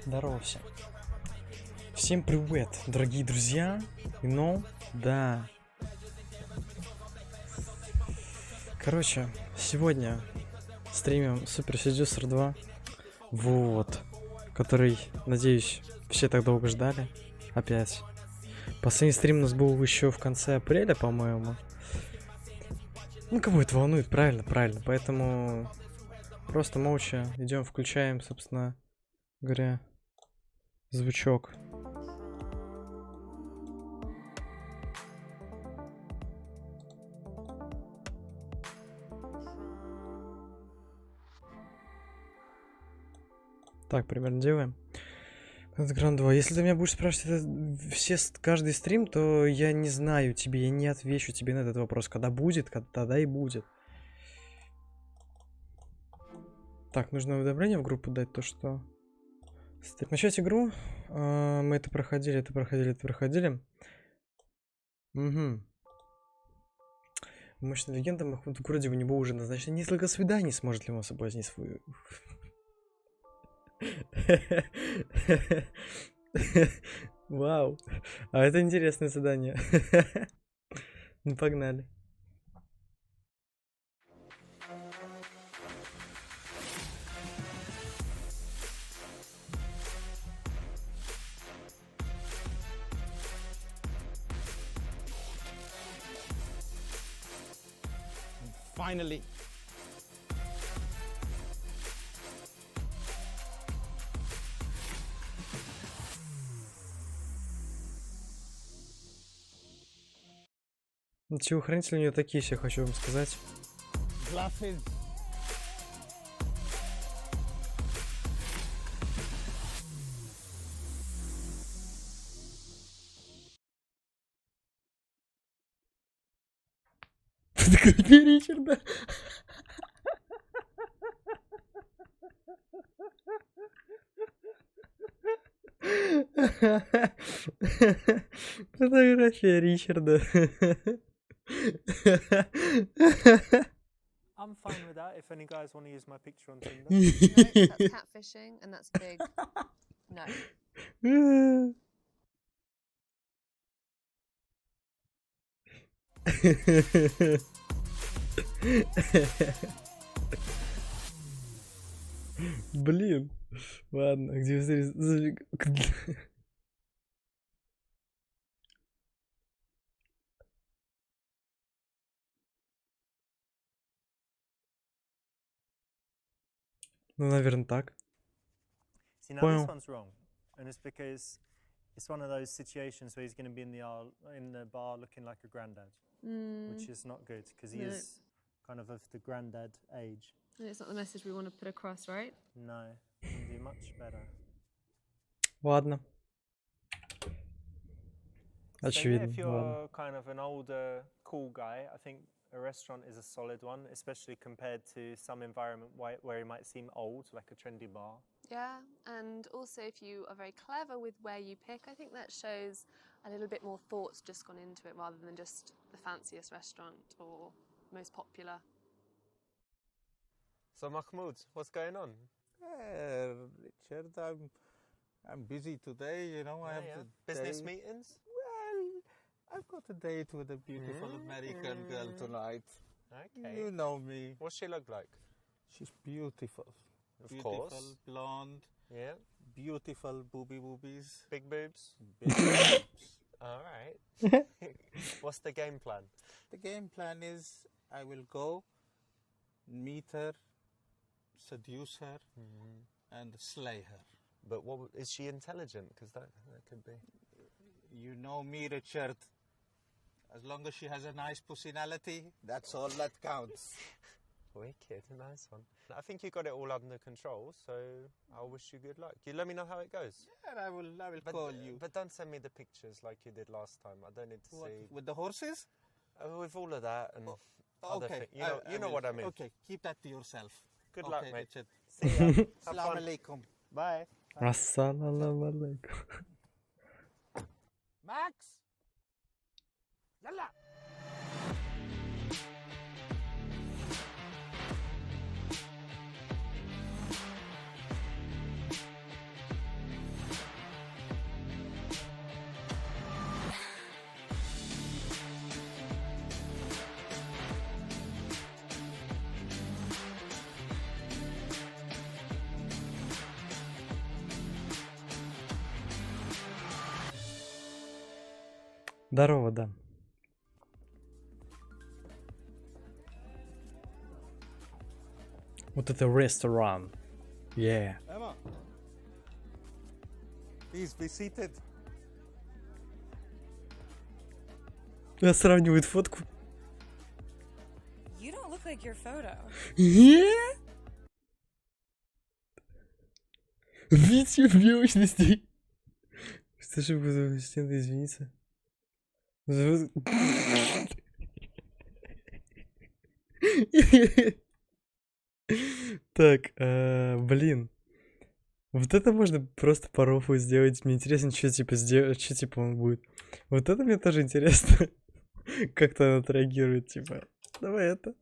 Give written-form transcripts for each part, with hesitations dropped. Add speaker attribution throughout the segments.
Speaker 1: Здорово всем. Всем привет, дорогие друзья. Ну, да. Короче, сегодня стримим Супер Seducer 2. Вот. Который, надеюсь, все так долго ждали. Опять. Последний стрим у нас был еще в конце апреля, по-моему. Ну, кого это волнует, правильно, правильно. Поэтому просто молча идем, включаем, собственно говоря, звучок. Так, примерно делаем. Гранд 2. Если ты меня будешь спрашивать это каждый стрим, то я не знаю тебе, я не отвечу тебе на этот вопрос. Когда будет, тогда и будет. Так, нужно уведомление в группу дать, то что... Начать игру. Мы это проходили. Угу. Мощная легенда, в городе у него уже назначено несколько свиданий. Сможет ли он соблазнить свою... Вау. А это интересное задание. Ну, погнали.
Speaker 2: Finally.
Speaker 1: Телохранители у нее такие все, хочу вам сказать.
Speaker 2: Glasses.
Speaker 1: Где Ричарда? Фотография Ричарда.
Speaker 3: I'm fine with that if any guys want to use my picture on Tinder.
Speaker 4: No, that's catfishing, and that's big. No.
Speaker 1: Блин. Ладно, где Ну, наверное, так.
Speaker 3: See, now this one's wrong, and it's because it's one of those situations where he's going to be in the bar looking like a granddad, which is not good because he is kind of the granddad age.
Speaker 4: It's not the message we want to put across, right?
Speaker 3: No, you can do much better.
Speaker 1: Ладно.
Speaker 3: So yeah,
Speaker 1: Очевидно.
Speaker 3: if you're
Speaker 1: Ладно.
Speaker 3: kind of an older, cool guy, I think a restaurant is a solid one, especially compared to some environment where it might seem old, like a trendy bar.
Speaker 4: Yeah, and also if you are very clever with where you pick, I think that shows a little bit more thought's just gone into it rather than just the fanciest restaurant or most popular.
Speaker 3: So Mahmoud, what's going on?
Speaker 2: Richard, I'm busy today, you know. I have
Speaker 3: business meetings.
Speaker 2: Well, I've got a date with a beautiful American girl tonight.
Speaker 3: Okay.
Speaker 2: You know me.
Speaker 3: What's she look like?
Speaker 2: She's beautiful.
Speaker 3: Of course.
Speaker 2: Beautiful, blonde.
Speaker 3: Yeah.
Speaker 2: Beautiful boobies.
Speaker 3: Big boobs.
Speaker 2: Big boobs.
Speaker 3: All right. What's the game plan?
Speaker 2: The game plan is I will go meet her, seduce her, and slay her.
Speaker 3: But is she intelligent? Because that could be.
Speaker 2: You know me, Richard. As long as she has a nice personality, that's all that counts.
Speaker 3: Wicked, nice one. I think you got it all under control, so I wish you good luck. You let me know how it goes.
Speaker 2: Yeah, I will call you.
Speaker 3: But don't send me the pictures like you did last time. I don't need to see.
Speaker 2: With the horses?
Speaker 3: With all of that and other
Speaker 2: okay.
Speaker 3: things. You know what I mean.
Speaker 2: Okay, keep that to yourself.
Speaker 3: Good luck,
Speaker 2: Okay,
Speaker 3: mate.
Speaker 2: Richard.
Speaker 3: See ya. Have
Speaker 2: Assalamu
Speaker 3: fun.
Speaker 2: alaikum.
Speaker 3: Bye.
Speaker 1: Ассаляму алейкум.
Speaker 2: Max? Yalla!
Speaker 1: Здорово, да. Вот это ресторан. Yeah.
Speaker 2: Emma, please be seated.
Speaker 1: Сравнивает фотку.
Speaker 5: You don't look like your photo.
Speaker 1: Yeah? Видите необычности. Что же буду стены извиниться? Так, блин. Вот это можно просто по рофлу сделать. Мне интересно, что типа сделать, что типа он будет. Вот это мне тоже интересно. Как-то она отреагирует, типа. Давай это.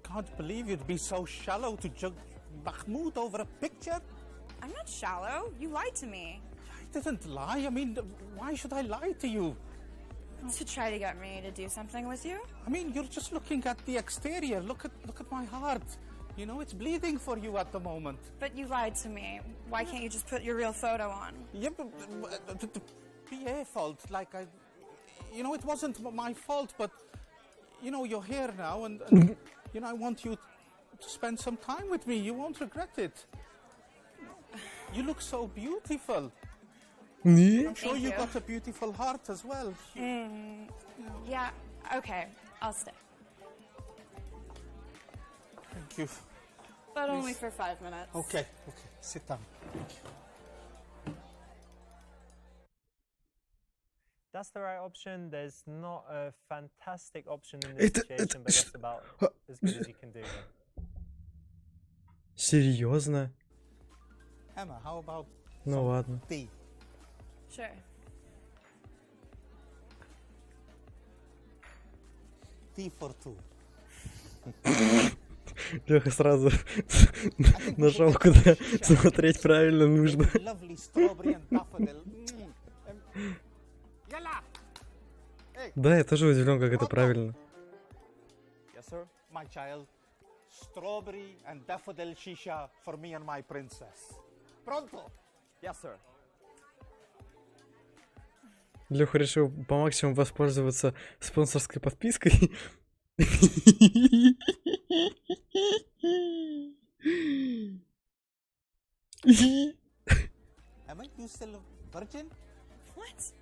Speaker 2: Can't believe you'd be so shallow to judge Mahmoud over a picture.
Speaker 5: I'm not shallow. You lied to me.
Speaker 2: I didn't lie. I mean, why should I lie to you?
Speaker 5: To try to get me to do something with you?
Speaker 2: I mean, you're just looking at the exterior. Look at my heart. You know, it's bleeding for you at the moment.
Speaker 5: But you lied to me. Why can't you just put your real photo on?
Speaker 2: Yeah, but the PA fault, like you know, it wasn't my fault, but you know, you're here now, and you know, I want you to spend some time with me. You won't regret it. You look so beautiful.
Speaker 1: Не?
Speaker 2: I'm sure
Speaker 5: Thank
Speaker 2: you
Speaker 5: you.
Speaker 2: got a beautiful heart as well.
Speaker 5: Yeah, okay. I'll stay.
Speaker 2: Thank you.
Speaker 5: But only for 5 minutes.
Speaker 2: Okay, sit down.
Speaker 3: That's the right option. There's not a fantastic option in this situation, but that's about as good as you can do.
Speaker 1: Серьезно?
Speaker 2: Emma, how about
Speaker 1: Ну ладно.
Speaker 2: tea?
Speaker 5: Sure.
Speaker 2: Tea for two.
Speaker 1: Леха сразу нашел, куда смотреть правильно нужно.
Speaker 2: Lovely strawberry and daffodil. Yalla!
Speaker 1: Да, я тоже удивлен, как это правильно.
Speaker 2: Yes, sir. My child, strawberry and daffodil shisha for me and my princess. Pronto?
Speaker 6: Yes, sir.
Speaker 1: Леха решил по максимуму воспользоваться спонсорской подпиской.
Speaker 2: Emma, you still a virgin?
Speaker 5: What?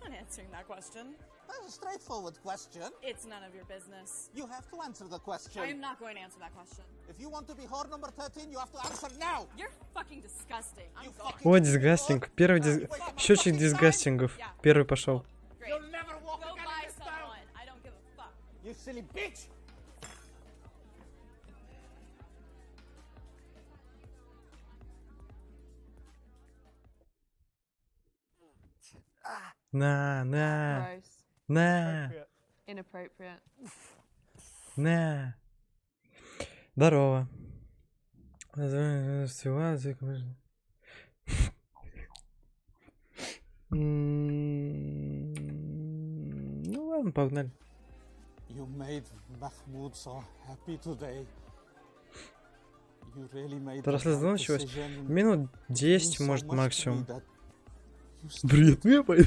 Speaker 5: I'm not answering that question.
Speaker 2: That's a straightforward question.
Speaker 5: It's none of your business.
Speaker 2: You have to answer the question.
Speaker 5: I am not going to answer that question.
Speaker 2: If you want to be whore number 13, you have to answer now.
Speaker 5: You're fucking disgusting. I'm
Speaker 2: You
Speaker 5: going.
Speaker 2: fucking
Speaker 1: О, дисгастинг. Первый счетчик дисгастингов. Первый пошел.
Speaker 5: Great.
Speaker 2: You'll never walk
Speaker 5: Go
Speaker 2: again
Speaker 5: buy
Speaker 2: in this town.
Speaker 5: someone. I don't give a fuck.
Speaker 2: You silly bitch.
Speaker 1: На.
Speaker 4: Gross.
Speaker 1: На.
Speaker 4: Inappropriate.
Speaker 1: На. Здорово. Ну ладно, погнали.
Speaker 2: You made Mahmoud so happy today. You really made the
Speaker 1: Раз началось.
Speaker 2: decision.
Speaker 1: Минут
Speaker 2: It
Speaker 1: 10,
Speaker 2: means so
Speaker 1: может,
Speaker 2: much to me
Speaker 1: максимум.
Speaker 2: that you still
Speaker 1: Привет, ну я пойду.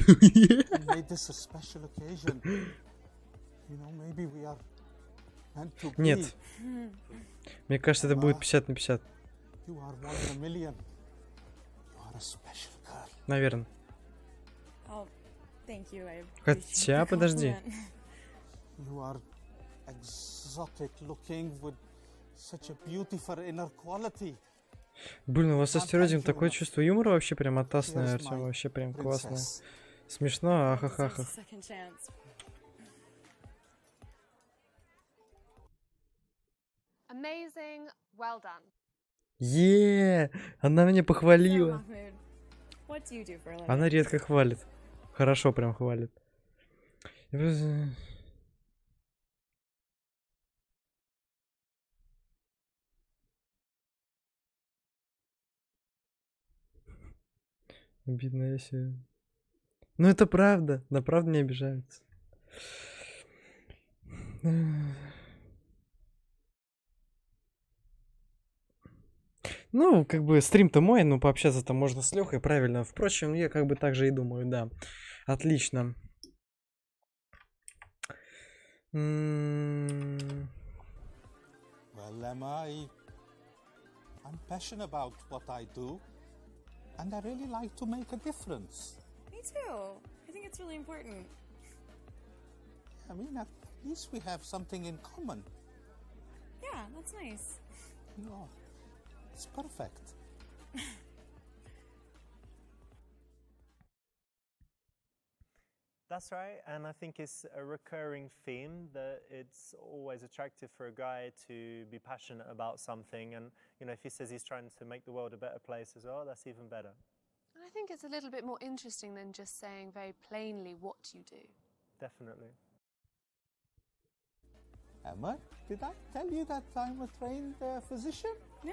Speaker 2: made this a special occasion. You know, maybe we are meant to be.
Speaker 1: Нет. Мне кажется, это будет 50 на 50.
Speaker 2: You are one in a million. You are a special girl.
Speaker 1: Наверное.
Speaker 5: Oh, thank you. I
Speaker 1: Хотя,
Speaker 5: appreciate the
Speaker 1: подожди.
Speaker 5: compliment.
Speaker 2: You are exotic looking with such a beautiful inner quality.
Speaker 1: Блин, у вас со
Speaker 2: Thank
Speaker 1: стереотипом
Speaker 2: you
Speaker 1: такое
Speaker 2: enough.
Speaker 1: чувство юмора вообще прям атасное,
Speaker 2: Here's
Speaker 1: Артем,
Speaker 2: my
Speaker 1: вообще прям классное.
Speaker 2: Princess.
Speaker 1: Смешно,
Speaker 5: Deserves a
Speaker 1: ахахаха.
Speaker 5: second chance.
Speaker 4: Amazing. Well done.
Speaker 1: Она меня
Speaker 5: So,
Speaker 1: похвалила.
Speaker 5: Mahmoud, what do you do for a living?
Speaker 1: Она редко хвалит. Хорошо прям хвалит. Я просто- Обидно, если... Ну это правда. На правду не обижаются. Ну, как бы стрим-то мой, но пообщаться-то можно с Лехой, правильно. Впрочем, я как бы так же и думаю, да. Отлично.
Speaker 2: Well, Emma, I'm passionate about what I do, and I really like to make a difference.
Speaker 5: Me too. I think it's really important.
Speaker 2: I mean, at least we have something in common.
Speaker 5: Yeah, that's nice.
Speaker 2: No, it's perfect.
Speaker 3: That's right, and I think it's a recurring theme that it's always attractive for a guy to be passionate about something, and you know, if he says he's trying to make the world a better place as well, that's even better.
Speaker 4: And I think it's a little bit more interesting than just saying very plainly what you do.
Speaker 3: Definitely.
Speaker 2: Emma, did I tell you that I'm a trained physician?
Speaker 5: No,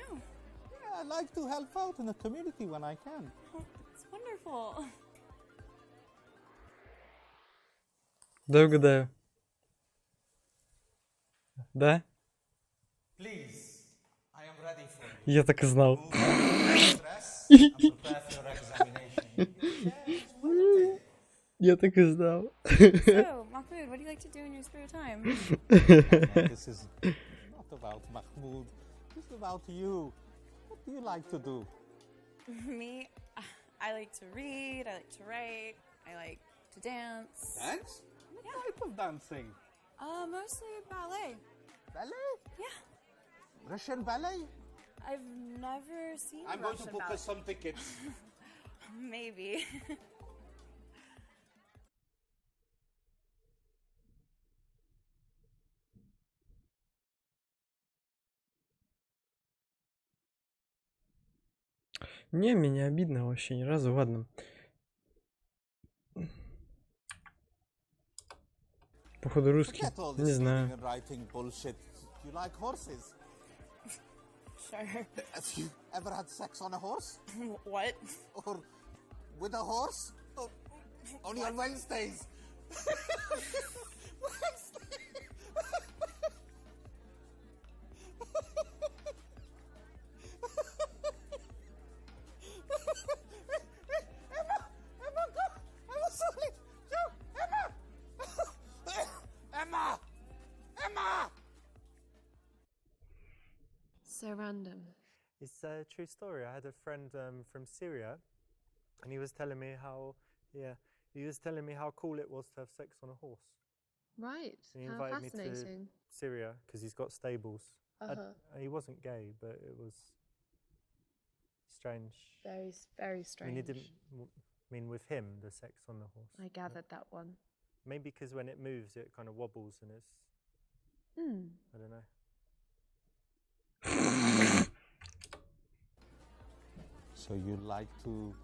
Speaker 2: Yeah, I like to help out in the community when I can.
Speaker 5: it's wonderful.
Speaker 1: Да, угадаю. Да?
Speaker 2: Please, I am ready for you.
Speaker 1: Я так и знал.
Speaker 2: Dress and prepare for your examination.
Speaker 1: Я так и знал.
Speaker 5: So, Mahmoud, what do you like to do in your spare time?
Speaker 2: This is not about Mahmoud. This is about you. What do you like to do?
Speaker 5: Me, I like to read, I like to write, I like to dance.
Speaker 2: Dance? What type of dancing?
Speaker 5: Mostly ballet.
Speaker 2: Ballet?
Speaker 5: Yeah.
Speaker 2: Russian ballet?
Speaker 5: I've never seen
Speaker 2: I'm going to
Speaker 5: Russian
Speaker 2: book
Speaker 5: ballet.
Speaker 2: us some tickets.
Speaker 5: Maybe.
Speaker 1: Не, мне не обидно вообще ни разу, ладно. Походу русский.
Speaker 2: Forget all
Speaker 1: Не
Speaker 2: this reading
Speaker 1: знаю.
Speaker 2: and writing bullshit. You like horses?
Speaker 5: Sure.
Speaker 2: Have you ever had sex on a horse?
Speaker 5: What?
Speaker 2: Or with a horse? Or only on Wednesdays?
Speaker 4: So random.
Speaker 3: It's a true story. I had a friend from Syria, and he was telling me how, he was telling me how cool it was to have sex on a horse.
Speaker 4: Right.
Speaker 3: And he
Speaker 4: How
Speaker 3: invited me to
Speaker 4: fascinating.
Speaker 3: Syria because he's got stables.
Speaker 4: Uh-huh.
Speaker 3: He wasn't gay, but it was strange.
Speaker 4: Very
Speaker 3: I
Speaker 4: strange.
Speaker 3: mean, it didn't mean with him the sex on the horse.
Speaker 4: I gathered that one.
Speaker 3: Maybe because when it moves, it kind of wobbles and it's. I don't know.
Speaker 2: So you like to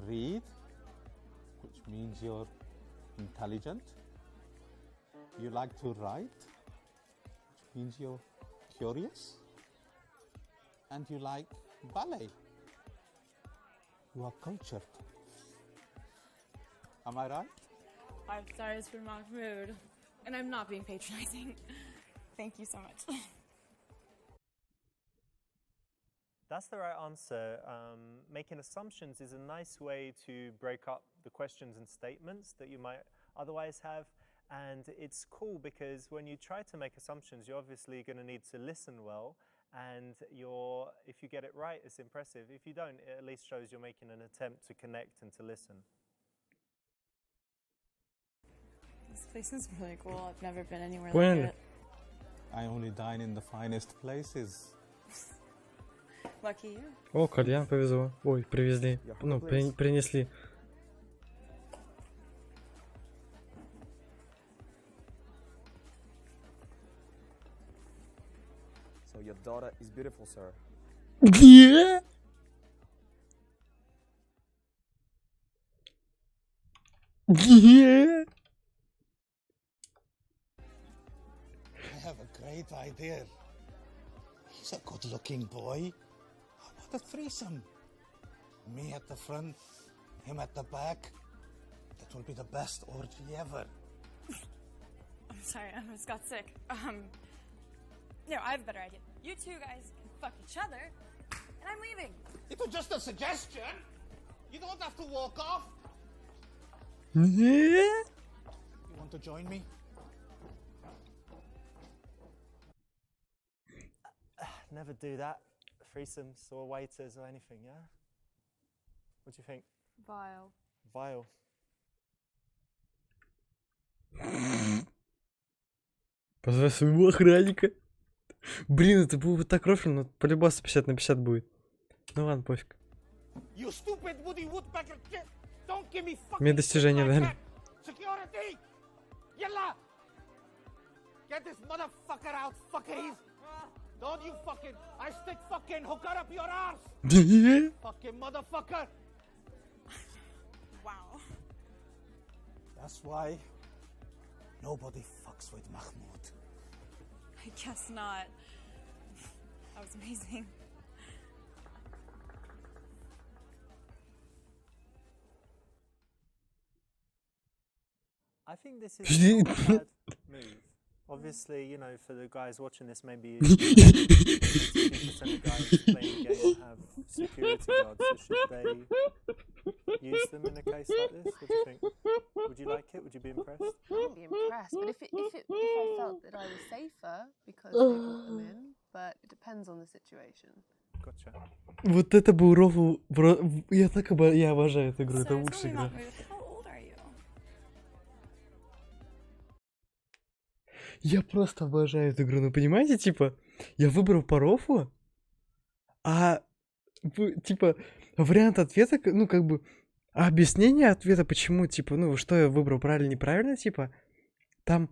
Speaker 2: read, which means you're intelligent. You like to write, which means you're curious. And you like ballet. You are cultured. Am I right?
Speaker 5: 5 stars for Mahmoud. And I'm not being patronizing. Thank you so much.
Speaker 3: That's the right answer. Making assumptions is a nice way to break up the questions and statements that you might otherwise have. And it's cool because when you try to make assumptions, you're obviously going to need to listen well. And if you get it right, it's impressive. If you don't, it at least shows you're making an attempt to connect and to listen.
Speaker 5: This place is really cool. I've never been anywhere
Speaker 1: Поняли?
Speaker 5: like it.
Speaker 2: I only dine in the finest places.
Speaker 5: Lucky you.
Speaker 1: О, кальян повезло. Ой, привезли. Ну, принесли.
Speaker 2: So
Speaker 6: your daughter is beautiful, sir.
Speaker 1: Yeah. Yeah.
Speaker 2: I have a great idea. He's a good-looking boy. How about a threesome? Me at the front, him at the back. That will be the best orgy ever.
Speaker 5: I'm sorry, I just got sick. No, I have a better idea. You two guys can fuck each other, and I'm leaving.
Speaker 2: It was just a suggestion. You don't have to walk off.
Speaker 1: Yeah.
Speaker 2: You want to join me?
Speaker 3: Never do that. Threesomes or waiters or anything, yeah? What do you think?
Speaker 4: Vile.
Speaker 3: Vile.
Speaker 1: Позвай своего охранника. Блин, это было бы так рофль, но по-любому 50 на 50 будет. Ну ладно, пофиг.
Speaker 2: You stupid woody woodpecker shit! Don't give me fucking
Speaker 1: Мне достижения
Speaker 2: shit like
Speaker 1: дали.
Speaker 2: that. Security! Yalla! Get this motherfucker out, fuckeries! Don't you fucking... I stick fucking hooker up your arse! Fucking motherfucker!
Speaker 5: Wow.
Speaker 2: That's why nobody fucks with Mahmoud.
Speaker 5: I guess not. That was amazing.
Speaker 3: I think this is not a bad move. Obviously, you know, for the guys watching this, maybe 50% of guys playing the game have security guards. So should they use them in a case like this? What do you think? Would you like it? Would you be impressed?
Speaker 4: I wouldn't be impressed, but if I felt that I was safer because they brought them in, but it depends on the situation.
Speaker 3: Gotcha.
Speaker 1: Вот это был рофл. Я я обожаю эту игру, это
Speaker 5: So,
Speaker 1: лучшая
Speaker 5: tell me,
Speaker 1: игра.
Speaker 5: Mahmoud, how old are you?
Speaker 1: Я просто обожаю эту игру, ну понимаете, типа, я выбрал по рофлу, а, типа, вариант ответа, ну, как бы, а объяснение ответа, почему, типа, ну, что я выбрал, правильно, неправильно, типа, там,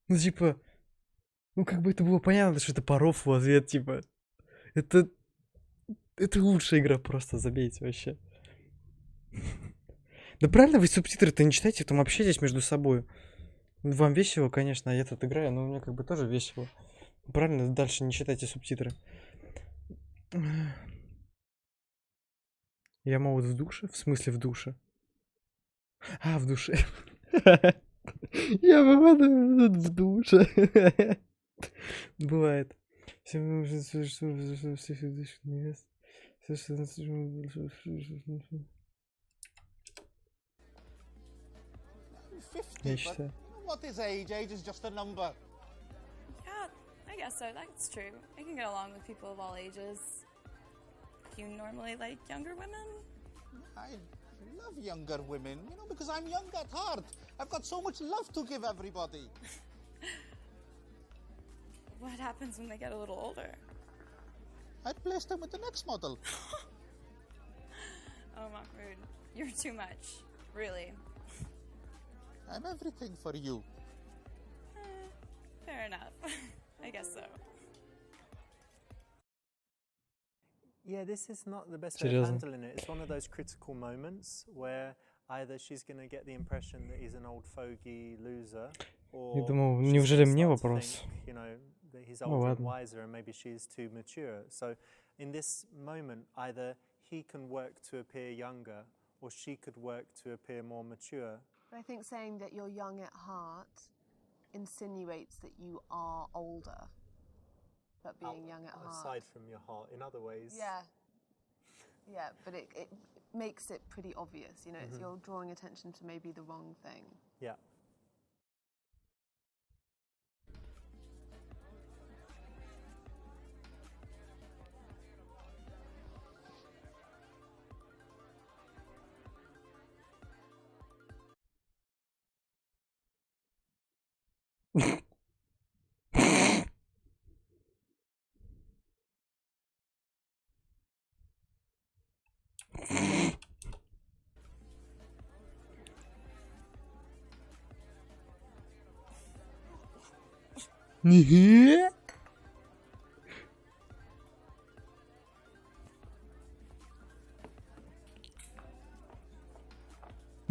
Speaker 1: ну, типа, ну, как бы это было понятно, что это по рофлу ответ, типа, это лучшая игра, просто забейте вообще. Да правильно, вы субтитры-то не читайте, там общайтесь между собой. Вам весело, конечно, я тут играю, но мне как бы тоже весело. Правильно, дальше не читайте субтитры. Я молод в душе? В смысле в душе? А, в душе. Я молод в душе. Бывает. Я считаю.
Speaker 2: What is age? Age is just a number.
Speaker 5: Yeah, I guess so. That's true. I can get along with people of all ages. You normally like younger women?
Speaker 2: I love younger women, you know, because I'm young at heart. I've got so much love to give everybody.
Speaker 5: What happens when they get a little older?
Speaker 2: I place them with the next model.
Speaker 5: Oh, Mahmoud, you're too much. Really.
Speaker 2: I'm everything for you.
Speaker 5: Fair enough. I guess so.
Speaker 3: Yeah, this is not the best way of
Speaker 1: Seriously?
Speaker 3: handling it. It's one of those critical moments where either she's going to get the impression that he's an old fogey loser, or
Speaker 1: Я думал,
Speaker 3: she's
Speaker 1: неужели
Speaker 3: gonna
Speaker 1: мне
Speaker 3: start to
Speaker 1: вопрос?
Speaker 3: think, you know, that he's
Speaker 1: Ну
Speaker 3: older and
Speaker 1: ладно.
Speaker 3: wiser and maybe she's too mature. So in this moment, either he can work to appear younger or she could work to appear more mature.
Speaker 4: But I think saying that you're young at heart insinuates that you are older, but being young at heart.
Speaker 3: Aside from your heart, in other ways.
Speaker 4: Yeah. Yeah, but it makes it pretty obvious, you know, it's you're drawing attention to maybe the wrong thing.
Speaker 3: Yeah.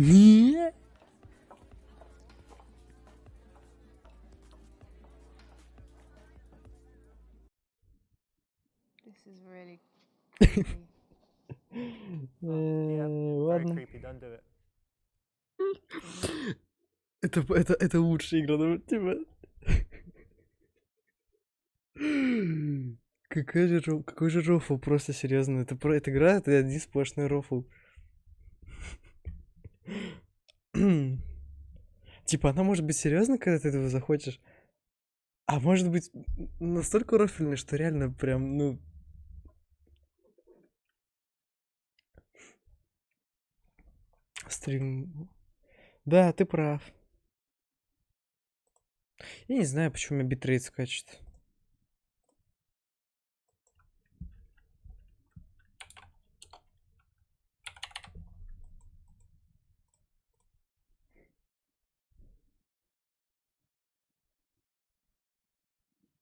Speaker 1: Не.
Speaker 4: This is really
Speaker 3: Yeah, very
Speaker 1: Ладно.
Speaker 3: creepy. Don't do it.
Speaker 1: Это лучшая игра, ну, типа. Какой же рофл, просто серьезно. Эта игра, это один сплошной рофл. Типа, она может быть серьезной, когда ты этого захочешь, а может быть настолько рофельной, что реально прям, ну... Стрим... Да, ты прав. Я не знаю, почему у меня битрейт скачет.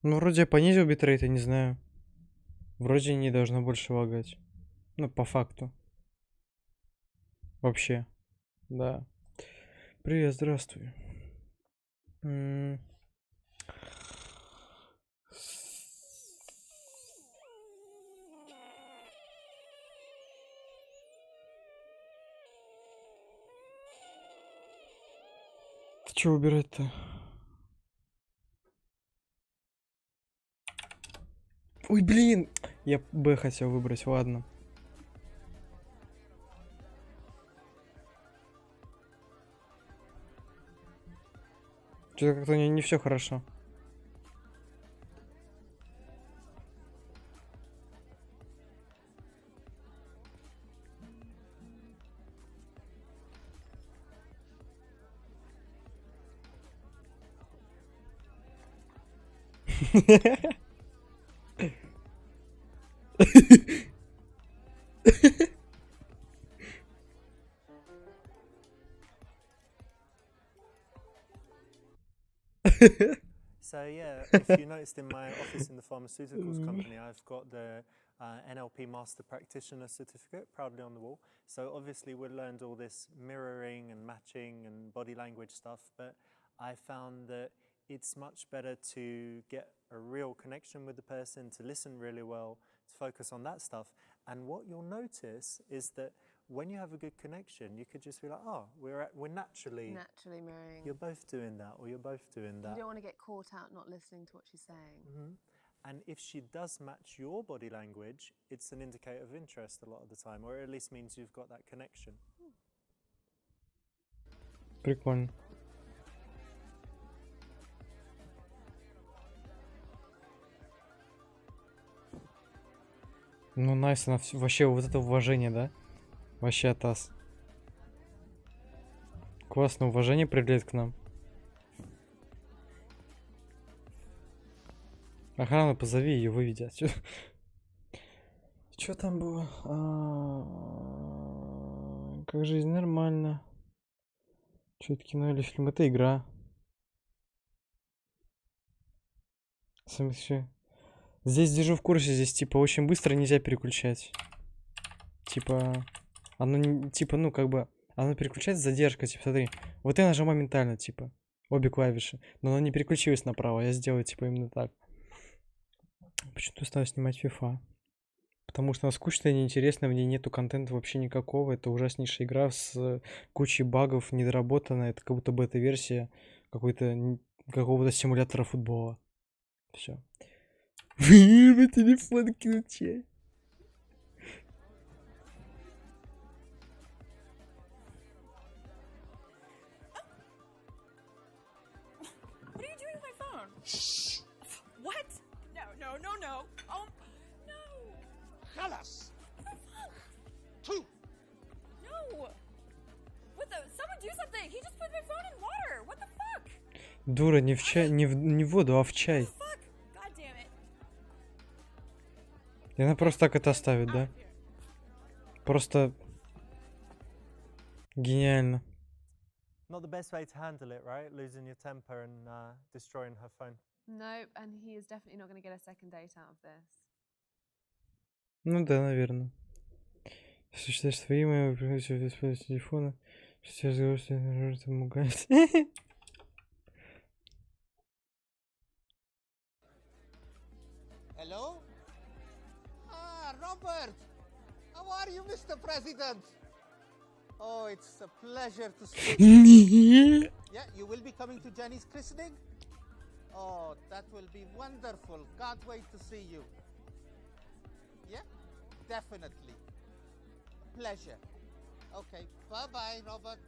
Speaker 1: Ну, вроде я понизил битрейт, я не знаю. Вроде не должно больше лагать. Ну, по факту. Вообще. Да. Привет, здравствуй. Ты чё убирать-то? Ой, блин! Я Б хотел выбрать, ладно. Что-то как-то не все хорошо.
Speaker 3: So yeah, if you noticed in my office in the pharmaceuticals company, I've got the NLP Master Practitioner certificate proudly on the wall. So obviously we learned all this mirroring and matching and body language stuff, but I found that it's much better to get a real connection with the person, to listen really well, to focus on that stuff. And what you'll notice is that when you have a good connection, you could just be like, oh, we're naturally
Speaker 4: mirroring.
Speaker 3: You're both doing that, or you're both doing that.
Speaker 4: You don't want to get caught out not listening to what she's saying.
Speaker 3: Mm-hmm. And if she does match your body language, it's an indicator of interest a lot of the time, or at least means you've got that connection.
Speaker 1: Прикольно. Ну, найс, она вообще вот это уважение, да? Вообще атас. Классное уважение проявляет к нам. Охрану позови, ее выведи отсюда. Что там было? Как жизнь? Нормально. Что это, кино или фильм? Это игра. Здесь держу в курсе, здесь типа очень быстро нельзя переключать. Типа, оно типа, ну как бы, оно переключается с задержкой, типа, смотри. Вот я нажал моментально, типа, обе клавиши, но оно не переключилось направо, я сделаю типа именно так. Почему-то стал снимать FIFA. Потому что она скучная, неинтересная, в ней нету контента вообще никакого. Это ужаснейшая игра с кучей багов, недоработанная. Это как будто бета-версия какого-то симулятора футбола. Все. Вы телефон кинуть чай.
Speaker 5: What are you doing with my phone? What? No. Oh, no.
Speaker 2: خلاص.
Speaker 5: No. What the? Someone do something. He just put my phone in water. What the fuck?
Speaker 1: Дура, не в чай, не в воду, а в чай.
Speaker 5: Fuck. God damn it.
Speaker 1: И она просто так это оставит, да? Просто гениально.
Speaker 3: Not the best way to handle it, right? Losing your temper and destroying her phone.
Speaker 4: No, and he is definitely not going to get a second date out of this.
Speaker 1: Ну да, наверное. Если считаешь свои мои использовать телефона, Все разговор, что помогает.
Speaker 2: Hello? Ah, Robert! How are you, Mr. President? Oh, it's a pleasure to see you. Yeah, you will be coming to Jenny's christening? Oh, that will be wonderful. Can't wait to see you. Yeah, definitely. Pleasure. Okay, bye-bye, Robert.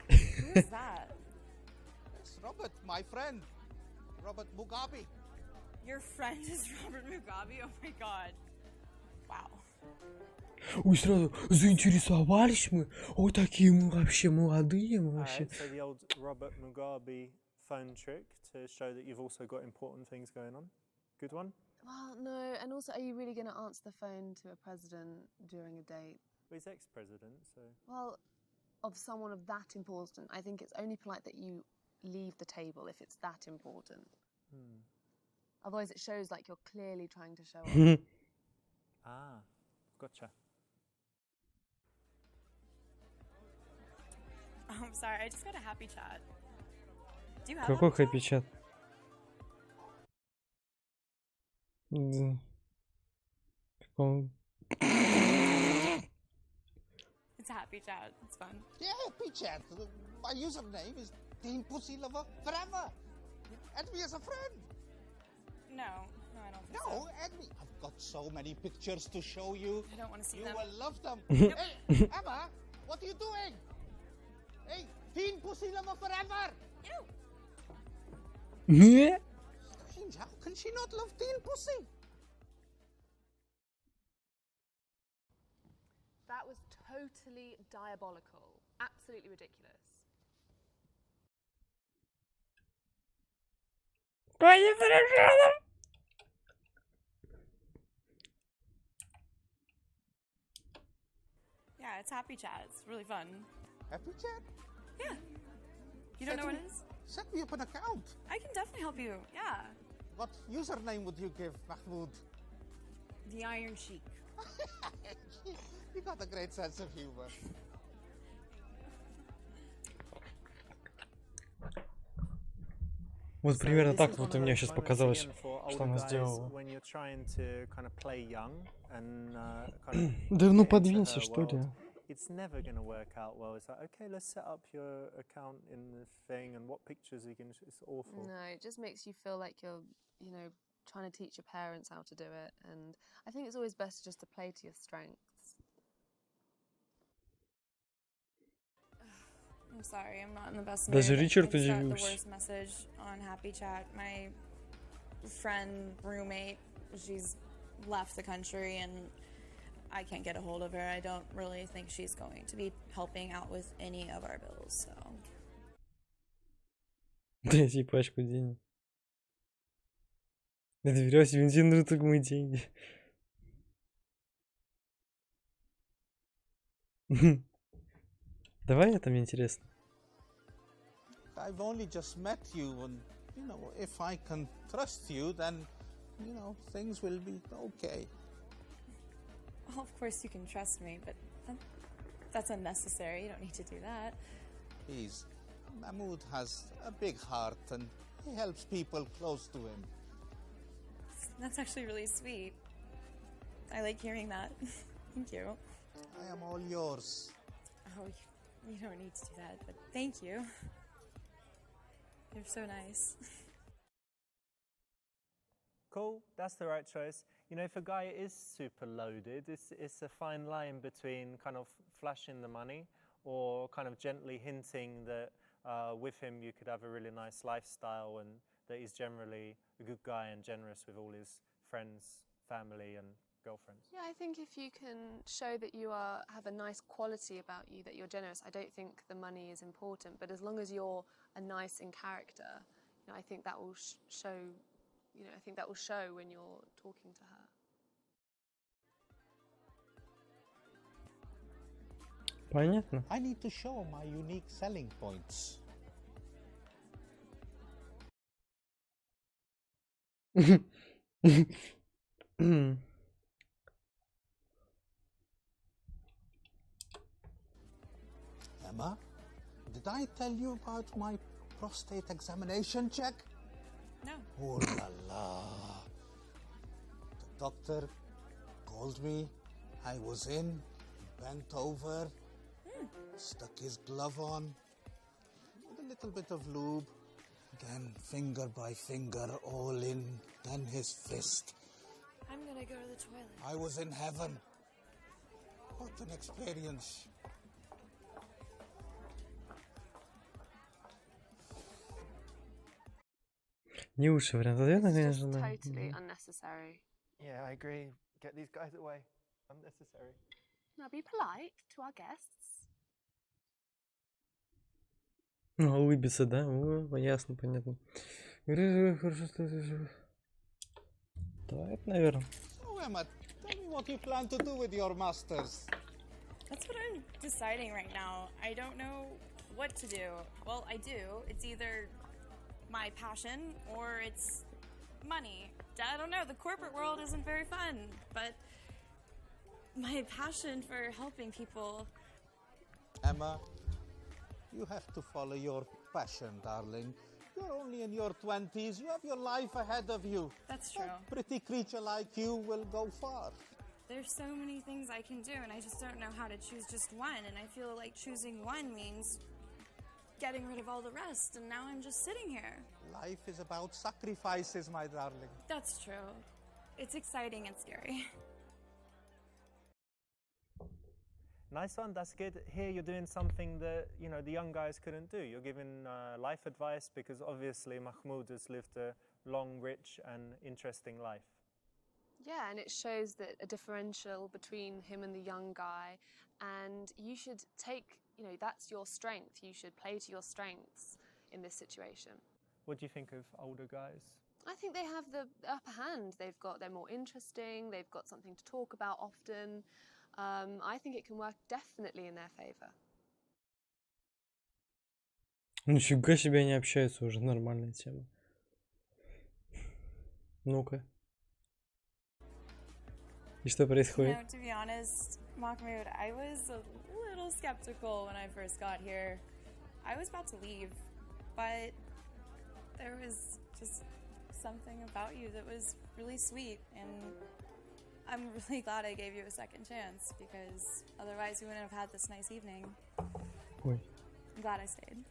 Speaker 5: Who's that?
Speaker 2: It's Robert, my friend. Robert Mugabe.
Speaker 5: Your friend is Robert Mugabe? Oh my god. Wow.
Speaker 1: Ой, сразу заинтересовались мы. Ой, такие мы вообще молодые, мы вообще.
Speaker 3: So the old Robert Mugabe phone trick to show that you've also got important things going on. Good one?
Speaker 4: Well, no, and also, are you really going to answer the phone to a president during a date?
Speaker 3: Well, he's ex-president, so...
Speaker 4: Well, of someone of that important, I think it's only polite that you leave the table if it's that important. Otherwise, it shows like you're clearly trying to show off.
Speaker 3: Ah, gotcha.
Speaker 5: Oh, I'm sorry, I just got a happy chat. Do you have
Speaker 1: Какой
Speaker 5: happy
Speaker 1: хэппи чат? Каком?
Speaker 5: It's a happy chat. It's fun.
Speaker 2: Yeah, happy chat. My username is Teen Pussy Lover Forever. Add me as a friend.
Speaker 5: No, I don't think
Speaker 2: No,
Speaker 5: so.
Speaker 2: add me. I've got so many pictures to show you.
Speaker 5: I don't want to see
Speaker 2: You
Speaker 5: them.
Speaker 2: will love them. Hey, Emma, what are you doing? Hey, Teen Pussy Lover Forever.
Speaker 5: Ew.
Speaker 2: Strange, how can she not love Teen Pussy?
Speaker 4: That was totally diabolical. Absolutely ridiculous.
Speaker 5: Yeah, it's happy chat. It's really fun.
Speaker 2: Happy chat?
Speaker 5: Yeah. You don't know what it is?
Speaker 2: Set me up an account.
Speaker 5: I can definitely help you. Yeah.
Speaker 2: What username would you give, Mahmoud?
Speaker 5: The Iron Sheik.
Speaker 2: You got a great sense of humor.
Speaker 1: Вот
Speaker 3: So
Speaker 1: примерно
Speaker 3: this
Speaker 1: так
Speaker 3: is
Speaker 1: вот
Speaker 3: one
Speaker 1: у
Speaker 3: of
Speaker 1: меня
Speaker 3: those
Speaker 1: сейчас
Speaker 3: moments
Speaker 1: показалось,
Speaker 3: again for
Speaker 1: что
Speaker 3: older
Speaker 1: она
Speaker 3: guys
Speaker 1: сделала.
Speaker 3: when you're trying to kind of play young and kind of
Speaker 1: Да ну
Speaker 3: get into
Speaker 1: подвинься,
Speaker 3: her
Speaker 1: что ли.
Speaker 3: world. It's never going to work out well. It's like, okay, let's set up your account in the thing and what pictures are you going to... It's awful.
Speaker 4: No, it just makes you feel like you're, you know, trying to teach your parents how to do it. And I think it's always best just to play to your strengths.
Speaker 5: I'm sorry, I'm not in the best mood.
Speaker 1: Даже
Speaker 5: I
Speaker 1: Ричард
Speaker 5: just got the
Speaker 1: удивился.
Speaker 5: worst message on Happy Chat. My friend, roommate, she's left the country and I can't get a hold of her. I don't really think she's going to be helping out with any of our bills, so...
Speaker 1: Дайте пачку денег. Я доверяюсь, бензин нужны только мои деньги. Давай, это мне интересно.
Speaker 2: I've only just met you, and you know, if I can trust you, then you know things will be okay.
Speaker 5: Well, of course you can trust me, but that's unnecessary. You don't need to do that.
Speaker 2: Please, Mahmoud has a big heart, and he helps people close to him.
Speaker 5: That's actually really sweet. I like hearing that. Thank you.
Speaker 2: I am all yours.
Speaker 5: Oh, you don't need to do that, but thank you. You're so nice.
Speaker 3: Cool, that's the right choice. You know, if a guy is super loaded, it's a fine line between kind of flashing the money or kind of gently hinting that with him you could have a really nice lifestyle and that he's generally a good guy and generous with all his friends, family and girlfriends.
Speaker 4: Yeah, I think if you can show that you have a nice quality about you, that you're generous, I don't think the money is important. But as long as you're a nice in character, you know, I think that will show. You know, I think that will show when you're talking to her.
Speaker 1: Понятно.
Speaker 2: I need to show my unique selling points. I tell you about my prostate examination check?
Speaker 5: No.
Speaker 2: Oh la la. The doctor called me. I was in, bent over, stuck his glove on, with a little bit of lube, then finger by finger all in, then his fist.
Speaker 5: I'm gonna go to the toilet.
Speaker 2: I was in heaven. What an experience.
Speaker 1: Не лучший вариант ответа,
Speaker 4: It's just
Speaker 1: конечно, да.
Speaker 4: totally unnecessary.
Speaker 3: Yeah, I agree. Get these guys away. Unnecessary.
Speaker 4: Now be polite to our guests.
Speaker 1: Ну, улыбится, да? О, ясно, понятно. Да, это, наверное.
Speaker 2: So Emma, tell me what you plan to do with your masters.
Speaker 5: That's what I'm deciding right now. I don't know what to do. Well, I do. It's either my passion or it's money. I don't know. The corporate world isn't very fun, but my passion for helping people.
Speaker 2: Emma, you have to follow your passion, darling. You're only in your 20s. You have your life ahead of you.
Speaker 5: That's true.
Speaker 2: A pretty creature like you will go far.
Speaker 5: There's so many things I can do, and I just don't know how to choose just one. And I feel like choosing one means getting rid of all the rest, and now I'm just sitting here.
Speaker 2: Life is about sacrifices, my darling.
Speaker 5: That's true. It's exciting and scary.
Speaker 3: Nice one, that's good. Here you're doing something that, you know, the young guys couldn't do. You're giving life advice because obviously Mahmoud has lived a long, rich and interesting life.
Speaker 4: Yeah, and it shows that a differential between him and the young guy, and you should take, you know, that's your strength. You should play to your strengths in this situation.
Speaker 3: What do you think of older guys?
Speaker 4: I think they have the upper hand. They're more interesting. They've got something to talk about often. I think it can work definitely in their favor.
Speaker 1: Нифига себе, они общаются уже, нормальная тема. Ну-ка. И что происходит?
Speaker 5: You know, to be honest, Mahmoud, I was a little skeptical when I first got here. I was about to leave, but there was just something about you that was really sweet, and I'm really glad I gave you a second chance, because otherwise we wouldn't have had this nice evening.
Speaker 1: Ой.
Speaker 5: I'm glad I stayed.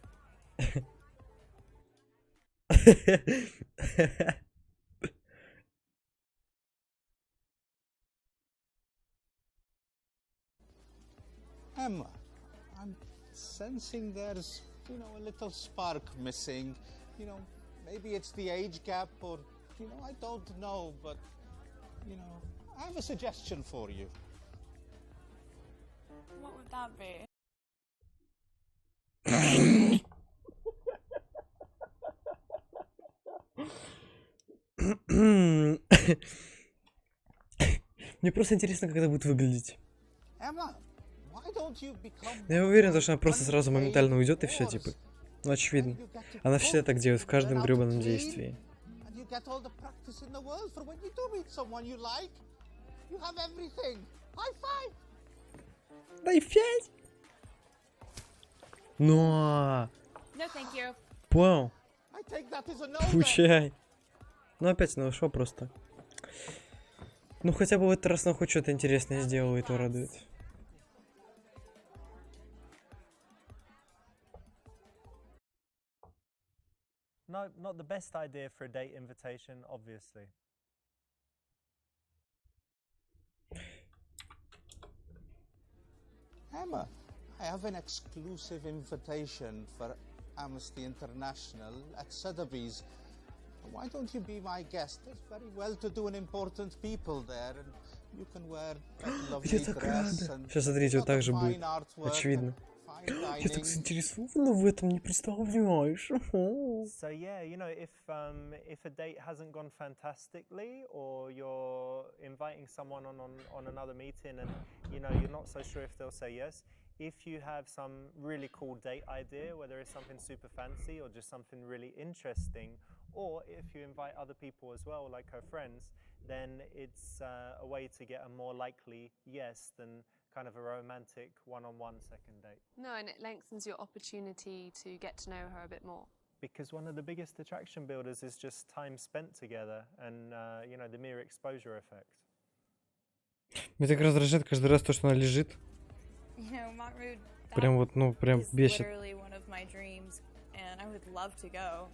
Speaker 2: Emma, I'm sensing there's, you know, a little spark missing. You know, maybe it's the age gap or, you know, I don't know, but, you know, I have a suggestion for you.
Speaker 5: What would that be?
Speaker 1: Мне просто интересно, как это будет выглядеть.
Speaker 2: Emma, why don't you become...
Speaker 1: Я уверен, что она просто сразу моментально уйдет и все, типа. Ну, очевидно. Она всегда так делает в каждом гребаном действии.
Speaker 2: And you get all the practice in the world for when you do meet someone you like. You have everything. High five!
Speaker 1: Дай 5! Но!
Speaker 5: No, thank you.
Speaker 1: Понял.
Speaker 2: I take that as a no.
Speaker 1: Получай. Ну, опять она ушла просто. Ну, хотя бы в этот раз она хоть что-то интересное сделала, и то радует.
Speaker 3: No, not the best idea for a date invitation, obviously.
Speaker 2: Emma, I have an exclusive invitation for Amnesty International at Sotheby's. Why don't you be my guest? There's very well-to-do and important people there, and you can wear that lovely
Speaker 1: Я так
Speaker 2: dress
Speaker 1: рада.
Speaker 2: and
Speaker 1: Сейчас, смотрите, вот так же
Speaker 2: lot of
Speaker 1: будет.
Speaker 2: fine artwork
Speaker 1: Очевидно.
Speaker 2: and fine
Speaker 1: Я так
Speaker 2: dining.
Speaker 1: заинтересована в этом, не представляешь.
Speaker 3: So yeah, you know, if a date hasn't gone fantastically, or you're inviting someone on another meeting, and you know you're not so sure if they'll say yes, if you have some really cool date idea, whether it's something super fancy or just something really interesting, or if you invite other people as well, like her friends, then it's a way to get a more likely yes than kind of a romantic one-on-one second date.
Speaker 4: No, and it lengthens your opportunity to get to know her a bit more.
Speaker 3: Because one of the biggest attraction builders is just time spent together and, you know, the mere exposure effect.
Speaker 1: Меня так раздражает каждый раз то, что она лежит.
Speaker 5: You know, Mahmoud,
Speaker 1: Прям вот, ну, прям
Speaker 5: is
Speaker 1: бесит.
Speaker 5: literally one of my dreams, and I would love to go.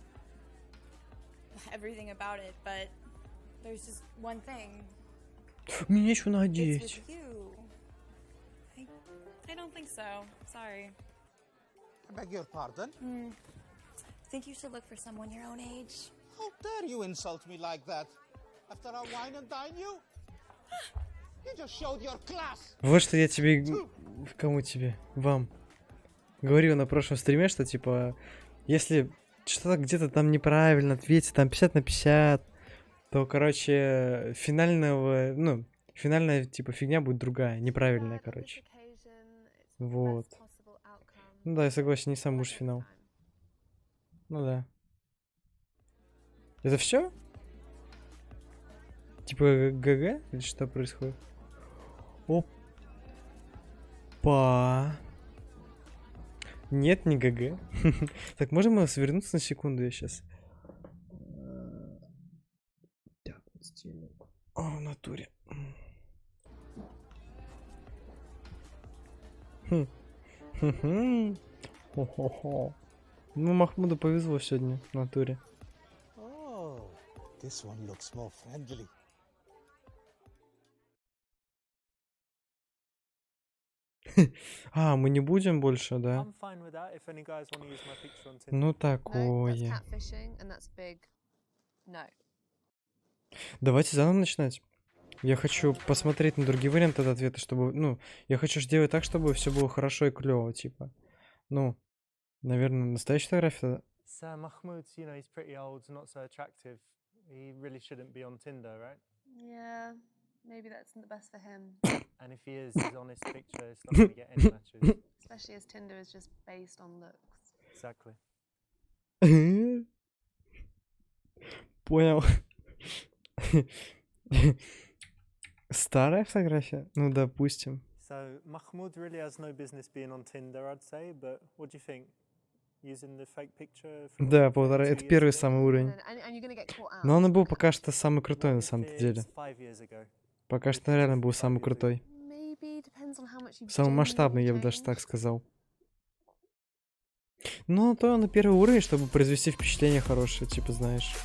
Speaker 5: Everything about it, but there's just one thing.
Speaker 1: Мне нечего
Speaker 5: It's
Speaker 1: надеть.
Speaker 5: with you. I don't think so. Sorry.
Speaker 2: I beg your pardon?
Speaker 5: I think you should look for someone your own age.
Speaker 2: How dare you insult me like that? After I wine and dine you? You just showed your class.
Speaker 1: Вот что я тебе... Кому тебе? Вам. Говорил на прошлом стриме, что типа... Если что-то где-то там неправильно ответить, там 50 на 50, то, короче, финальная, типа, фигня будет другая, неправильная, короче. Вот. Ну да, я согласен, не самый лучший финал. Ну да. Это все? Типа ГГ? Или что происходит? Опа. Нет, не ГГ. Так, можем мы свернуться на секунду я сейчас? Так, вот сделаю. О, в натуре. Хо-хо-хо. Ну, Махмуду повезло сегодня в натуре.
Speaker 2: Oh, this one looks more friendly.
Speaker 1: А, мы не будем больше, да?
Speaker 3: I'm fine with that if any guys want to use my picture on Tinder.
Speaker 1: Ну
Speaker 4: No, that's
Speaker 1: такое.
Speaker 4: catfishing, and that's big no.
Speaker 1: Давайте заново начинать. Я хочу посмотреть на другие варианты ответа, чтобы, ну, я хочу сделать так, чтобы все было хорошо и клево, типа. Ну, наверное, настоящая фотография.
Speaker 3: So Mahmoud, you know, he's pretty old, not so attractive. He really shouldn't be on Tinder, right?
Speaker 4: Yeah, maybe that isn't the best for him.
Speaker 3: And if he is, his honest picture is not going to get any matches.
Speaker 4: Especially as Tinder is just based on looks.
Speaker 3: Exactly.
Speaker 1: Понял. Старая фотография? Ну, допустим.
Speaker 3: So Mahmoud really has no business being on Tinder, I'd say. But what do you think? Using the fake picture? From
Speaker 1: Да,
Speaker 3: 2
Speaker 1: полтора. Это
Speaker 3: years
Speaker 1: первый
Speaker 3: ago?
Speaker 1: самый уровень.
Speaker 4: And you're gonna get caught out.
Speaker 1: Но он и был пока что самый крутой на
Speaker 3: What if
Speaker 1: самом-то деле.
Speaker 3: it's 5 years ago?
Speaker 1: Пока что реально был самый крутой.
Speaker 4: Maybe depends on how much you've
Speaker 1: Самый
Speaker 4: genuinely
Speaker 1: масштабный, я бы даже так
Speaker 4: changed.
Speaker 1: сказал. Ну, то на первый уровень, чтобы произвести впечатление хорошее, типа, знаешь.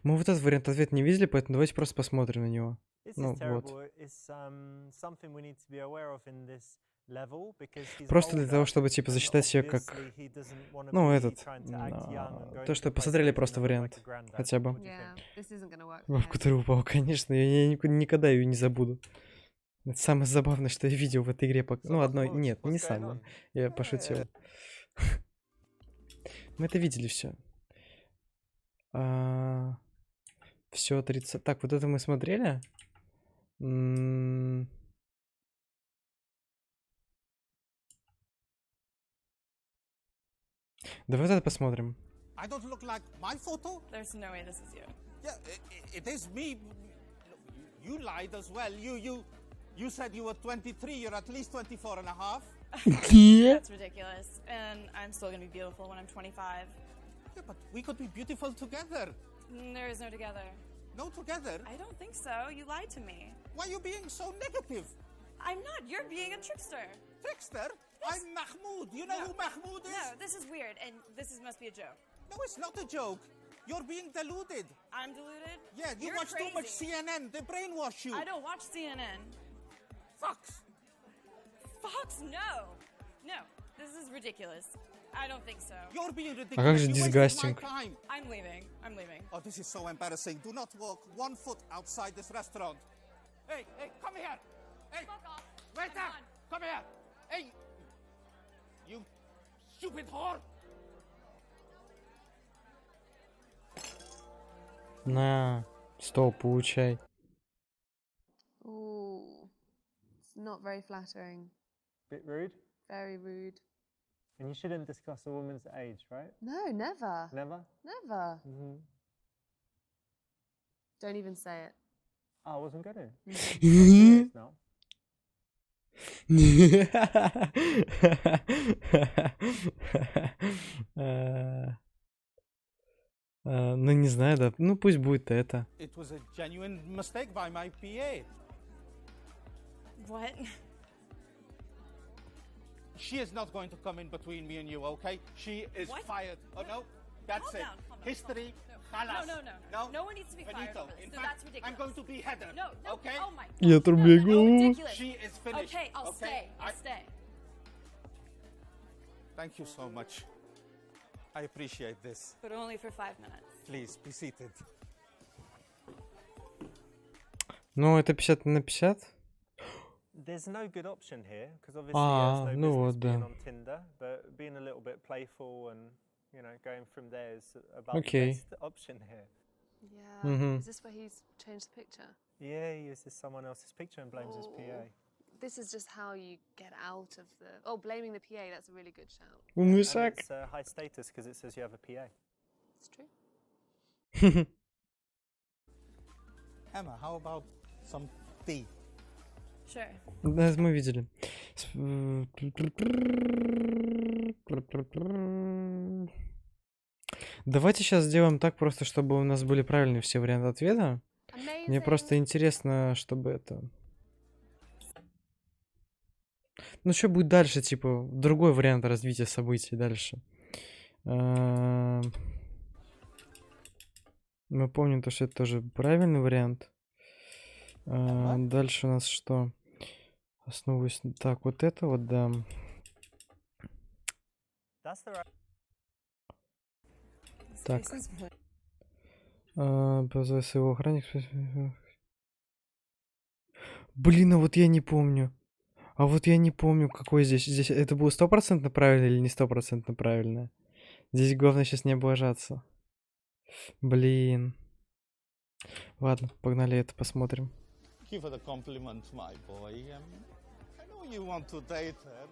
Speaker 1: Мы вот этот вариант ответа не видели, поэтому давайте просто посмотрим на него.
Speaker 3: This
Speaker 1: Ну,
Speaker 3: is
Speaker 1: вот.
Speaker 3: terrible. It's something we need to be aware of in this level because he's
Speaker 1: Просто для того,
Speaker 3: older,
Speaker 1: чтобы, типа,
Speaker 3: and
Speaker 1: засчитать себя как...
Speaker 3: obviously he doesn't wanna
Speaker 1: Ну,
Speaker 3: be
Speaker 1: этот...
Speaker 3: trying to act young and going
Speaker 1: То,
Speaker 3: to
Speaker 1: что
Speaker 3: places
Speaker 1: посмотрели
Speaker 3: and
Speaker 1: просто
Speaker 3: look like
Speaker 1: вариант.
Speaker 3: a granddad.
Speaker 1: Хотя бы.
Speaker 3: What do you
Speaker 4: Yeah,
Speaker 3: think?
Speaker 4: this isn't gonna work.
Speaker 1: О,
Speaker 4: for him.
Speaker 1: который упал, конечно. Я никогда ее не забуду. Это самое забавное, что я видел в этой игре. Ну, одной... Нет, не самое. Я пошутил. Мы это видели все. Все 30. Так, вот это мы смотрели. Давай это посмотрим.
Speaker 2: I don't look like my photo?
Speaker 5: There's no way this is you.
Speaker 2: Yeah, it is me. You lied as well. You said you were 23. You're at least 24 and a half.
Speaker 5: That's ridiculous. And I'm still gonna be beautiful when I'm 25.
Speaker 2: Yeah, but we could be beautiful together.
Speaker 5: There is no together.
Speaker 2: No together?
Speaker 5: I don't think so. You lied to me.
Speaker 2: Why are you being so negative?
Speaker 5: I'm not. You're being a trickster.
Speaker 2: Trickster? I'm Mahmoud. You know who Mahmoud is?
Speaker 5: No, this is weird, and must be a joke.
Speaker 2: No, it's not a joke. You're being deluded.
Speaker 5: I'm deluded?
Speaker 2: Yeah, you
Speaker 5: You're
Speaker 2: watch too much
Speaker 5: crazy.
Speaker 2: CNN. They brainwash you.
Speaker 5: I don't watch CNN.
Speaker 2: Fox.
Speaker 5: Fox, no. No, this is ridiculous. I don't think so.
Speaker 2: You're being ridiculous.
Speaker 1: как же
Speaker 2: You wasted
Speaker 1: disgusting.
Speaker 2: my time.
Speaker 5: I'm leaving. I'm leaving.
Speaker 2: Oh, this is so embarrassing. Do not walk 1 foot outside this restaurant. Hey, come here. Hey,
Speaker 5: Fuck off.
Speaker 2: waiter,
Speaker 5: I'm gone.
Speaker 2: come here. Hey, you stupid whore.
Speaker 1: На, стоп, получай.
Speaker 4: Ooh, it's not very flattering.
Speaker 3: Bit rude.
Speaker 4: Very rude.
Speaker 3: And you shouldn't discuss a woman's age, right?
Speaker 4: No, never.
Speaker 3: Never?
Speaker 4: Never.
Speaker 3: Mm-hmm.
Speaker 4: Don't even say it.
Speaker 3: I wasn't gonna. No.
Speaker 1: Ну, не знаю, да. Ну, пусть будет это.
Speaker 2: It was a genuine mistake by my PA.
Speaker 5: What?
Speaker 2: She is not going to come in between me and you, okay? She is
Speaker 5: What?
Speaker 2: fired. Oh, no, that's
Speaker 5: Calm
Speaker 2: it.
Speaker 5: down, calm down,
Speaker 2: History,
Speaker 5: No,
Speaker 2: halas.
Speaker 5: no. No one needs to be fired
Speaker 2: Finito.
Speaker 5: over this.
Speaker 2: In
Speaker 5: No,
Speaker 2: fact,
Speaker 5: that's ridiculous.
Speaker 2: I'm going to be headed.
Speaker 5: No,
Speaker 2: okay?
Speaker 5: Oh my God.
Speaker 1: Я
Speaker 5: No,
Speaker 1: бегу.
Speaker 5: ridiculous.
Speaker 2: She is finished.
Speaker 5: Okay, I'll stay. I'll
Speaker 2: I-
Speaker 5: stay.
Speaker 2: Thank you so much. I appreciate this.
Speaker 5: But only for 5 minutes.
Speaker 2: Please, be seated.
Speaker 1: Ну, это 50 на 50.
Speaker 3: There's no good option here because obviously there's no
Speaker 1: ну
Speaker 3: business
Speaker 1: вот,
Speaker 3: being
Speaker 1: да.
Speaker 3: on Tinder, but being a little bit playful and going from there is about
Speaker 1: Okay.
Speaker 3: the best option here.
Speaker 4: Yeah.
Speaker 1: Mhm.
Speaker 4: Is this where he's changed the picture?
Speaker 3: Yeah, he uses someone else's picture and blames his PA.
Speaker 4: This is just how you get out of the. Oh, blaming the PA. That's a really good shout.
Speaker 1: Умный
Speaker 3: And
Speaker 1: шаг.
Speaker 3: it's high status because it says you have a PA.
Speaker 4: It's true.
Speaker 2: Emma, how about some tea?
Speaker 5: Sure.
Speaker 1: Да, мы видели. Давайте сейчас сделаем так просто, чтобы у нас были правильные все варианты ответа. Мне просто интересно, чтобы это... Ну, что будет дальше, типа, другой вариант развития событий дальше. Мы помним то, что это тоже правильный вариант. Дальше у нас что? Основываясь... Так, вот это вот, да.
Speaker 3: That's the right.
Speaker 1: Так. Позвай своего охранника. Блин, а вот я не помню. А вот я не помню, какой здесь. Здесь это было 100% правильно или не 100% правильно? Здесь главное сейчас не облажаться. Блин. Ладно, погнали это посмотрим.
Speaker 2: Thank you for the compliment, my boy. I know you want to date her.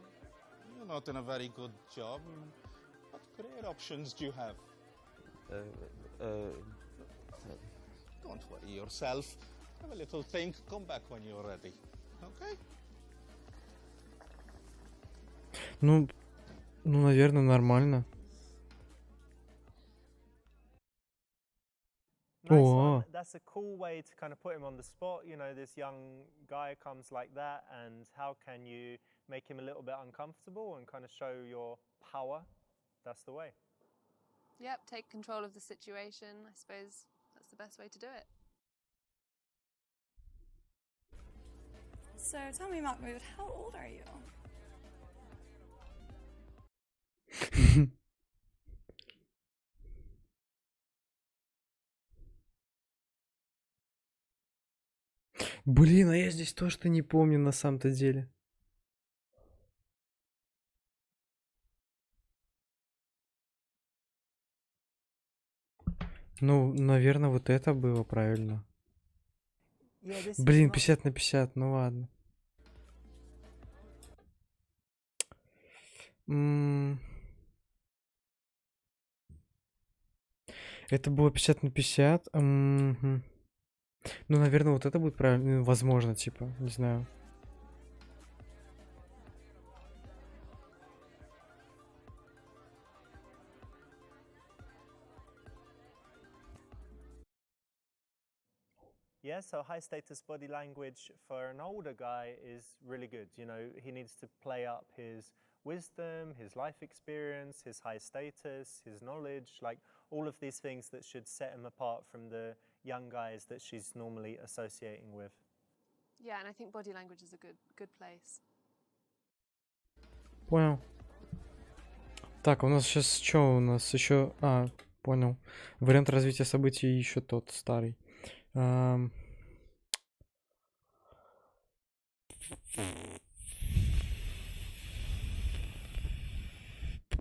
Speaker 2: You're not in a very good job. What career options do you have? Don't worry yourself. Have a little think. Come back when you're ready. Okay?
Speaker 1: Ну, наверное, нормально.
Speaker 3: Nice
Speaker 1: Oh.
Speaker 3: one. That's a cool way to kind of put him on the spot. This young guy comes like that, and how can you make him a little bit uncomfortable and kind of show your power? That's the way.
Speaker 4: Yep. Take control of the situation. I suppose that's the best way to do it.
Speaker 5: So tell me, Mahmoud, how old are you?
Speaker 1: Блин, а я здесь то, что не помню на самом-то деле. Ну, наверное, вот это было правильно.
Speaker 3: Yeah, this is
Speaker 1: Блин,
Speaker 3: not-
Speaker 1: 50 на 50, ну ладно. Это было 50 на 50. Ну, наверное, вот это будет правильно. Ну, возможно, типа, не знаю.
Speaker 3: Yeah, so high status body language for an older guy is really good. He needs to play up his wisdom, his life experience, his high status, his knowledge, like all of these things that should set him apart from the young guys that she's normally associating with.
Speaker 4: Yeah, and I think body language is a good place.
Speaker 1: Понял. Так, у нас сейчас что? У нас еще... понял. Вариант развития событий еще тот старый.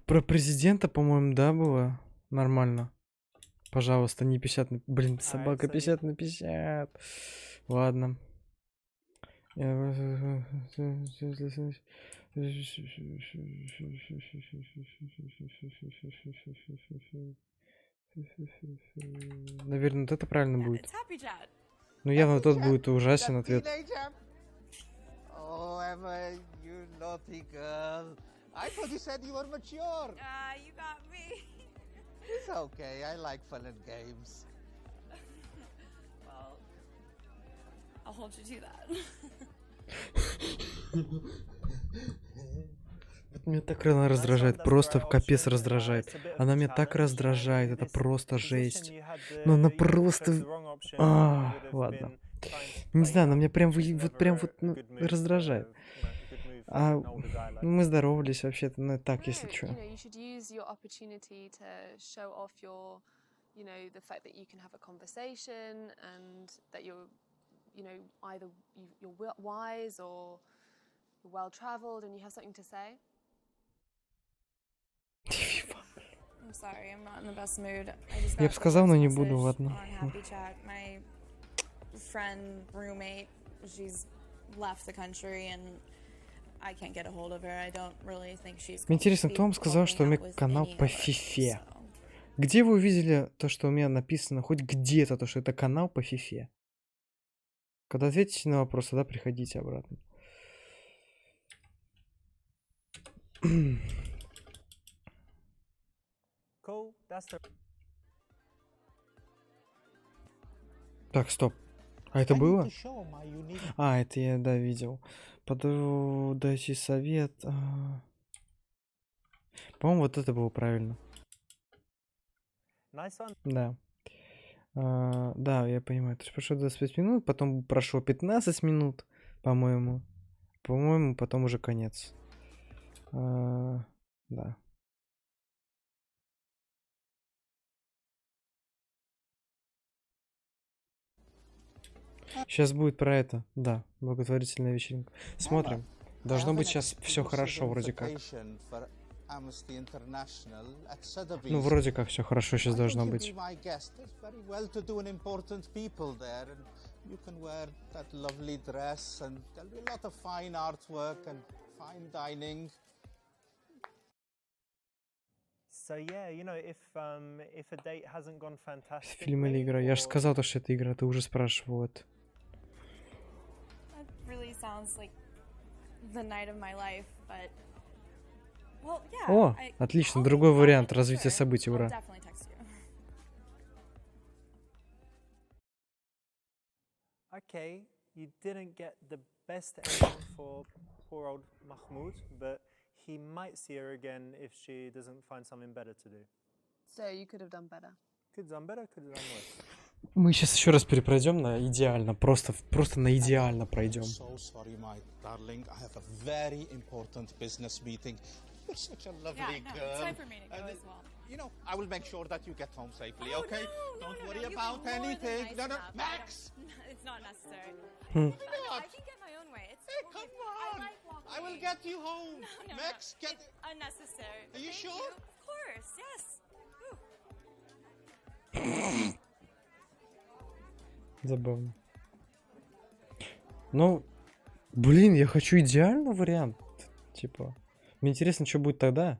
Speaker 1: Про президента, по-моему, да, было? Нормально. Пожалуйста, не 50 на... Блин, собака 50 на 50. Ладно. Наверное, вот это правильно
Speaker 5: Yeah,
Speaker 1: будет.
Speaker 5: it's happy chat.
Speaker 1: Ну, явно тот будет ужасен ответ.
Speaker 2: Oh, Emma, you naughty girl. I thought you said you were mature.
Speaker 5: You got me.
Speaker 2: It's okay. I like fun and games.
Speaker 5: Well, I'll hold you to that.
Speaker 1: Вот меня так она раздражает, просто в капец раздражает. Она меня так раздражает, это просто жесть. Ну, она просто... Ладно. Не знаю, она меня прям ну, раздражает. А мы здоровались вообще-то, ну так, если
Speaker 4: No,
Speaker 1: что.
Speaker 4: you know, you should use your opportunity to show off your, you know, the fact that you can have a conversation and that you're, you know, either you're wise or you're well-traveled and you have something to say.
Speaker 5: I'm sorry, I'm not in the best mood. I just
Speaker 1: Я
Speaker 5: got
Speaker 1: бы сказал, но
Speaker 5: the
Speaker 1: не
Speaker 5: first
Speaker 1: буду,
Speaker 5: message
Speaker 1: ладно.
Speaker 5: on Happy Chat. My friend, roommate, she's left the country and I can't get a hold of her. I don't really think she's
Speaker 1: Мне
Speaker 5: going to
Speaker 1: интересно,
Speaker 5: be
Speaker 1: кто вам сказал, что у
Speaker 5: helping
Speaker 1: меня
Speaker 5: out with
Speaker 1: канал
Speaker 5: any
Speaker 1: по
Speaker 5: of us,
Speaker 1: фифе?
Speaker 5: so.
Speaker 1: Где вы увидели то, что у меня написано, хоть где-то, то, что это канал по фифе? Когда ответите на вопросы, да, приходите обратно.
Speaker 3: Cool, that's the...
Speaker 1: Так, стоп. А это
Speaker 2: I need
Speaker 1: было?
Speaker 2: to show my unique.
Speaker 1: А, это я, да, видел. Дайте совет. По-моему, вот это было правильно.
Speaker 3: Nice one.
Speaker 1: Да. Да, я понимаю. То есть прошло 25 минут, потом прошло 15 минут, по-моему. По-моему, потом уже конец. Да. Сейчас будет про это. Да, благотворительная вечеринка. Смотрим. Должно быть сейчас все хорошо, вроде как. Ну, вроде как все хорошо сейчас должно быть.
Speaker 2: You can wear that lovely dress and there'll be a lot of fine artwork and fine dining.
Speaker 3: So yeah, you know, if a date hasn't gone fantastic.
Speaker 1: Фильм или игра? Я же сказал то, что это игра, ты уже спрашивал это.
Speaker 5: That really sounds like the night of my life, but well, yeah.
Speaker 1: О, отлично, другой вариант развития событий, ура.
Speaker 3: Okay, you didn't get the best ending for poor old Mahmoud, but he might see her again if she doesn't find something better to do.
Speaker 4: So you could have done better.
Speaker 3: Could have done better, could have done worse.
Speaker 1: Мы сейчас еще раз перепройдем на идеально, просто на идеально пройдем.
Speaker 2: So sorry, my darling. I have a very important business meeting. You're such a lovely girl.
Speaker 5: It's time for me to go as well.
Speaker 2: You know, I will make sure that you get home safely,
Speaker 5: Oh,
Speaker 2: okay?
Speaker 5: no,
Speaker 2: Don't
Speaker 5: no,
Speaker 2: worry
Speaker 5: you've been
Speaker 2: about
Speaker 5: more than
Speaker 2: anything.
Speaker 5: nice
Speaker 2: No, no,
Speaker 5: enough.
Speaker 2: Max!
Speaker 5: It's not necessary.
Speaker 1: Hmm.
Speaker 5: No, I can get my own way. It's
Speaker 2: Hey,
Speaker 5: totally
Speaker 2: come
Speaker 5: fine.
Speaker 2: on!
Speaker 5: I like walking.
Speaker 2: I will get you home.
Speaker 5: No,
Speaker 2: Max,
Speaker 5: no,
Speaker 2: get.
Speaker 5: it's unnecessary.
Speaker 2: Are you
Speaker 5: Thank
Speaker 2: sure?
Speaker 5: Of course, yes.
Speaker 1: Забавно. Ну, блин, я хочу идеальный вариант. Типа, мне интересно, что будет тогда.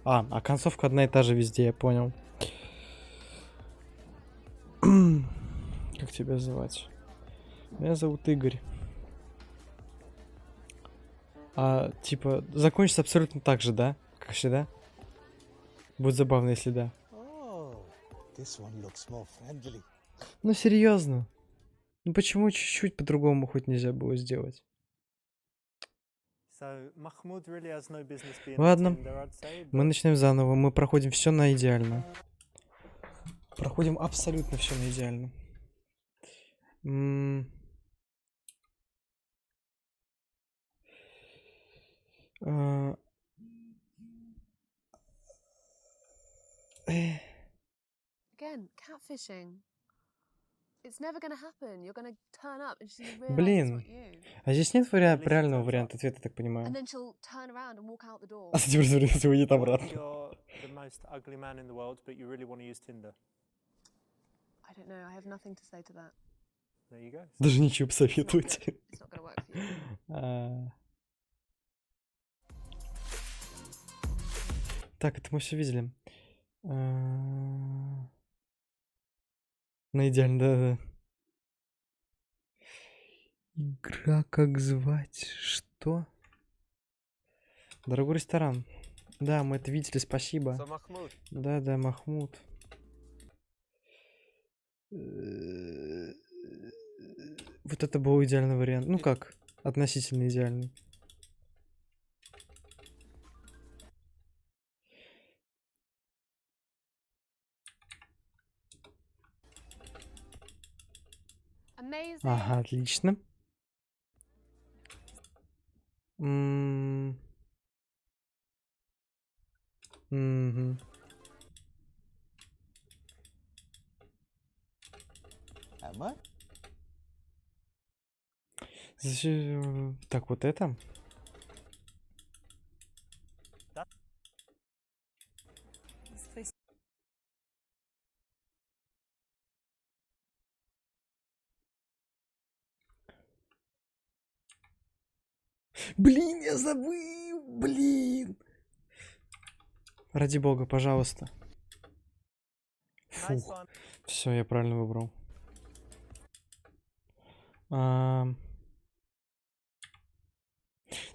Speaker 1: А концовка одна и та же везде, я понял. Как тебя звать? Меня зовут Игорь. Типа, закончится абсолютно так же, да? Как всегда? Будет забавно, если да.
Speaker 2: Oh, this one looks more friendly.
Speaker 1: Ну, серьезно. Ну, почему чуть-чуть по-другому хоть нельзя было сделать?
Speaker 3: So Mahmoud really has no business being
Speaker 1: Ладно,
Speaker 3: on Tinder, I'd say,
Speaker 1: мы
Speaker 3: but
Speaker 1: начинаем заново. Мы проходим все на идеально. Проходим абсолютно все на идеально.
Speaker 4: Again, catfishing. It's never gonna happen. You're gonna turn up and she's gonna realize it's
Speaker 1: Блин,
Speaker 4: not you.
Speaker 1: а здесь нет правильного варианта ответа, я так понимаю.
Speaker 4: And then she'll turn around and walk out the door.
Speaker 1: А теперь смотрите, выйдет
Speaker 3: what
Speaker 1: обратно.
Speaker 3: if you're the most ugly man in the world, but you really want to use Tinder?
Speaker 4: I don't know. I have nothing to say to that.
Speaker 3: There you go.
Speaker 1: Даже ничего
Speaker 4: It's not good.
Speaker 1: посоветуйте.
Speaker 4: It's not gonna work for you.
Speaker 1: Так, это мы все видели. На идеально, да-да. Игра как звать? Что? Дорогой ресторан. Да, мы это видели, спасибо.
Speaker 6: Махмуд.
Speaker 1: Да, Махмуд. Вот это был идеальный вариант. Ну как, относительно идеальный.
Speaker 4: Amazing.
Speaker 1: Ага, отлично. Мгм.
Speaker 2: Emma?
Speaker 1: Так, вот это.
Speaker 5: This place
Speaker 1: Блин, я забыл, блин. Ради бога, пожалуйста.
Speaker 3: Nice
Speaker 1: Фух.
Speaker 3: one.
Speaker 1: Все, я правильно выбрал.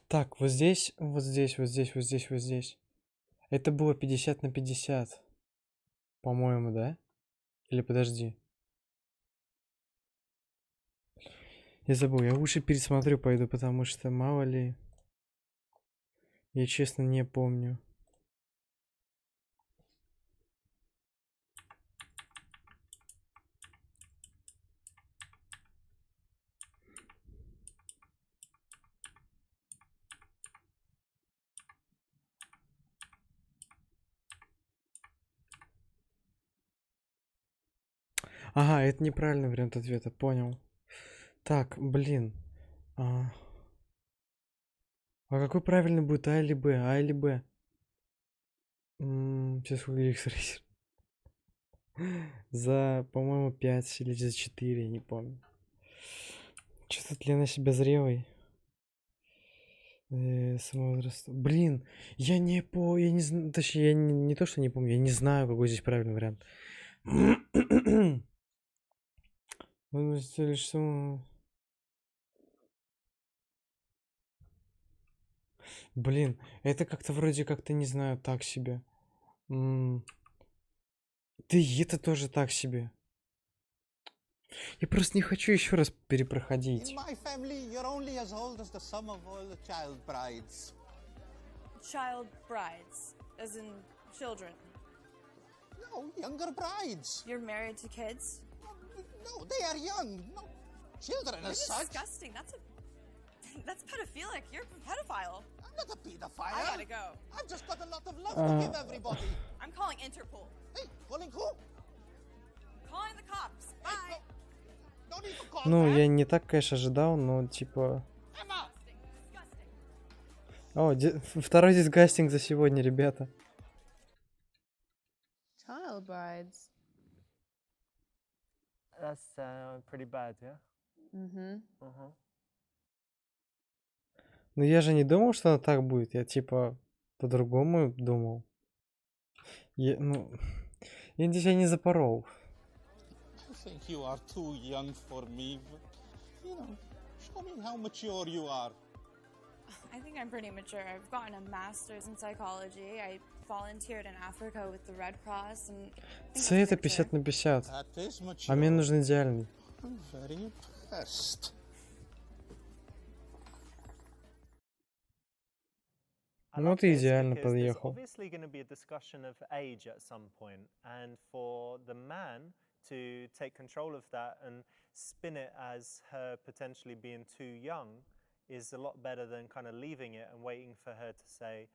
Speaker 1: Так, вот здесь, вот здесь, вот здесь, вот здесь, вот здесь. Это было 50 на 50. По-моему, да? Или подожди. Я забыл, я лучше пересмотрю пойду, потому что мало ли. Я честно не помню. Ага, это неправильный вариант ответа, понял. Так, блин. А какой правильный будет, А или Б? А или Б? Сейчас X за, по-моему, 5 или за 4, не помню. Что-то Лена себя зрелой. С возраста. Блин, я не знаю, точнее, я не то, что не помню, я не знаю, какой здесь правильный вариант. Блин, это как-то вроде как-то, не знаю, так себе. Да и это тоже так себе. Я просто не хочу еще раз
Speaker 2: In
Speaker 1: перепроходить.
Speaker 2: my family, you're only as old as the sum of all the child brides.
Speaker 5: child brides, as in children.
Speaker 2: No, younger brides.
Speaker 5: You're married to kids?
Speaker 2: No, they are young. No, children
Speaker 5: You're
Speaker 2: as such.
Speaker 5: disgusting. That's pedophilic. You're a pedophile.
Speaker 2: I'm not a pedophile.
Speaker 5: I gotta go.
Speaker 2: I've just got a lot of love to give everybody.
Speaker 5: I'm calling Interpol.
Speaker 2: Hey, calling who?
Speaker 5: Calling the cops. Bye.
Speaker 2: No need to call
Speaker 1: Ну,
Speaker 2: back.
Speaker 1: я не так, конечно, ожидал, но типа...
Speaker 2: Emma!
Speaker 1: О, второй дисгастинг за сегодня, ребята.
Speaker 4: Child brides.
Speaker 3: That's pretty bad, yeah?
Speaker 4: Mm-hmm.
Speaker 1: Ну, я же не думал, что она так будет. Я типа по-другому думал. Я надеюсь, я не запорол.
Speaker 2: I think you are too young for me. You know, show me how mature you are.
Speaker 5: I think I'm pretty mature. I've gotten a master's in psychology. I volunteered in Africa with the Red Cross. And I think
Speaker 1: С это
Speaker 5: it's mature.
Speaker 1: 50 на 50.
Speaker 2: That is mature.
Speaker 1: А мне нужен идеальный.
Speaker 2: I'm very impressed.
Speaker 3: I
Speaker 1: Ну,
Speaker 3: like
Speaker 1: ты
Speaker 3: this
Speaker 1: идеально
Speaker 3: because there's
Speaker 1: подъехал.
Speaker 3: obviously going to be a discussion of age at some point, and for the man to take control of that and spin it as her potentially being too young is a lot better than kind of leaving it and waiting for her to say,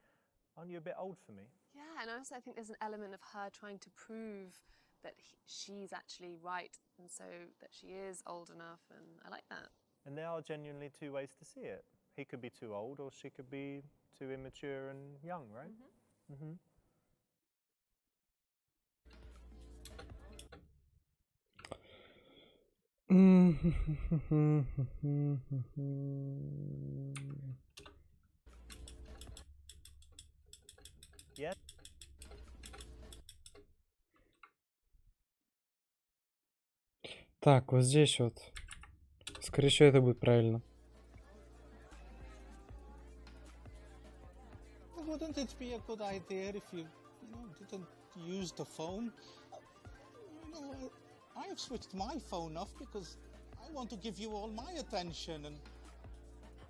Speaker 3: aren't you a bit old for me?
Speaker 4: Yeah, and also I think there's an element of her trying to prove that she's actually right, and so that she is old enough, and I like that.
Speaker 3: And there are genuinely two ways to see it. He could be too old, or she could be too immature and young, right? Mm-hmm. Yeah.
Speaker 1: Так, вот здесь вот. Скорее всего, это будет правильно.
Speaker 2: Wouldn't it be a good idea if you didn't use the phone? I've switched my phone off because I want to give you all my attention and...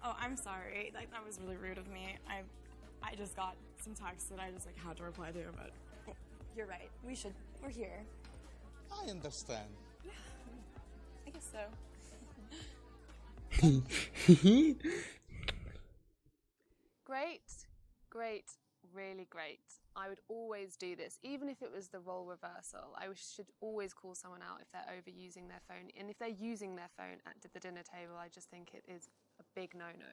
Speaker 5: Oh, I'm sorry. That was really rude of me. I just got some text that I just had to reply to, but you're right. We're here.
Speaker 2: I understand.
Speaker 5: I guess so.
Speaker 4: Great, really great. I would always do this, even if it was the role reversal. I should always call someone out if they're overusing their phone. And if they're using their phone at the dinner table, I just think it is a big no-no.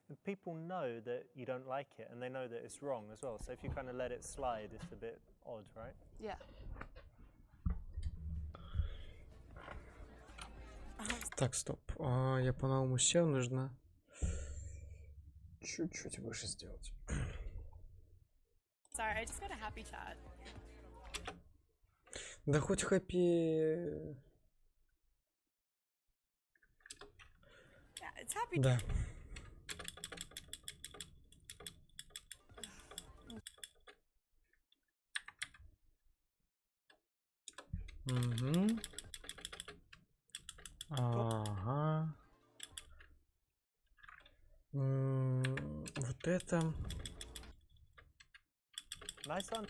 Speaker 3: And people know that you don't like it, and they know that it's wrong as well. So if you kind of let it slide, it's a bit odd, right?
Speaker 4: Yeah.
Speaker 1: Так, стоп. Я по-новому сел, нужно чуть-чуть выше сделать.
Speaker 5: Sorry, I just got a happy chat.
Speaker 1: Да хоть happy...
Speaker 5: Yeah, it's happy.
Speaker 1: Да. Угу. Ага. Вот это.
Speaker 3: Nice one.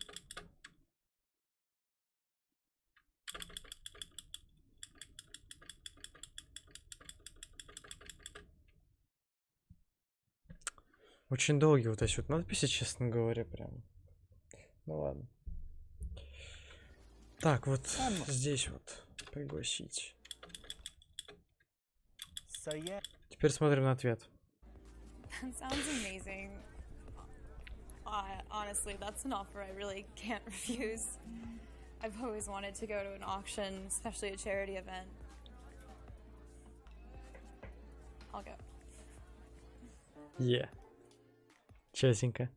Speaker 1: Очень долгие вот эти вот надписи, честно говоря, прям. Ну ладно. Так, вот здесь вот пригласить.
Speaker 3: So yeah.
Speaker 1: Теперь смотрим на ответ.
Speaker 5: That sounds amazing. Honestly, that's an offer I really can't refuse. I've always wanted to go to an auction, especially a charity event. I'll go.
Speaker 1: Честненько.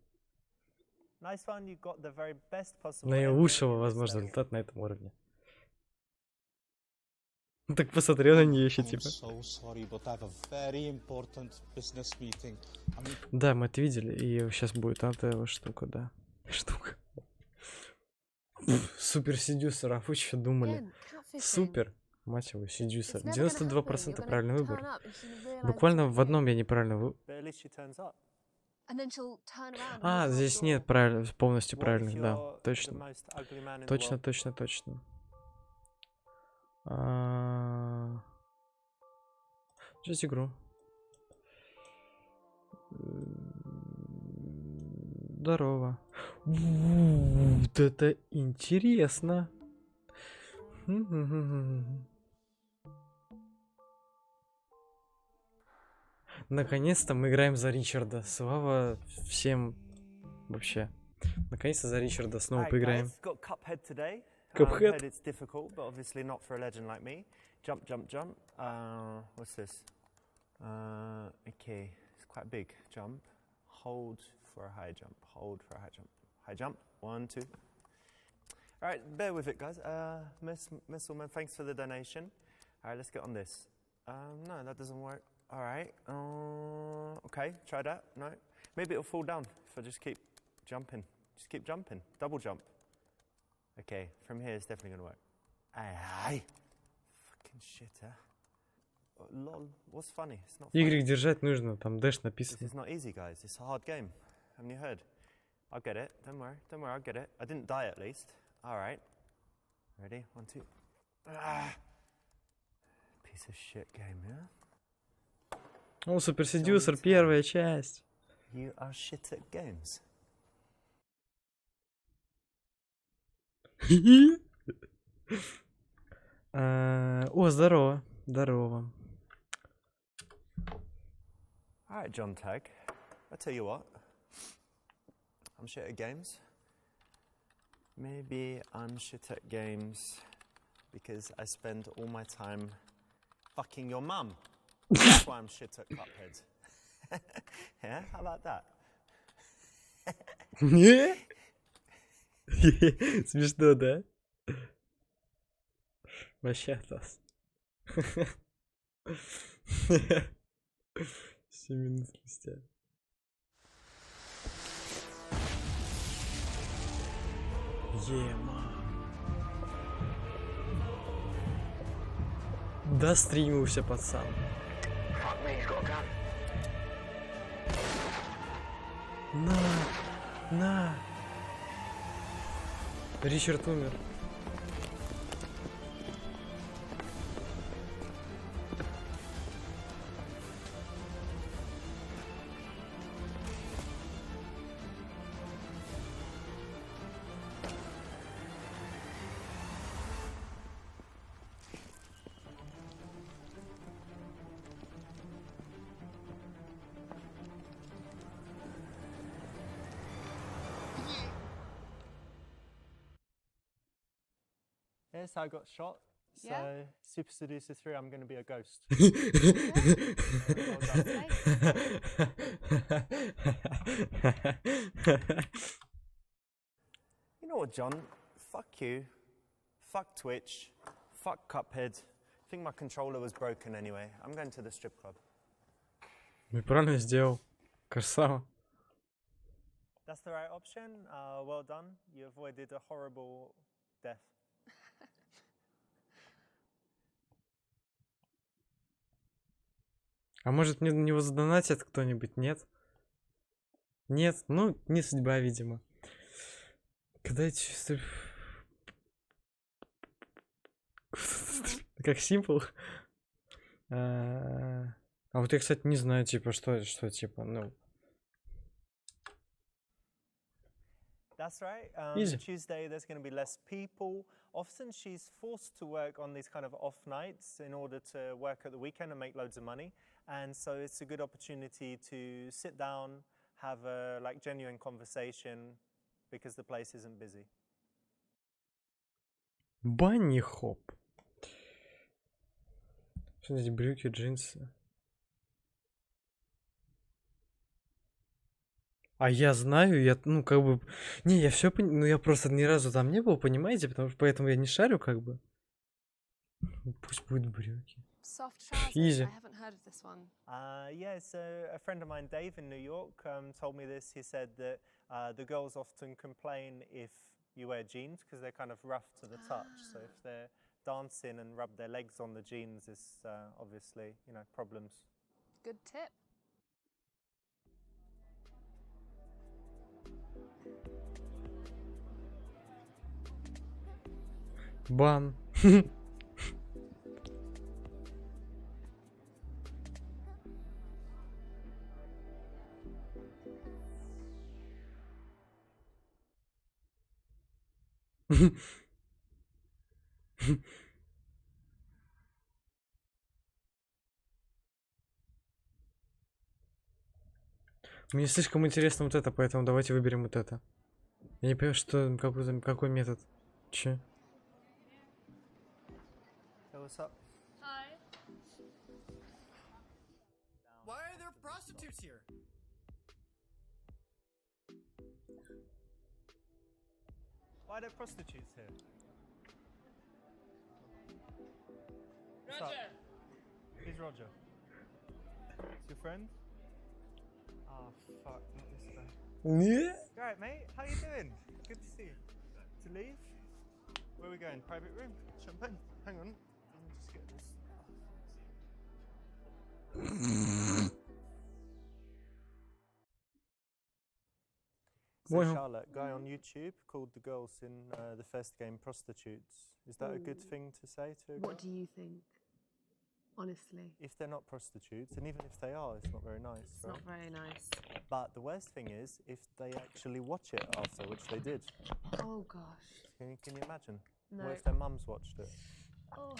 Speaker 3: Nice one. You got the very best possible.
Speaker 1: Наилучшего возможного результата на этом уровне. Так посмотрел на нее еще
Speaker 2: I'm
Speaker 1: типа.
Speaker 2: so sorry, but I have a very important business meeting. I mean,
Speaker 1: Да, мы это видели, и сейчас будет эта штука, да. Штука. Супер Seducer, а вы что думали? Супер, мать его, Seducer. 92% правильный выбор. Буквально в одном я неправильно выбрал.
Speaker 3: But at least she turns up.
Speaker 1: А, здесь нет полностью
Speaker 3: What if
Speaker 1: правильных, да,
Speaker 3: you're the
Speaker 1: точно.
Speaker 3: most ugly man in the
Speaker 1: Точно,
Speaker 3: world?
Speaker 1: точно, точно. Жить игру. Здорово. Вот это интересно. Наконец-то мы играем за Ричарда. Слава всем вообще. Наконец-то за Ричарда снова
Speaker 3: Alright,
Speaker 1: поиграем.
Speaker 3: guys, got Cuphead today.
Speaker 1: Cuphead?
Speaker 3: It's difficult, but obviously not for a legend like me. Jump, jump, jump. What's this? Okay, it's quite big. Jump. Hold for a high jump. Hold for a high jump. High jump. 1, 2. All right, bear with it, guys. Miss Woman, thanks for the donation. All right, let's get on this. No, that doesn't work. All right. Okay, try that. No, maybe it'll fall down if I just keep jumping. Just keep jumping. Double jump. Okay, from here it's definitely gonna work. Aye. Fucking shit, huh? Lol, what's funny? It's not funny.
Speaker 1: Y держать нужно, там дэш
Speaker 3: This
Speaker 1: написано.
Speaker 3: is not easy, guys. It's a hard game. Haven't you heard? I'll get it. Don't worry. Don't worry, I'll get it. I didn't die at least. All right. Ready? 1, 2. Ah. Piece of shit game, yeah?
Speaker 1: О, Супер Seducer, первая часть.
Speaker 3: You are shit at games.
Speaker 1: О, здорово. Здорово.
Speaker 3: All right, John Tag. I tell you what. I'm shit at games. Maybe I'm shit at games because I spend all my time fucking your mum. That's why I'm shit at Cuphead. Yeah, how about that?
Speaker 1: Смешно, да? Вообще класс. 7 минут спустя. Ема. Достримился, пацан. На. Ричард умер.
Speaker 3: Yes, I got shot. So,
Speaker 4: Yeah?
Speaker 3: Super Seducer 3, I'm going to be a ghost. You know what, John? Fuck you. Fuck Twitch. Fuck Cuphead. I think my controller was broken anyway. I'm going to the strip club.
Speaker 1: Ну и правильно сделал. Красава.
Speaker 3: That's the right option. Well done. You avoided a horrible death.
Speaker 1: А может мне на него задонатит кто-нибудь? Нет? Нет? Ну, не судьба, видимо. Когда я чувствую... Как симпл. А вот я, кстати, не знаю, типа, что типа, ну...
Speaker 3: That's right.
Speaker 1: Easy.
Speaker 3: Tuesday, there's going to be less people. Often she's forced to work on these kind of off nights in order to work at the weekend and make loads of money. And so it's a good opportunity to sit down, have a like genuine conversation because the place isn't busy.
Speaker 1: Банни хоп. Что эти брюки, джинсы? А я знаю, я, ну, как бы... Не, я все понимаю, ну, я просто ни разу там не был, понимаете? Потому что поэтому я не шарю, как бы. Пусть будут брюки.
Speaker 4: Soft trousers.
Speaker 1: Easy.
Speaker 4: I haven't heard of this one.
Speaker 3: Yeah, so a friend of mine, Dave, in New York, told me this. He said that the girls often complain if you wear jeans because they're kind of rough to the touch. So if they're dancing and rub their legs on the jeans, it's obviously, you know, problems.
Speaker 4: Good tip.
Speaker 1: Бан. Мне слишком интересно вот это, поэтому давайте выберем вот это. Я не понимаю, что какой метод. Че?
Speaker 3: So what's up?
Speaker 6: Hi. Why are there prostitutes here?
Speaker 3: Why are there prostitutes here? What's
Speaker 6: Roger.
Speaker 3: up? Who's Roger? It's your friend? Oh fuck, not this guy.
Speaker 1: Не?
Speaker 3: Alright mate, how you doing? Good to see you. To leave? Where are we going? Private room? Champagne? Hang on. Let me just get this. So
Speaker 1: Well.
Speaker 3: Charlotte, guy on YouTube called the girls in the first game prostitutes. Is that a good thing to say to a girl?
Speaker 4: What do you think? Honestly,
Speaker 3: If they're not prostitutes, and even if they are, it's not very nice,
Speaker 4: it's
Speaker 3: right?
Speaker 4: not very nice.
Speaker 3: But the worst thing is if they actually watch it after, which they did.
Speaker 4: Oh gosh.
Speaker 3: Can you imagine?
Speaker 4: No.
Speaker 3: What if their mums watched it?
Speaker 4: Oh.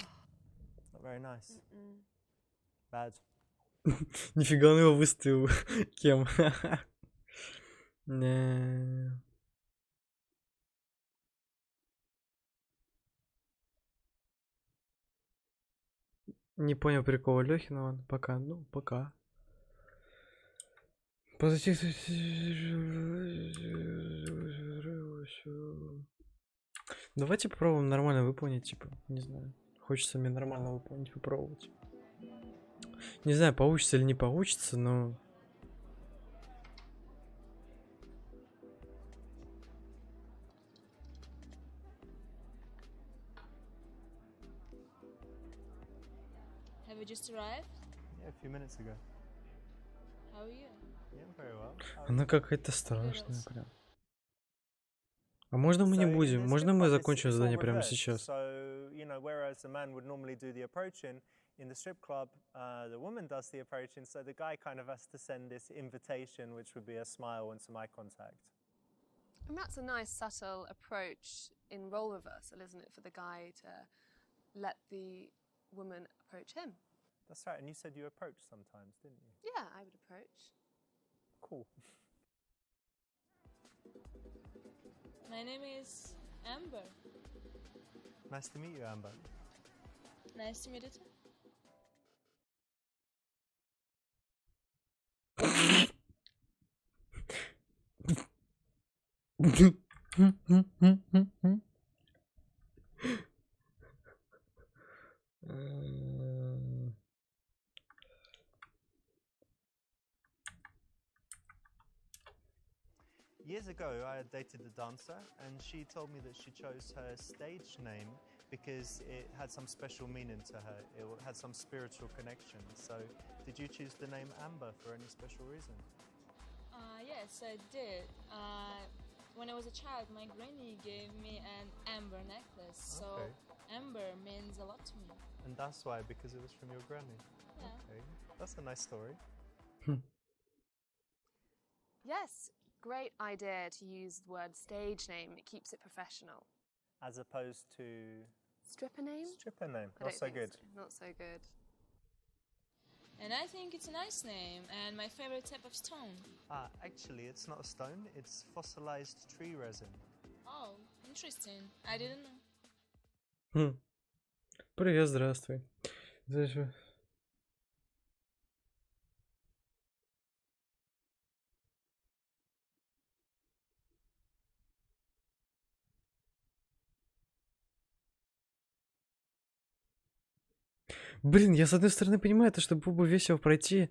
Speaker 3: Not very nice.
Speaker 4: Mm-mm.
Speaker 3: Bad.
Speaker 1: Нифига он его выставил. Кем? Не. Не понял прикола Лёхина, пока, ну, пока. Давайте попробуем нормально выполнить, типа, не знаю. Хочется мне нормально выполнить, попробовать. Не знаю, получится или не получится, но...
Speaker 5: Have you just arrived?
Speaker 3: Yeah, a few minutes ago.
Speaker 5: How are you?
Speaker 3: Yeah, very well.
Speaker 1: Она какая-то страшная прям. А можно мы не
Speaker 3: So in
Speaker 1: будем?
Speaker 3: this
Speaker 1: Можно
Speaker 3: strip
Speaker 1: мы
Speaker 3: club,
Speaker 1: закончим
Speaker 3: it's all
Speaker 1: задание прямо
Speaker 3: reversed.
Speaker 1: сейчас?
Speaker 3: So, you know, whereas a man would normally do the approaching, in the strip club, the woman does the approaching, so the guy kind of has to send this invitation, which would be a smile and some eye contact.
Speaker 4: And that's a nice subtle approach in role reversal, isn't it, for the guy to let the woman approach him?
Speaker 3: That's right, and you said you approach sometimes, didn't you?
Speaker 4: Yeah, I would approach.
Speaker 3: Cool.
Speaker 5: My name is Amber.
Speaker 3: Nice to meet you, Amber.
Speaker 5: Nice to meet you too.
Speaker 3: Years ago, I had dated a dancer, and she told me that she chose her stage name because it had some special meaning to her. It had some spiritual connection. So, did you choose the name Amber for any special reason?
Speaker 5: Yes, I did. When I was a child, my granny gave me an amber necklace, so
Speaker 3: Okay.
Speaker 5: amber means a lot to me.
Speaker 3: And that's why, because it was from your granny.
Speaker 5: Yeah.
Speaker 3: Okay, that's a nice story.
Speaker 4: Yes, great idea to use the word stage name. It keeps it professional.
Speaker 3: As opposed to
Speaker 4: Stripper name?
Speaker 3: stripper name.
Speaker 4: I
Speaker 3: Not
Speaker 4: don't
Speaker 3: so
Speaker 4: think
Speaker 3: good.
Speaker 4: Not so good.
Speaker 5: And I think it's a nice name and my favorite type of stone.
Speaker 3: Actually, it's not a stone. It's fossilized tree resin.
Speaker 5: Oh, interesting. I didn't know.
Speaker 1: Привет, здравствуй. Зачем? Блин, я с одной стороны понимаю, то, что было бы весело пройти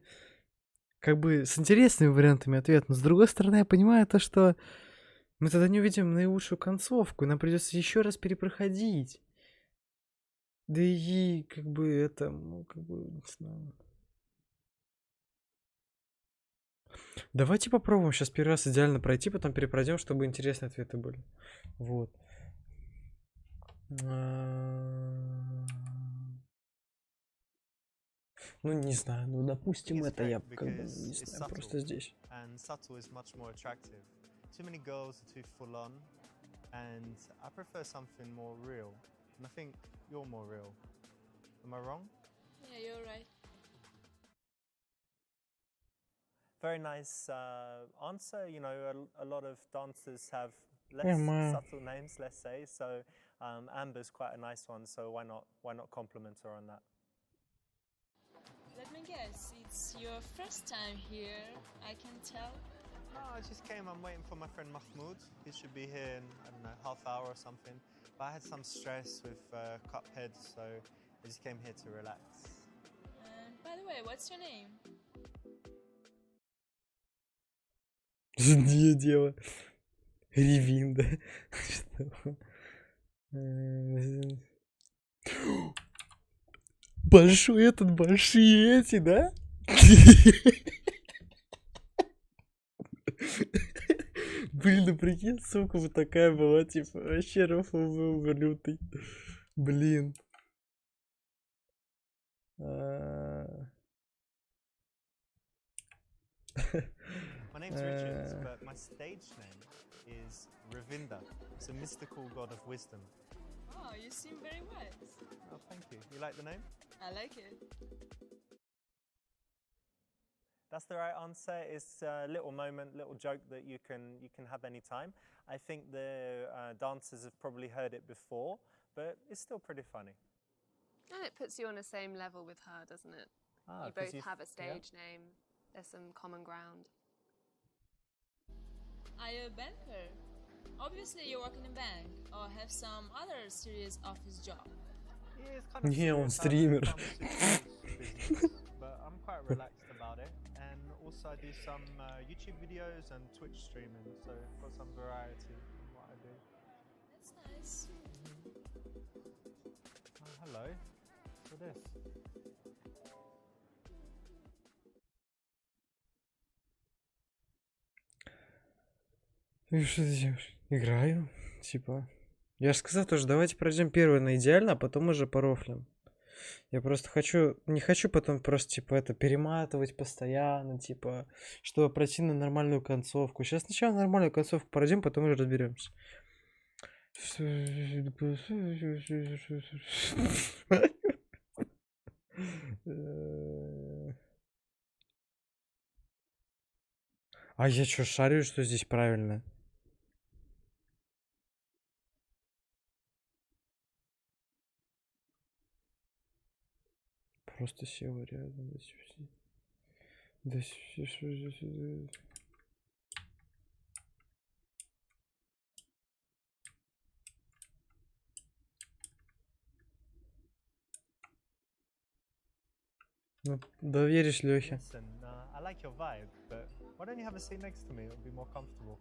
Speaker 1: как бы с интересными вариантами ответа, но с другой стороны я понимаю то, что мы тогда не увидим наилучшую концовку, и нам придется еще раз перепроходить. Да и как бы это, ну как бы, не знаю. Давайте попробуем сейчас первый раз идеально пройти, потом перепройдем, чтобы интересные ответы были. Вот. Ну, не знаю, ну, допустим, это я как бы, не знаю, просто здесь.
Speaker 3: And subtle is much more attractive. Too many girls are too full on, and I prefer something more real. And I think you're more real. Am I wrong?
Speaker 5: Yeah, you're right.
Speaker 3: Very nice answer. You know, a lot of dancers have
Speaker 1: Yeah,
Speaker 3: less
Speaker 1: man.
Speaker 3: subtle names, let's say. So Amber's quite a nice one. So why not compliment her on that?
Speaker 5: Let me guess, it's your first time here, I can tell.
Speaker 3: No, I just came. I'm waiting for my friend Mahmoud. He should be here in, I don't know, half hour or something. But I had some stress with Cuphead, so I just came here to relax.
Speaker 5: By the way, what's your name?
Speaker 1: Где дело? Ревин, да? Что? Большой этот, большие эти, да? Блин, ну прикинь, сука, вот такая была, типа, вообще рофл был бы лютый. Блин.
Speaker 3: My name's Richard, but my stage name is Ravinda. It's a mystical god of wisdom.
Speaker 5: Oh, you seem very wise.
Speaker 3: Oh, thank you. You like the name?
Speaker 5: I like it.
Speaker 3: That's the right answer. It's a little moment, little joke that you can have any time. I think the dancers have probably heard it before, but it's still pretty funny.
Speaker 4: And it puts you on the same level with her, doesn't it?
Speaker 3: Ah,
Speaker 4: You
Speaker 3: 'cause
Speaker 4: both have a stage
Speaker 3: yeah.
Speaker 4: name. There's some common ground.
Speaker 5: Are you a banker? Obviously you work in a bank or have some other serious office job.
Speaker 3: Yeah, it's kind of
Speaker 1: Не, он
Speaker 3: serious.
Speaker 1: стример.
Speaker 3: Business, but I'm quite relaxed about it. And also I do some YouTube videos and Twitch streaming, so I've got some variety in what I do.
Speaker 5: That's nice.
Speaker 3: Oh, hello. What's this?
Speaker 1: Ну что ты делаешь? Играю, типа. Я же сказал тоже, давайте пройдем первый на идеально, а потом уже порофлим. Я просто хочу, не хочу потом просто, типа, это перематывать постоянно, типа, чтобы пройти на нормальную концовку. Сейчас сначала нормальную концовку пройдем, потом уже разберемся. А я что, шарю, что здесь правильно? Просто сел рядом. Да что здесь? Ну, доверишь Лёхе.
Speaker 3: Listen, I like your vibe, but why don't you have a seat next to me? It'll be more comfortable.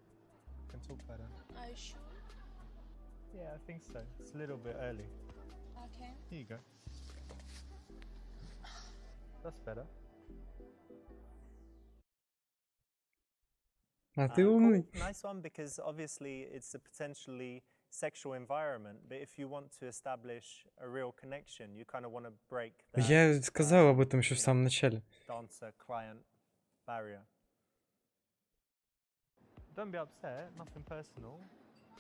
Speaker 3: We can talk better.
Speaker 5: Are you sure?
Speaker 3: Yeah, I think so. It's a little bit early.
Speaker 5: Okay.
Speaker 3: Here you go. That's better.
Speaker 1: А ты
Speaker 3: Cool.
Speaker 1: умный.
Speaker 3: Nice one, because obviously it's a potentially sexual environment, but if you want to establish a real connection, you kind of want to break that
Speaker 1: Я сказал об этом еще в самом начале.
Speaker 3: dancer-client barrier. Don't be upset, nothing personal.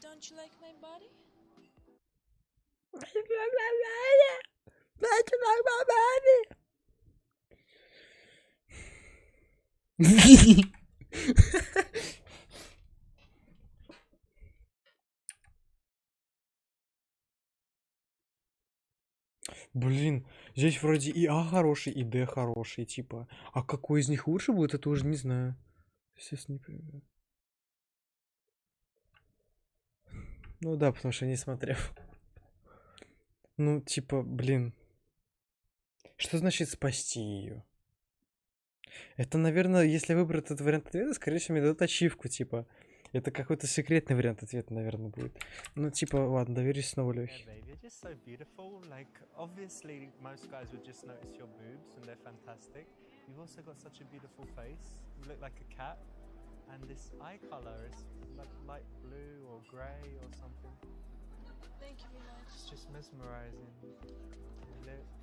Speaker 5: Don't you like my body?
Speaker 1: Блин, здесь вроде и А хороший, и Д хороший, типа. А какой из них лучше будет, это уже не знаю. Естественно, не понимаю. Ну да, потому что не смотрел. Ну, типа, блин. Что значит спасти ее? Это, наверное, если выбрать этот вариант ответа, скорее всего, мне дадут ачивку, типа. Это какой-то секретный вариант ответа, наверное, будет. Ну, типа, ладно, доверюсь снова
Speaker 3: Yeah,
Speaker 1: Лёхе.
Speaker 3: babe, you're just so beautiful. Like, obviously, most guys would just notice your boobs, and they're fantastic. You've also got such a beautiful face. You look like a cat, and this eye color is like light blue or grey or something.
Speaker 5: Thank you very much.
Speaker 3: It's just mesmerizing. Your lips,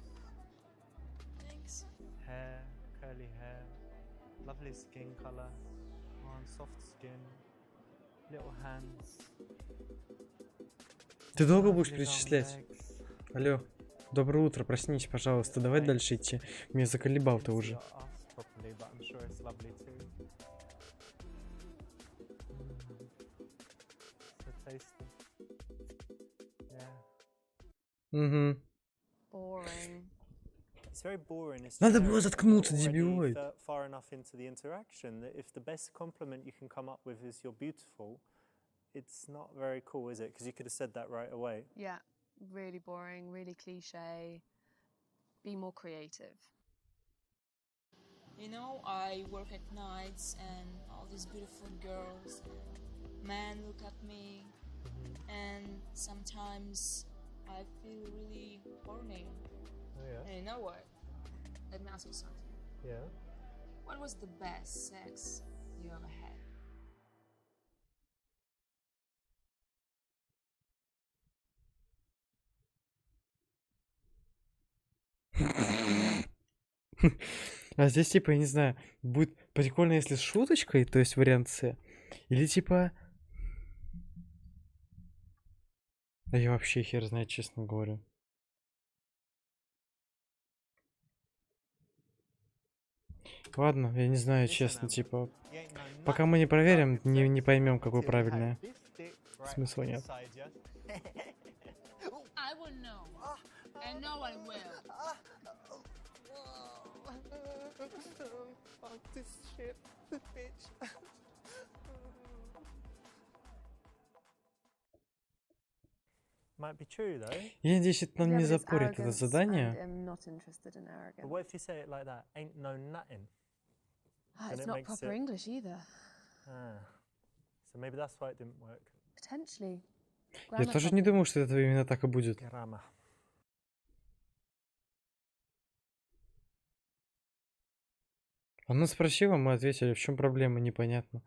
Speaker 5: Thanks.
Speaker 3: hair, curly hair, lovely skin color, soft skin, little hands.
Speaker 1: Ты долго будешь
Speaker 3: lovely long
Speaker 1: перечислять?
Speaker 3: legs.
Speaker 1: Алло. Доброе утро, проснись, пожалуйста. Давай дальше идти. Меня заколебал ты
Speaker 3: Can't see
Speaker 1: уже.
Speaker 3: your ass properly, but I'm sure it's lovely too. So tasty. Yeah.
Speaker 1: Угу.
Speaker 4: Boring.
Speaker 3: It's very boring. It's
Speaker 1: Надо
Speaker 3: generic.
Speaker 1: было
Speaker 3: You're
Speaker 1: заткнуться,
Speaker 3: already
Speaker 1: дебилоид.
Speaker 3: far enough into the interaction that if the best compliment you can come up with is you're beautiful, it's not very cool, is it? Because you could have said that right away.
Speaker 4: Yeah, really boring, really cliche. Be more creative.
Speaker 5: You know, I work at nights and all these beautiful girls, men look at me, and sometimes I feel really horny.
Speaker 3: Oh yeah.
Speaker 5: And you know what? Let me ask you something.
Speaker 3: Yeah.
Speaker 5: What was the best sex you ever had?
Speaker 1: А здесь, типа, я не знаю, будет прикольно, если с шуточкой, то есть вариант С. Или типа... Да я вообще хер знает, честно говоря. Ладно, я не знаю, честно, типа...
Speaker 3: You ain't know
Speaker 1: Пока
Speaker 3: nothing
Speaker 1: мы не проверим,
Speaker 3: about good
Speaker 1: не
Speaker 3: sex
Speaker 1: поймем, какой
Speaker 3: until you had
Speaker 1: правильный.
Speaker 3: this dick right
Speaker 1: Смысла нет.
Speaker 3: inside ya.
Speaker 5: I will know. And no one will.
Speaker 3: Fuck this shit, bitch. Might be true though.
Speaker 1: Я надеюсь, это нам
Speaker 4: Yeah,
Speaker 1: не
Speaker 4: but it's
Speaker 1: запорит это
Speaker 4: arrogance,
Speaker 1: задание.
Speaker 4: and I'm not interested in arrogance.
Speaker 3: But what if you say it like that? Ain't no nothing. Then
Speaker 4: It's
Speaker 3: it
Speaker 4: not
Speaker 3: makes
Speaker 4: proper
Speaker 3: it-
Speaker 4: English either.
Speaker 3: Ah. So maybe that's why it didn't work.
Speaker 4: Potentially.
Speaker 1: Я
Speaker 4: Grammar
Speaker 1: тоже не
Speaker 4: problem.
Speaker 1: думал, что это именно так и будет.
Speaker 3: Grammar.
Speaker 1: Она спросила, мы ответили, в чем проблема, непонятно.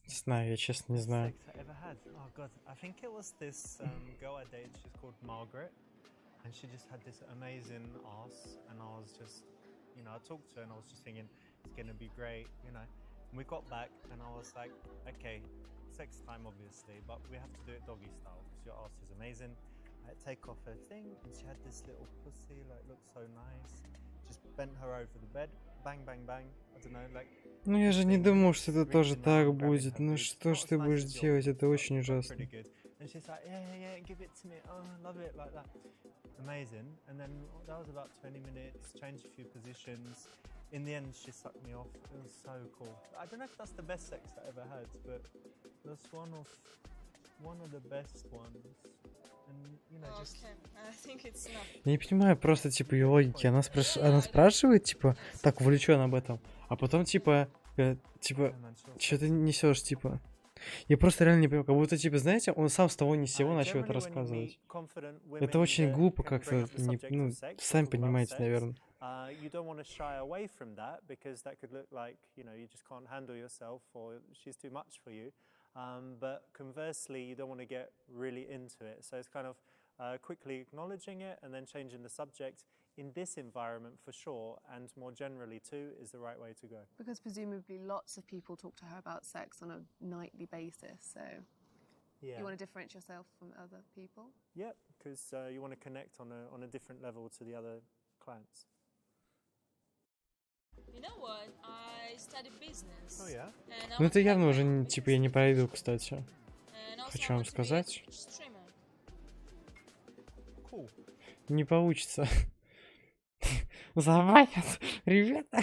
Speaker 1: Не знаю, я честно не знаю.
Speaker 3: Sex I ever had. Oh god, I think it was this girl I dated. She's called Margaret, and she just had this amazing ass, and I was just, you know, I talked to her and I was just thinking it's gonna be great, you know. And we got back and I was like, okay, sex time obviously, but we have to do it doggy style because your ass is amazing. I take off her thing and she had this little pussy, like looked so nice. Just bent her over the bed, bang, bang, bang. I don't know, like.
Speaker 1: Ну я же не думал, что это тоже так будет. Ну что ж ты будешь делать? Это очень ужасно.
Speaker 3: And she's like, yeah, give it to me. Oh, I love it, like that. Amazing. And then that was about 20 minutes, changed a few positions. In the end, she sucked me off. It was so cool. I don't know if that's the best sex I ever had, but that's one of the best ones. And, you know, just...
Speaker 5: Okay, I think it's enough.
Speaker 1: Я не понимаю просто, типа, ее логики. Она спрашивает, типа, так увлечена об этом. А потом, типа, что ты несешь, типа. Я просто реально не понимаю, как будто, типа, знаете, он сам с того ни с сего начал это рассказывать. Это очень глупо как-то, ну, сами понимаете, наверное.
Speaker 3: You don't want to shy away from that because that could look like, you know, you just can't handle yourself or she's too much for you. But conversely, you don't want to get really into it. So it's kind of quickly acknowledging it and then changing the subject in this environment for sure, and more generally too, is the right way to go.
Speaker 4: Because presumably lots of people talk to her about sex on a nightly basis, so
Speaker 3: Yeah.
Speaker 4: you want to differentiate yourself from other people?
Speaker 3: Yeah, because you want to connect on a different level to the other clients.
Speaker 5: You know what? I study business.
Speaker 3: Oh yeah?
Speaker 5: And I
Speaker 1: Ну
Speaker 5: want
Speaker 1: это
Speaker 5: to have
Speaker 1: явно
Speaker 5: my
Speaker 1: уже,
Speaker 5: own
Speaker 1: типа, я не
Speaker 5: business.
Speaker 1: пройду, кстати.
Speaker 5: And also
Speaker 1: Хочу
Speaker 5: I
Speaker 1: вам
Speaker 5: want to be a
Speaker 1: сказать.
Speaker 5: streamer.
Speaker 3: Cool.
Speaker 1: Не получится. Забанят, ребята.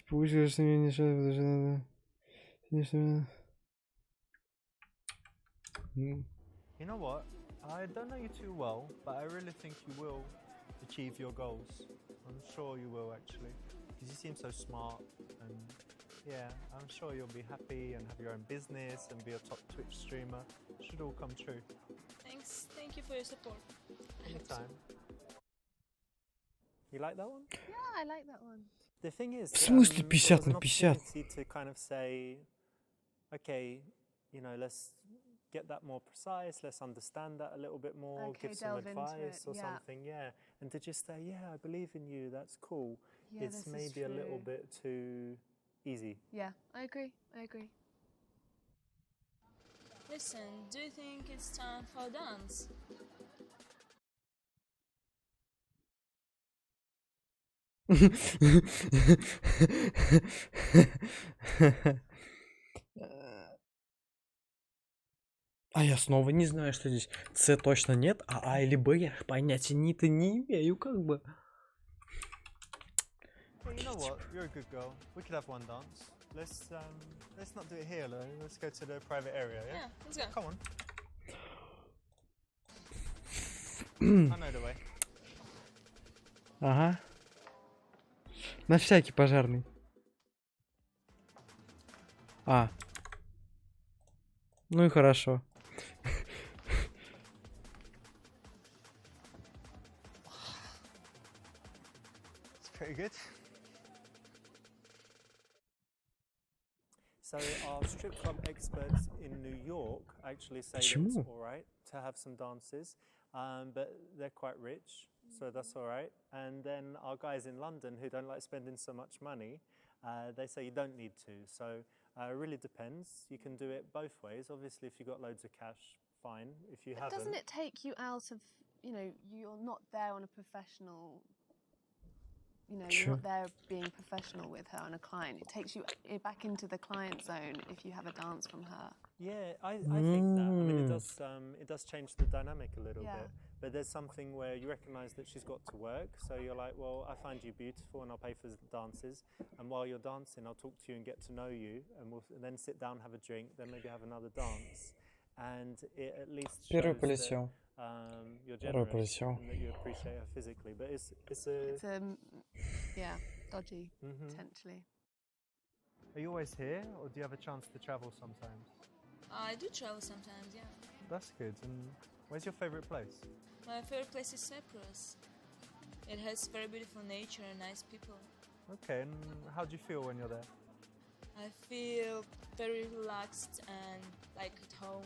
Speaker 1: Получилось, что мне не шаг, даже надо.
Speaker 3: You know what? I don't know you too well, but I really think you will achieve your goals. I'm sure you will actually, because you seem so smart, and yeah, I'm sure you'll be happy and have your own business and be a top Twitch streamer. Should all come true.
Speaker 5: Thanks. Thank you for your support.
Speaker 3: Anytime. You like that one?
Speaker 4: Yeah, I like that one.
Speaker 3: The thing is,
Speaker 1: В смысле
Speaker 3: it
Speaker 1: 50
Speaker 3: was an
Speaker 1: на 50?
Speaker 3: opportunity to kind of say, okay, you know, let's get that more precise, let's understand that a little bit more,
Speaker 4: Okay,
Speaker 3: give some
Speaker 4: delve into
Speaker 3: advice
Speaker 4: it,
Speaker 3: or
Speaker 4: yeah.
Speaker 3: something, yeah. And to just say, yeah, I believe in you, that's cool.
Speaker 4: Yeah,
Speaker 3: It's
Speaker 4: this is
Speaker 3: maybe a little
Speaker 4: true.
Speaker 3: bit too easy.
Speaker 4: Yeah, I agree. I agree.
Speaker 5: Listen, do you think it's time for a dance?
Speaker 1: А я снова не знаю, что здесь. С точно нет, а А или Б я понятия не имею, как бы.
Speaker 3: Hey, you know what? You're a good girl. We could have one dance. Let's not do it here though. Let's go to the private area, yeah?
Speaker 5: Yeah, let's go.
Speaker 3: Come on. I know the way.
Speaker 1: Ага. На всякий пожарный. А. Ну и хорошо.
Speaker 3: It's pretty good. So our strip club experts in New York actually say that it's
Speaker 1: Почему?
Speaker 3: all right to have some dances, but they're quite rich, so that's all right. And then our guys in London who don't like spending so much money, they say you don't need to. So it really depends. You can do it both ways. Obviously, if you've got loads of cash, fine. If you
Speaker 4: But
Speaker 3: haven't,
Speaker 4: doesn't it take you out of, you know, you're not there on a professional, you know,
Speaker 1: Sure.
Speaker 4: you're not there being professional with her and a client. It takes you back into the client zone if you have a dance from her.
Speaker 3: yeah, I think that. I mean, it does change the dynamic a little
Speaker 4: Yeah.
Speaker 3: bit. But there's something where you recognise that she's got to work, so you're like, well, I find you beautiful and I'll pay for the dances, and while you're dancing I'll talk to you and get to know you, and we'll then sit down, have a drink, then maybe have another dance, and it at least
Speaker 1: Первый
Speaker 3: shows
Speaker 1: полетел.
Speaker 3: that you're
Speaker 1: Второй
Speaker 3: generous
Speaker 1: полетел.
Speaker 3: and that you appreciate her physically. But it's
Speaker 4: It's yeah, dodgy, potentially.
Speaker 3: Are you always here, or do you have a chance to travel sometimes?
Speaker 7: I do travel sometimes, yeah.
Speaker 3: That's good. And where's your favourite place?
Speaker 7: My favorite place is Cyprus. It has very beautiful nature and nice people.
Speaker 3: Okay, and how do you feel when you're there?
Speaker 7: I feel very relaxed and like at home,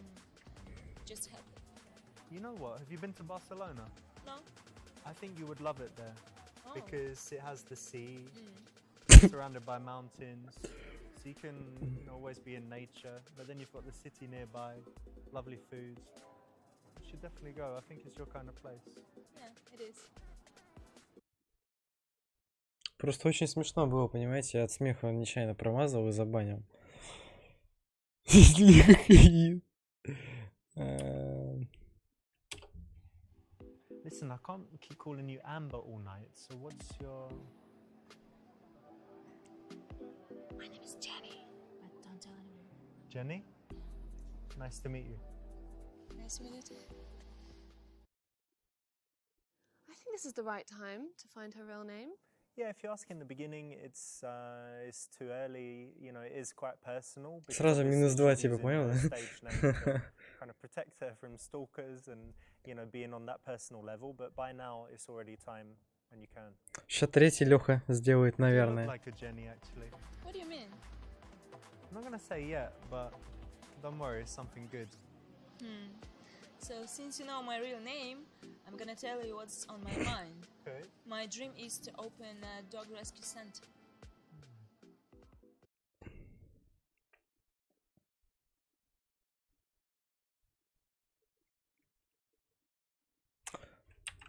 Speaker 7: just happy.
Speaker 3: You know what? Have you been to Barcelona?
Speaker 7: No?
Speaker 3: I think you would love it there
Speaker 7: Oh.
Speaker 3: because it has the sea, surrounded by mountains, so you can always be in nature. But then you've got the city nearby, lovely food. You should definitely go. I think it's your kind of place.
Speaker 7: Yeah, it is.
Speaker 1: Просто очень смешно было, понимаете, я от смеха нечаянно промазал и забанил.
Speaker 3: Listen, I can't keep calling you Amber all night, so what's your...
Speaker 7: My name is Jenny, but don't tell anyone.
Speaker 3: Jenny? Nice to meet you.
Speaker 7: Nice to meet you too.
Speaker 4: I think this is the right time to find her real name.
Speaker 3: Yeah, if you ask in the beginning, it's too early. You know, it is quite personal. because
Speaker 1: Сразу
Speaker 3: obviously
Speaker 1: минус 2,
Speaker 3: she's
Speaker 1: типа,
Speaker 3: using
Speaker 1: понял,
Speaker 3: her
Speaker 1: да?
Speaker 3: stage name to kind of protect her from stalkers and, you know, being on that personal level. But by now, it's already time when you can.
Speaker 1: Сейчас третий Леха сделает,
Speaker 3: You look
Speaker 1: наверное.
Speaker 3: like a Jenny, actually.
Speaker 7: What do you mean?
Speaker 3: I'm not gonna say yet, but don't worry, it's something good.
Speaker 7: So since you know my real name, I'm gonna tell you what's on my mind.
Speaker 3: Okay.
Speaker 7: My dream is to open a dog rescue center.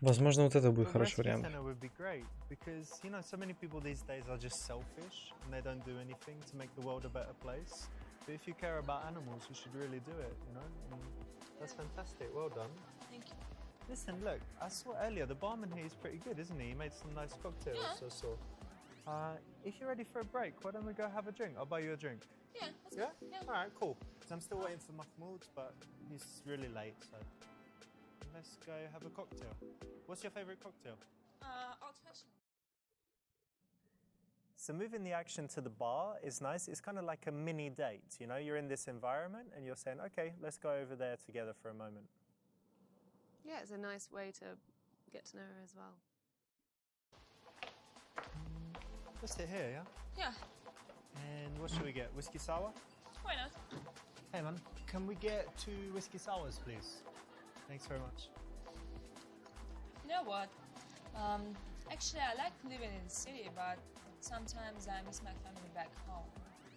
Speaker 1: Возможно, вот это будет
Speaker 3: The
Speaker 1: хороший
Speaker 3: rescue
Speaker 1: вариант.
Speaker 3: center would be great because, you know, so many people these days are just selfish and they don't do anything to make the world a better place. But if you care about animals, you should really do it, you know? And that's fantastic. Well done.
Speaker 7: Thank you.
Speaker 3: Listen, look, I saw earlier the barman here is pretty good, isn't he? He made some nice cocktails,
Speaker 7: Yeah.
Speaker 3: I saw. If you're ready for a break, why don't we go have a drink? I'll buy you a drink.
Speaker 7: Yeah, let's
Speaker 3: Yeah?
Speaker 7: go. Yeah.
Speaker 3: All right, cool. 'Cause I'm still waiting for Mahmoud, but he's really late, so let's go have a cocktail. What's your favorite cocktail?
Speaker 7: Old fashioned.
Speaker 3: So moving the action to the bar is nice. It's kind of like a mini date, you know? You're in this environment and you're saying, okay, let's go over there together for a moment.
Speaker 4: Yeah, it's a nice way to get to know her as well.
Speaker 3: Let's sit here, yeah?
Speaker 7: Yeah,
Speaker 3: And what should we get? Whiskey sour?
Speaker 7: why not?
Speaker 3: Hey man, can we get 2 whiskey sours, please? Thanks very much.
Speaker 7: You know what? Actually, I like living in the city, but sometimes I miss my family back home.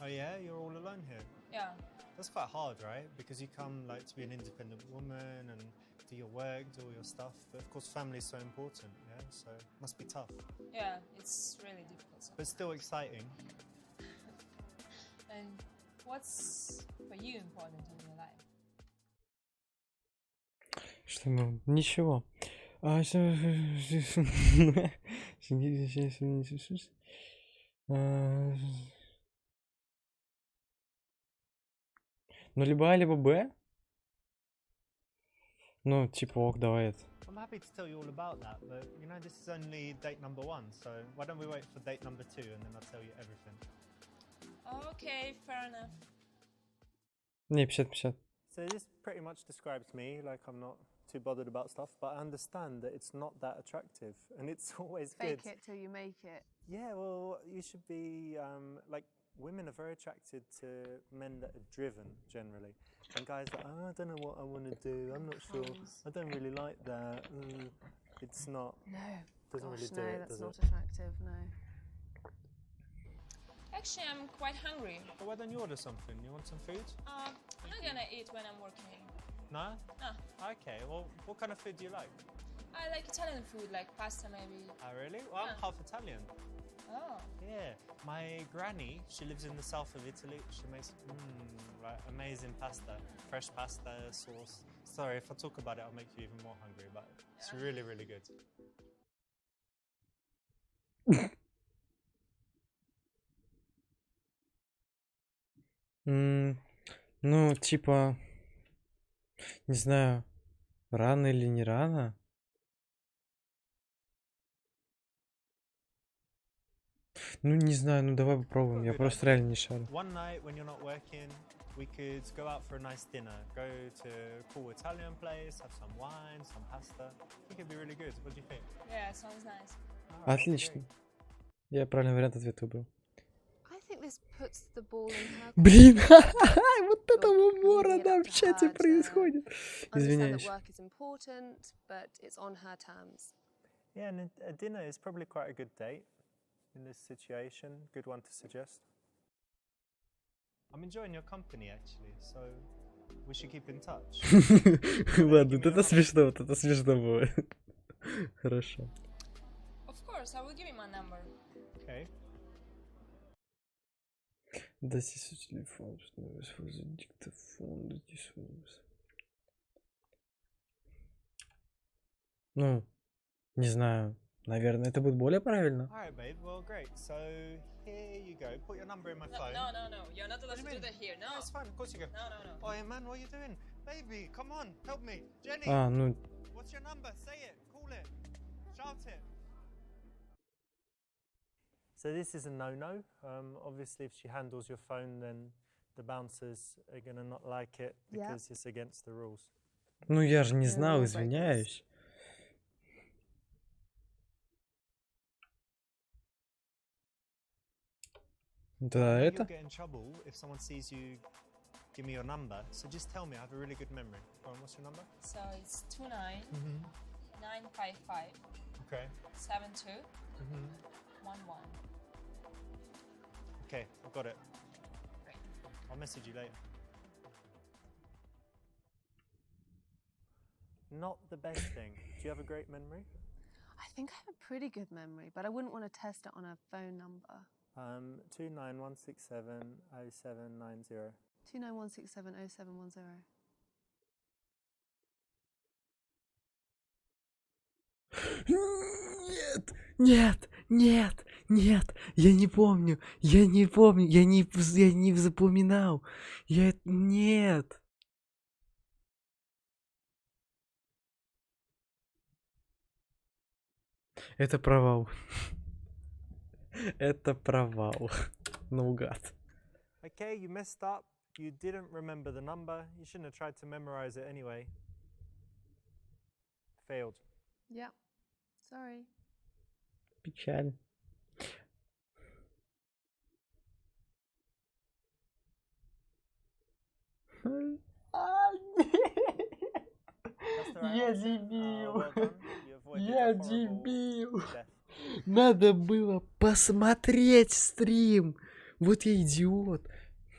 Speaker 3: Oh yeah, you're all alone here?
Speaker 7: Yeah,
Speaker 3: That's quite hard, right? Because you come like to be an independent woman and do your work, do all your stuff. But of course, family is so important, yeah? So it must be tough.
Speaker 7: yeah, it's really difficult. Sometimes.
Speaker 3: But still exciting.
Speaker 7: And what's for you important in your life?
Speaker 1: Что ему? Ничего. Ну, либо А, либо Б. Ну, типа, ок, давай это.
Speaker 3: I'm happy to tell you all about that, but you know, this is only date number 1, so why don't we wait for date number 2 and then I'll tell you everything.
Speaker 7: Okay, fair enough.
Speaker 1: Не, 50-50.
Speaker 3: So this pretty much describes me, like I'm not too bothered about stuff, but I understand that it's not that attractive and it's always
Speaker 4: Fake
Speaker 3: good.
Speaker 4: it till you make it.
Speaker 3: Yeah, well, you should be, like, women are very attracted to men that are driven, generally. And guys are like, oh, I don't know what I want to do, I'm not sure, I don't really like that. It's not,
Speaker 4: No.
Speaker 3: doesn't
Speaker 4: Gosh,
Speaker 3: really do
Speaker 4: no,
Speaker 3: it,
Speaker 4: that's
Speaker 3: does
Speaker 4: not
Speaker 3: it?
Speaker 4: attractive, no.
Speaker 7: Actually, I'm quite hungry.
Speaker 3: Well, why don't you order something? You want some food?
Speaker 7: I'm not gonna eat when I'm working.
Speaker 3: No?
Speaker 7: No.
Speaker 3: Okay, well, what kind of food do you like?
Speaker 7: I like Italian food, like pasta maybe.
Speaker 3: Oh, really? Well, I'm
Speaker 7: Yeah.
Speaker 3: half Italian.
Speaker 7: Oh,
Speaker 3: Yeah, my granny, she lives in the south of Italy. She makes like amazing pasta, fresh pasta sauce. It's Sorry, if I talk about it, I'll make you even more hungry, but it's really, really good.
Speaker 1: Ну, типа, не знаю, рано или не рано. Ну, не знаю, ну давай попробуем. Я просто реально не шарю.
Speaker 3: One night when you're not working, we could go out for a nice dinner. Go to a cool Italian place, have some wine, some pasta. I think it'd be really good. What do you think?
Speaker 7: Yeah, sounds nice.
Speaker 3: Alright,
Speaker 1: Отлично.
Speaker 3: great.
Speaker 1: Я правильный вариант ответа выбрал.
Speaker 4: I think this puts the ball in her
Speaker 1: Блин,
Speaker 4: court.
Speaker 1: вот это
Speaker 4: You're
Speaker 1: умора,
Speaker 4: leaving it
Speaker 1: да,
Speaker 4: up
Speaker 1: в
Speaker 4: to
Speaker 1: чате
Speaker 4: her to
Speaker 1: происходит.
Speaker 4: Understand that
Speaker 1: Извиняюсь.
Speaker 4: work is important, but it's on her terms.
Speaker 3: Yeah, and a dinner is probably quite a good date in this situation. Good one to suggest. I'm enjoying your company actually, so we should keep in touch.
Speaker 1: Ладно, вот это смешно, вот это смешно было. Хорошо.
Speaker 7: Of course, I will give you my number.
Speaker 3: Okay.
Speaker 1: Дайте свой телефон, что использовать диктофон. Дайте свой. Ну, не знаю. Наверное, это будет более правильно.
Speaker 3: Alright, babe. Well, great. So here you go. Put your number in my phone.
Speaker 7: No. You're not allowed
Speaker 3: What do
Speaker 7: to
Speaker 3: you
Speaker 7: do
Speaker 3: mean?
Speaker 7: that here. No.
Speaker 3: No, it's fine. Of course you go.
Speaker 7: No.
Speaker 3: Oh, man, what are you doing? Baby, come on. Help me. Jenny,
Speaker 1: А, ну,
Speaker 3: what's your number? Say it. Call it. Shout it. So this is a no-no. Obviously, if she handles your phone, then the bouncers are going to not like it
Speaker 4: Yeah.
Speaker 3: because it's against the rules.
Speaker 1: ну я же не
Speaker 4: No
Speaker 1: знал,
Speaker 4: rule
Speaker 1: извиняюсь. Да,
Speaker 3: You'll
Speaker 1: это.
Speaker 3: get in trouble if someone sees you give me your number. So just tell me. I have a really good memory. Go on, what's your number?
Speaker 7: So it's 29955
Speaker 3: Okay.
Speaker 7: 7211.
Speaker 3: Okay, I've got it.
Speaker 7: Great.
Speaker 3: I'll message you later. Not the best thing. Do you have a great memory?
Speaker 4: I think I have a pretty good memory, but I wouldn't want to test it on a phone number.
Speaker 3: 291670790.
Speaker 4: 291670710.
Speaker 1: Нет, я не помню, я не запоминал, нет. Это провал. Это провал. Наугад.
Speaker 3: Okay, you messed up. You didn't remember the number. You shouldn't have tried to memorize it anyway. Failed.
Speaker 4: Yeah. Sorry.
Speaker 1: Печаль.
Speaker 3: That's the right
Speaker 1: Я
Speaker 3: answer.
Speaker 1: дебил.
Speaker 3: Well done. You avoided
Speaker 1: Я
Speaker 3: a horrible
Speaker 1: дебил.
Speaker 3: death.
Speaker 1: Надо было посмотреть стрим. Вот я идиот.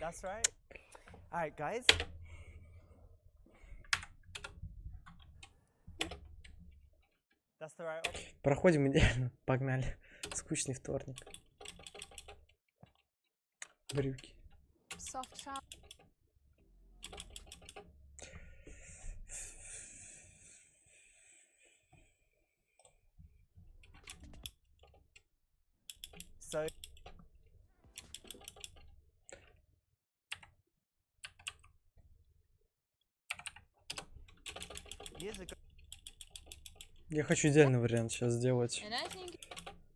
Speaker 3: That's right. All right, guys. That's the right option.
Speaker 1: Проходим идеально. Погнали. Скучный вторник. Брюки.
Speaker 4: Soft shower.
Speaker 3: So years ago.
Speaker 1: Я хочу идеальный вариант сейчас сделать.
Speaker 7: And I think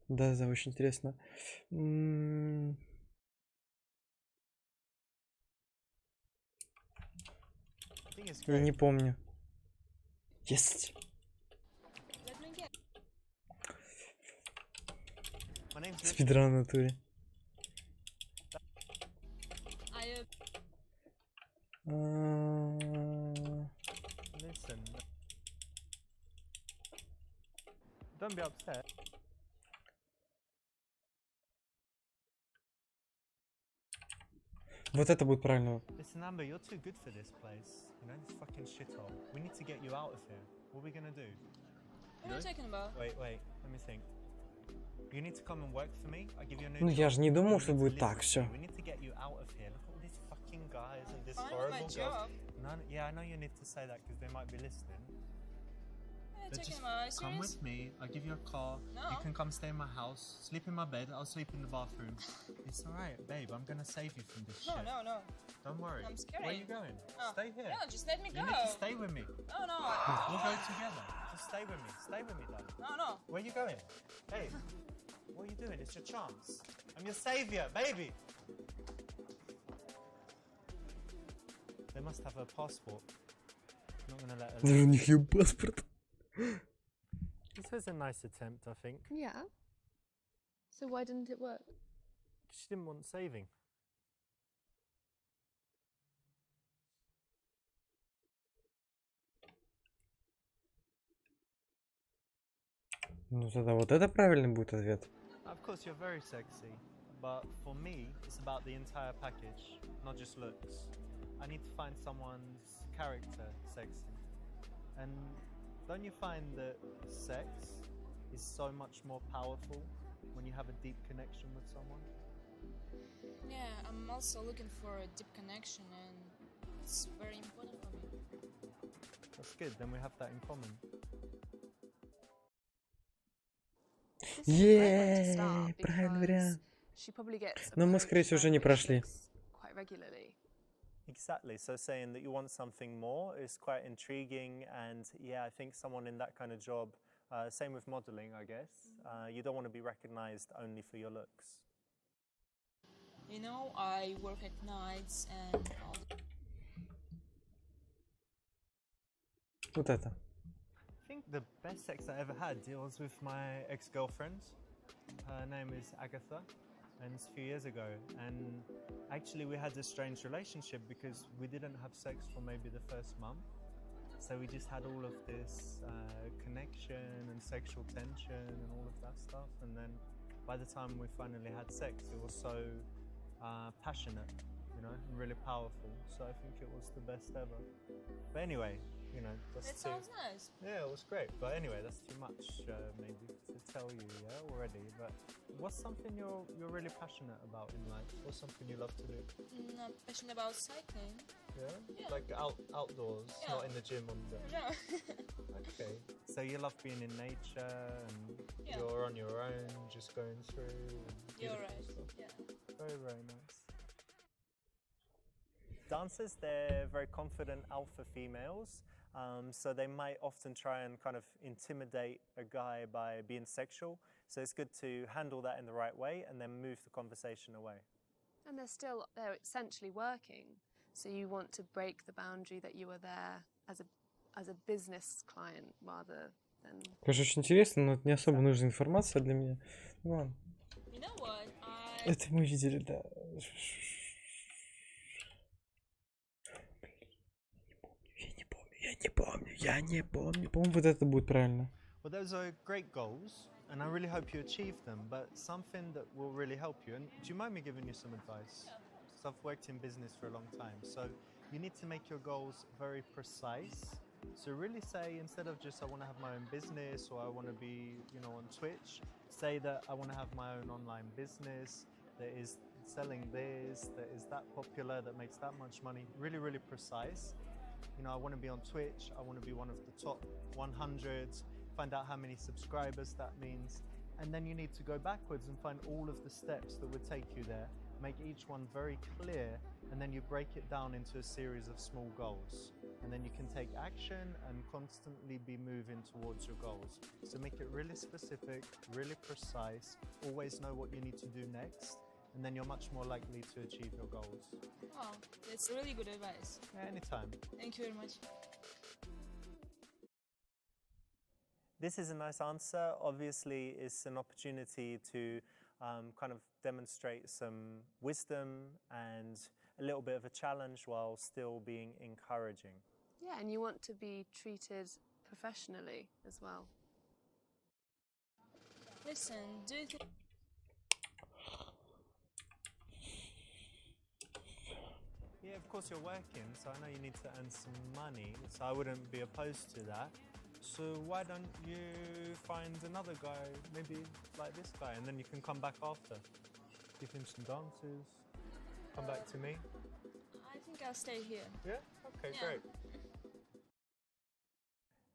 Speaker 1: Да, очень интересно.
Speaker 3: I think it's
Speaker 1: Я
Speaker 3: great.
Speaker 1: не помню. Есть.
Speaker 7: let me get.
Speaker 3: My name's Richard.
Speaker 1: Спидран в натуре.
Speaker 7: I
Speaker 3: Listen. Don't be upset.
Speaker 1: Вот это будет правильно.
Speaker 3: Listen, Amber, you're too good for this place. You know, this fucking shithole. We need to get you out of here. What are we gonna do?
Speaker 7: what are you talking about?
Speaker 3: Wait, let me think. You need to come and work for me. I give you a new
Speaker 1: Ну
Speaker 3: job.
Speaker 1: я же не
Speaker 3: You
Speaker 1: думал,
Speaker 3: need
Speaker 1: что
Speaker 3: to
Speaker 1: будет
Speaker 3: live
Speaker 1: так
Speaker 3: with
Speaker 1: все.
Speaker 3: me. We need to get you out of here. Look at all this fucking good-looking guys and this
Speaker 7: Fine with
Speaker 3: horrible
Speaker 7: my
Speaker 3: girls.
Speaker 7: job.
Speaker 3: No, yeah, I know you need to say that because they might be listening.
Speaker 7: Yeah,
Speaker 3: But
Speaker 7: taking
Speaker 3: just
Speaker 7: my
Speaker 3: come
Speaker 7: serious?
Speaker 3: with me. I'll give you a car.
Speaker 7: No.
Speaker 3: You can come stay in my house. Sleep in my bed. I'll sleep in the bathroom. It's all right, babe. I'm gonna save you from this
Speaker 7: No,
Speaker 3: shit.
Speaker 7: no, no.
Speaker 3: Don't worry.
Speaker 7: I'm scared.
Speaker 3: Where are you going?
Speaker 7: Oh.
Speaker 3: Stay here.
Speaker 7: No, just let me
Speaker 3: You
Speaker 7: go.
Speaker 3: need to stay with me.
Speaker 7: No, no.
Speaker 3: We'll go together. Just stay with me. Stay with me, darling.
Speaker 7: No, no.
Speaker 3: Where are you going? Hey, what are you doing? It's your chance. I'm your savior, baby. They must have a passport. I'm not gonna let her.
Speaker 1: Даже у них есть паспорт.
Speaker 3: This was a nice attempt, I think.
Speaker 4: Yeah. So why didn't it work?
Speaker 3: She didn't want saving.
Speaker 1: Ну тогда вот это правильный будет ответ.
Speaker 3: Of course, you're very sexy, but for me, it's about the entire package, not just looks. I need to find someone's character sexy. And don't you find that sex is so much more powerful when you have a deep connection with someone?
Speaker 7: Yeah, I'm also looking for a deep connection, and it's very important for me.
Speaker 3: That's good, then we have that in common.
Speaker 4: This is a great way to
Speaker 1: Еее,
Speaker 4: start
Speaker 1: правильный
Speaker 4: because
Speaker 1: вариант.
Speaker 4: she probably gets
Speaker 1: Но мы,
Speaker 4: approached
Speaker 1: скорее всего,
Speaker 4: by
Speaker 1: уже не
Speaker 4: these
Speaker 1: прошли.
Speaker 4: chicks quite regularly.
Speaker 3: Exactly, so saying that you want something more is quite intriguing, and yeah, I think someone in that kind of job, same with modeling, I guess, you don't want to be recognized only for your looks.
Speaker 7: You know, I work at nights and all
Speaker 1: Вот это.
Speaker 3: I think the best sex I ever had was with my ex-girlfriend. Her name is Agatha, and it's a few years ago. And actually we had a strange relationship because we didn't have sex for maybe the first month. So we just had all of this connection and sexual tension and all of that stuff. And then by the time we finally had sex, it was so passionate, you know, and really powerful. So I think it was the best ever. But anyway, you know, that's
Speaker 7: that sounds nice.
Speaker 3: yeah, it was great. But anyway, that's too much maybe to tell you, yeah, already. But what's something you're really passionate about in life? What's something you love to do?
Speaker 7: I'm passionate about cycling.
Speaker 3: Yeah?
Speaker 7: Yeah.
Speaker 3: Like outdoors,
Speaker 7: Yeah.
Speaker 3: not in the gym on the...
Speaker 7: No.
Speaker 3: Okay. So you love being in nature and
Speaker 7: Yeah.
Speaker 3: you're on your own, just going through and
Speaker 7: You're
Speaker 3: beautiful
Speaker 7: right.
Speaker 3: stuff.
Speaker 7: Yeah.
Speaker 3: Very, very nice. Dancers, they're very confident alpha females. So they might often try and kind of intimidate a guy by being sexual. So it's good to handle that in the right way and then move the conversation away.
Speaker 4: And they're essentially working. So you want to break the boundary that you were there as a business client rather than...
Speaker 1: Конечно, очень интересно, но это не особо нужная информация для меня. Ну ладно.
Speaker 7: You know what?
Speaker 1: Это мы видели, да. Я не помню. По-моему, вот это будет правильно.
Speaker 3: Well, those are great goals, and I really hope you achieve them, but something that will really help you, and do you mind me giving you some advice? Because I've worked in business for a long time, so you need to make your goals very precise. So really say, instead of just I want to have my own business or I want to be, you know, on Twitch, say that I want to have my own online business that is selling this, that is that popular, that makes that much money. Really, really precise. You know, I want to be on Twitch, I want to be one of the top 100, find out how many subscribers that means, and then you need to go backwards and find all of the steps that would take you there, make each one very clear, and then you break it down into a series of small goals. And then you can take action and constantly be moving towards your goals. So make it really specific, really precise, always know what you need to do next, and then you're much more likely to achieve your goals.
Speaker 7: Oh, that's really good advice.
Speaker 3: Yeah, anytime.
Speaker 7: Thank you very much.
Speaker 3: This is a nice answer. Obviously, it's an opportunity to kind of demonstrate some wisdom and a little bit of a challenge while still being encouraging.
Speaker 4: Yeah, and you want to be treated professionally as well.
Speaker 7: Listen, do you think...
Speaker 3: Yeah, of course you're working, so I know you need to earn some money, so I wouldn't be opposed to that. So why don't you find another guy, maybe like this guy, and then you can come back after. Give him some dances, come back to me.
Speaker 7: think I'll stay here.
Speaker 3: Yeah? Okay,
Speaker 7: Yeah.
Speaker 3: great.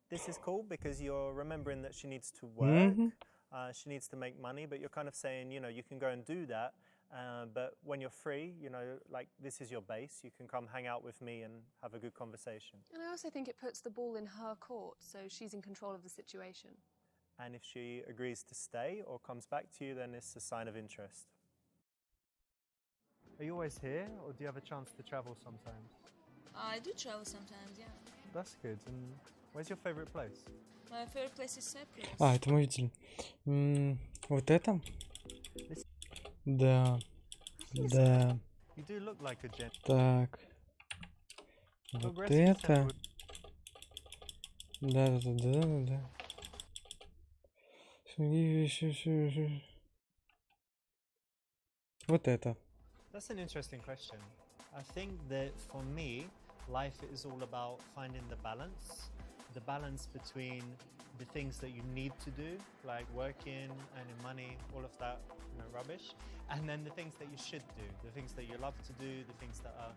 Speaker 3: This is cool because you're remembering that she needs to work, she needs to make money, but you're kind of saying, you know, you can go and do that, but when you're free, you know, like this is your base, you can come hang out with me and have a good conversation.
Speaker 4: And I also think it puts the ball in her court, so she's in control of the situation.
Speaker 3: And if she agrees to stay or comes back to you, then it's a sign of interest. Are you always here, or do you have a chance to travel sometimes?
Speaker 7: I do travel sometimes, yeah.
Speaker 3: That's good. And where's your favorite place?
Speaker 7: My favorite place is Cyprus.
Speaker 1: А, это мы видели. Вот это? Да. Да.
Speaker 3: You do look like a gent.
Speaker 1: Так. Вот это. Да. Вот это.
Speaker 3: That's an interesting question. I think that for me, life is all about finding the balance between the things that you need to do, like working, earning money, all of that, you know, rubbish, and then the things that you should do, the things that you love to do, the things that are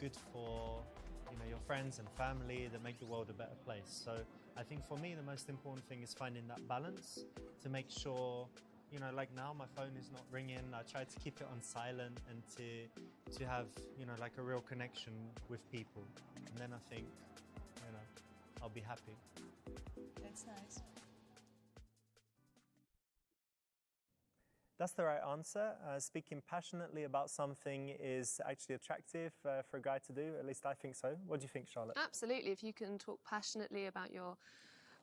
Speaker 3: good for, you know, your friends and family, that make the world a better place. So I think for me, the most important thing is finding that balance to make sure, you know, like now my phone is not ringing. I try to keep it on silent and to have, you know, like a real connection with people. And then I think, you know, I'll be happy.
Speaker 7: That's nice.
Speaker 3: That's the right answer. Speaking passionately about something is actually attractive for a guy to do. At least I think so. What do you think, Charlotte?
Speaker 4: Absolutely, if you can talk passionately about your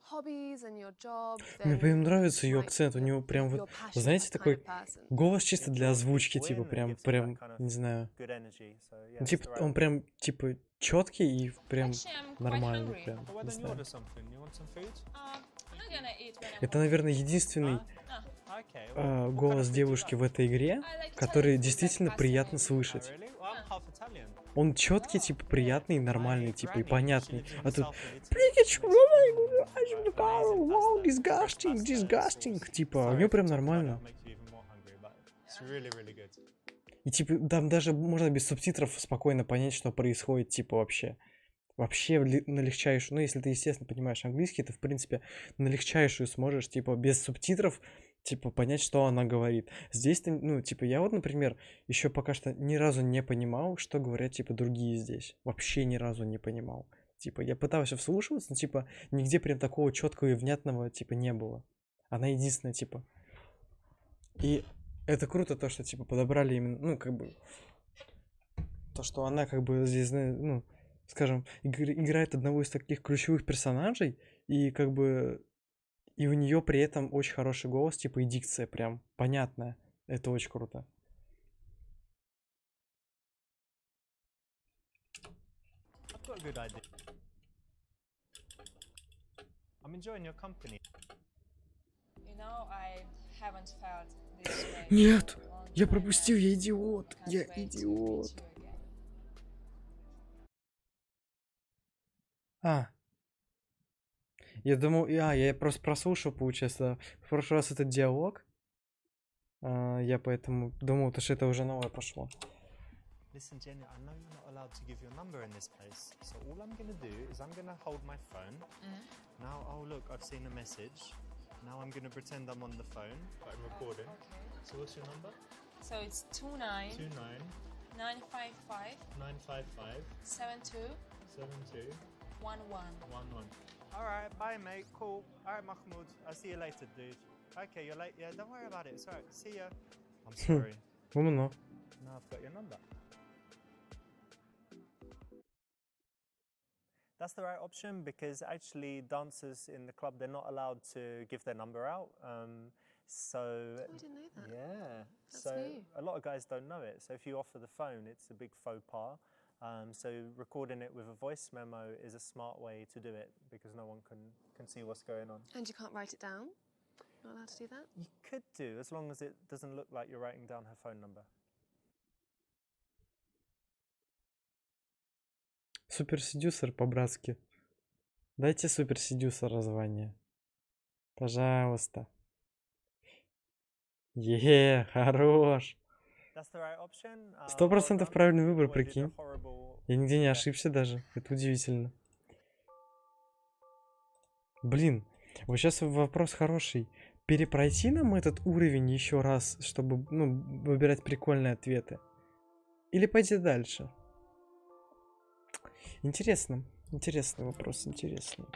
Speaker 4: hobbies and your job,
Speaker 1: Мне
Speaker 4: then
Speaker 1: прям нравится ее
Speaker 4: like
Speaker 1: акцент. У него прям
Speaker 4: you're
Speaker 1: вот,
Speaker 4: passionate
Speaker 1: знаете,
Speaker 4: kind
Speaker 1: такой
Speaker 4: of person.
Speaker 1: голос чисто для озвучки,
Speaker 3: Win,
Speaker 1: типа
Speaker 3: it
Speaker 1: прям,
Speaker 3: gives you that kind of
Speaker 1: не знаю.
Speaker 3: good energy. So yeah,
Speaker 1: Ну,
Speaker 3: it's
Speaker 1: типа
Speaker 3: the right
Speaker 1: он
Speaker 3: one.
Speaker 1: прям типа четкий и прям
Speaker 7: Actually, I'm quite
Speaker 1: нормальный,
Speaker 7: hungry.
Speaker 1: прям.
Speaker 3: Well, why
Speaker 1: Не
Speaker 3: don't you
Speaker 1: знаю.
Speaker 3: order something? You want some food?
Speaker 7: I'm not gonna eat when I'm
Speaker 1: Это,
Speaker 7: home.
Speaker 1: наверное, единственный
Speaker 3: Okay. What kind
Speaker 1: голос
Speaker 3: of food do you
Speaker 1: девушки
Speaker 3: like?
Speaker 1: в этой игре,
Speaker 7: I like
Speaker 1: который
Speaker 7: Italian food,
Speaker 1: действительно
Speaker 7: like pasta
Speaker 1: приятно
Speaker 7: and-
Speaker 3: Oh,
Speaker 1: слышать.
Speaker 3: really? Well, I'm half Italian.
Speaker 1: Он четкий, типа приятный, нормальный,
Speaker 3: My
Speaker 1: типа и
Speaker 3: granny,
Speaker 1: понятный.
Speaker 3: she lives in
Speaker 1: А
Speaker 3: the
Speaker 1: тут
Speaker 3: south of Italy.
Speaker 1: Прикич,
Speaker 3: Makes amazing
Speaker 1: вау,
Speaker 3: pasta,
Speaker 1: disgusting,
Speaker 3: fresh pasta,
Speaker 1: disgusting.
Speaker 3: sauce.
Speaker 1: Типа, у
Speaker 3: Sorry
Speaker 1: него
Speaker 3: if
Speaker 1: прям
Speaker 3: you talk about it,
Speaker 1: нормально.
Speaker 3: it makes you even more hungry, but it's really, really good.
Speaker 1: И типа там даже можно без субтитров спокойно понять, что происходит, типа вообще. Вообще на легчайшую, ну если ты, естественно, понимаешь английский, ты, в принципе, на легчайшую сможешь, типа, без субтитров, типа, понять, что она говорит. Здесь ты, ну, типа, я вот, например, еще пока что ни разу не понимал, что говорят, типа, другие здесь. Вообще ни разу не понимал. Типа, я пытался вслушиваться, но, типа, нигде прям такого четкого и внятного, типа, не было. Она единственная, типа. И это круто, то, что, типа, подобрали именно, ну, как бы, то, что она, как бы, здесь, ну, скажем, играет одного из таких ключевых персонажей, и, как бы, и у нее при этом очень хороший голос, типа, и дикция прям понятная. Это очень круто.
Speaker 3: I've got a good idea. I'm enjoying your company.
Speaker 7: You know, I haven't felt this way
Speaker 1: Нет,
Speaker 7: for a long
Speaker 1: я
Speaker 7: time.
Speaker 1: пропустил,
Speaker 7: I
Speaker 1: я идиот,
Speaker 7: can't
Speaker 1: я
Speaker 7: wait to meet
Speaker 1: идиот.
Speaker 7: you again.
Speaker 1: Я думал, я просто прослушал, получается, в прошлый раз этот диалог. Я поэтому думал, что это уже новое пошло.
Speaker 3: Listen, Jenny, I know you're not allowed to give your number in this place, so all I'm gonna do is I'm gonna hold my phone. Now, oh look, I've seen a message. Now I'm gonna pretend I'm on the phone, but I'm recording.
Speaker 7: Okay.
Speaker 3: So what's your number?
Speaker 7: So it's 29
Speaker 3: 29
Speaker 7: 955
Speaker 3: 955
Speaker 7: 72
Speaker 3: 72
Speaker 7: 11.
Speaker 3: 11. Alright, bye mate, cool. Alright, Mahmoud, I'll see you later, dude. Okay, you're late. Yeah, don't worry about it. It's alright. See ya. I'm sorry.
Speaker 1: Умно.
Speaker 3: Now I've got your number. That's the right option because actually dancers in the club, they're not allowed to give their number out. So
Speaker 4: Oh, I didn't know that.
Speaker 3: yeah,
Speaker 4: That's
Speaker 3: so
Speaker 4: new.
Speaker 3: a lot of guys don't know it. So if you offer the phone, it's a big faux pas. So recording it with a voice memo is a smart way to do it because no one can see what's going on.
Speaker 4: And you can't write it down? Not allowed to do that?
Speaker 3: You could do, as long as it doesn't look like you're writing down her phone number.
Speaker 1: Супер Seducer по-братски. Дайте Супер Seducer звание. Пожалуйста. Хорош. 100% правильный выбор, прикинь. Я нигде не ошибся даже. Это удивительно. Блин, вот сейчас вопрос хороший. Перепройти нам этот уровень еще раз, чтобы, ну, выбирать прикольные ответы? Или пойти дальше? Интересно. Интересный вопрос, интересный.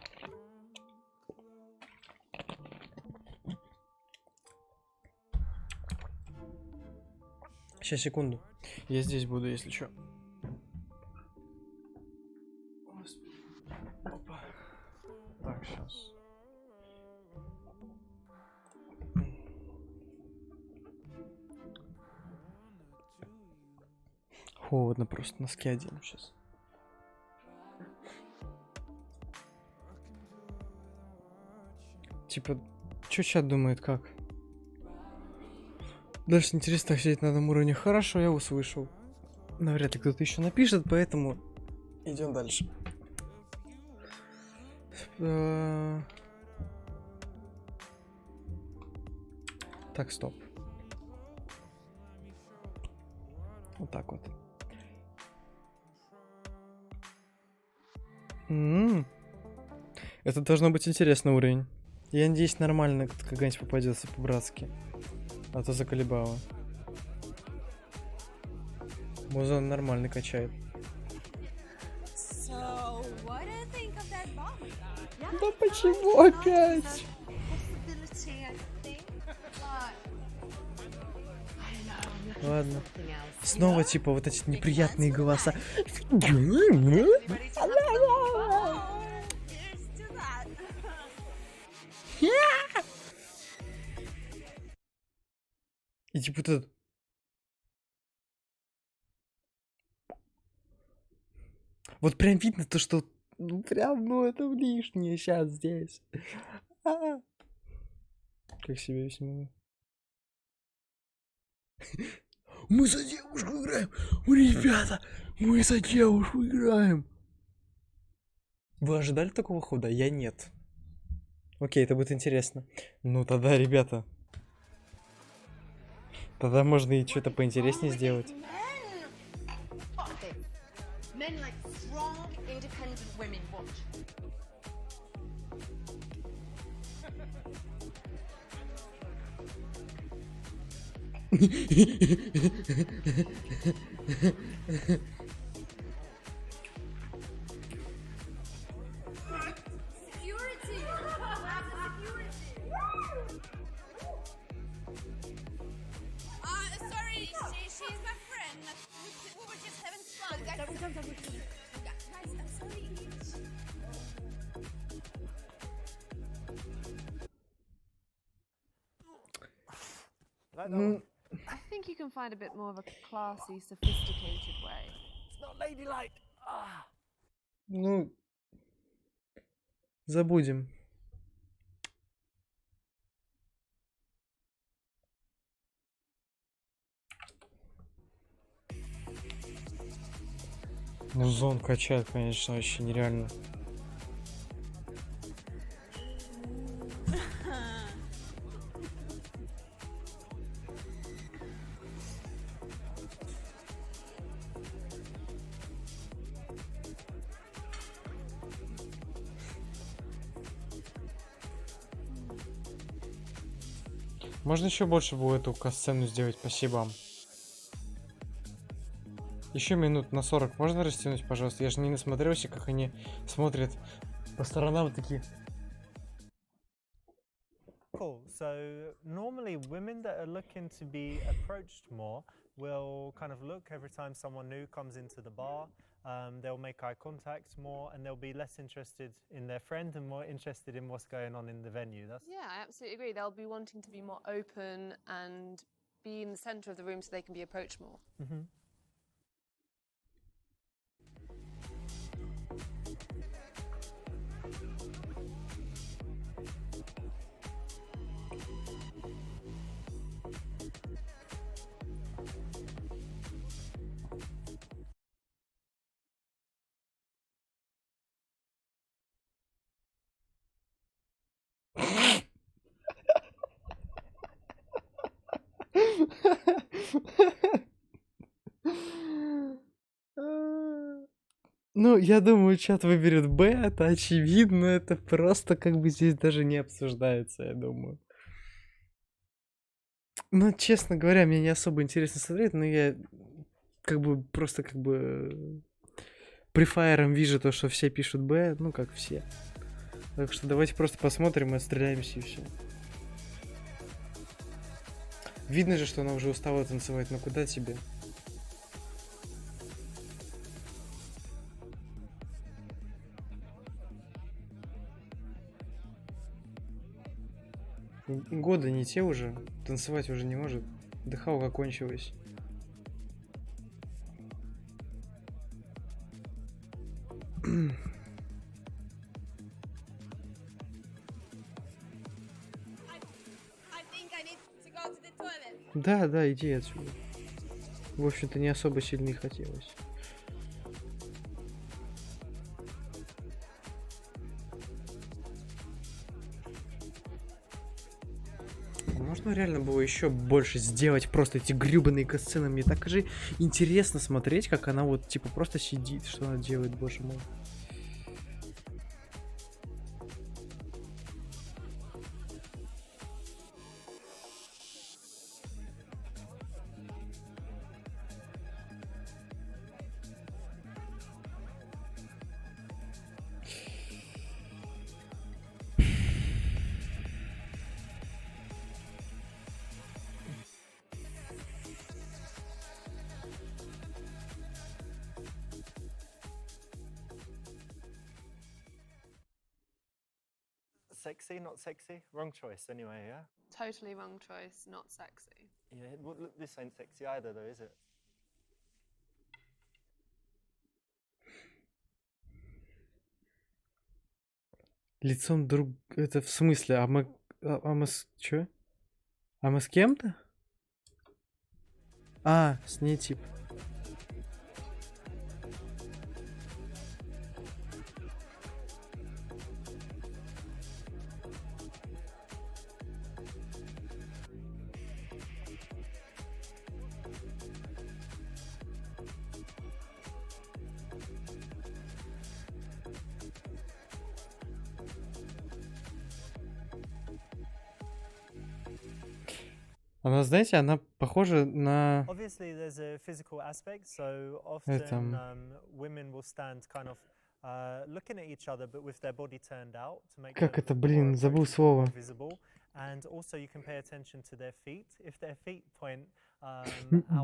Speaker 1: Сейчас, секунду. Я здесь буду, если что. Опа. Так, сейчас. Холодно, просто носки одену сейчас. Типа, чё чат думает, как? Дальше интересно, так сидеть на одном уровне. Хорошо, я услышал. Навряд ли кто-то еще напишет, поэтому идем дальше. Так, стоп. Вот так вот. Это должно быть интересный уровень. Я надеюсь, нормально когда-нибудь попадется по-братски. А то заколебало. Музон нормально качает. Да почему опять? Ладно. Снова типа вот эти неприятные голоса. И типа вот этот. Вот прям видно то, что ну прям, ну это лишнее сейчас здесь. Как себя весьма. Мы за девушку играем! Ребята, мы за девушку играем! Вы ожидали такого хода? Я нет. Окей, это будет интересно. Ну тогда, ребята. Тогда можно и что-то поинтереснее сделать.
Speaker 4: I think you can find a bit more of a classy, sophisticated way.
Speaker 3: It's not ladylike.
Speaker 1: Ну, забудем. Ну, зон качает, конечно, вообще нереально. Можно еще больше было эту касцену сделать, спасибо. Еще минут на 40 можно растянуть, пожалуйста? Я же не насмотрелся, как они смотрят по сторонам такие.
Speaker 3: Cool. So normally women that are looking to be approached more will kind of look every time someone new comes into the bar. They'll make eye contact more, and they'll be less interested in their friend and more interested in what's going on in the venue.
Speaker 4: Yeah, I absolutely agree. They'll be wanting to be more open and be in the center of the room so they can be approached more.
Speaker 3: Mm-hmm.
Speaker 1: Ну, я думаю, чат выберет Б, это очевидно, это просто как бы здесь даже не обсуждается, я думаю. Ну, честно говоря, мне не особо интересно смотреть, но я как бы просто как бы префайером вижу то, что все пишут Б, ну как все. Так что давайте просто посмотрим и отстреляемся и все. Видно же, что она уже устала танцевать, но куда тебе? Годы не те уже, танцевать уже не может. Дыхалка кончилась. Да, да, иди отсюда. В общем-то, не особо сильно и хотелось. Можно реально было еще больше сделать просто эти гребаные катсцены. Мне так же интересно смотреть, как она вот типа просто сидит, что она делает, боже мой.
Speaker 3: Sexy, not sexy? Wrong choice anyway, yeah?
Speaker 4: Totally wrong choice, not sexy.
Speaker 3: Yeah, well, look, this ain't sexy either though, is it?
Speaker 1: Лицом друг... Это в смысле? А мы... А мы с... Чё? А мы с кем-то? А, с ней типа. Она, знаете, она похожа на...
Speaker 3: Obviously, there's a physical aspect, so often women will stand kind of looking at each other, but with their body turned out to make
Speaker 1: Как
Speaker 3: them
Speaker 1: это,
Speaker 3: more
Speaker 1: блин, забыл слово.
Speaker 3: visible. And also, you can pay attention to their feet. If their feet point out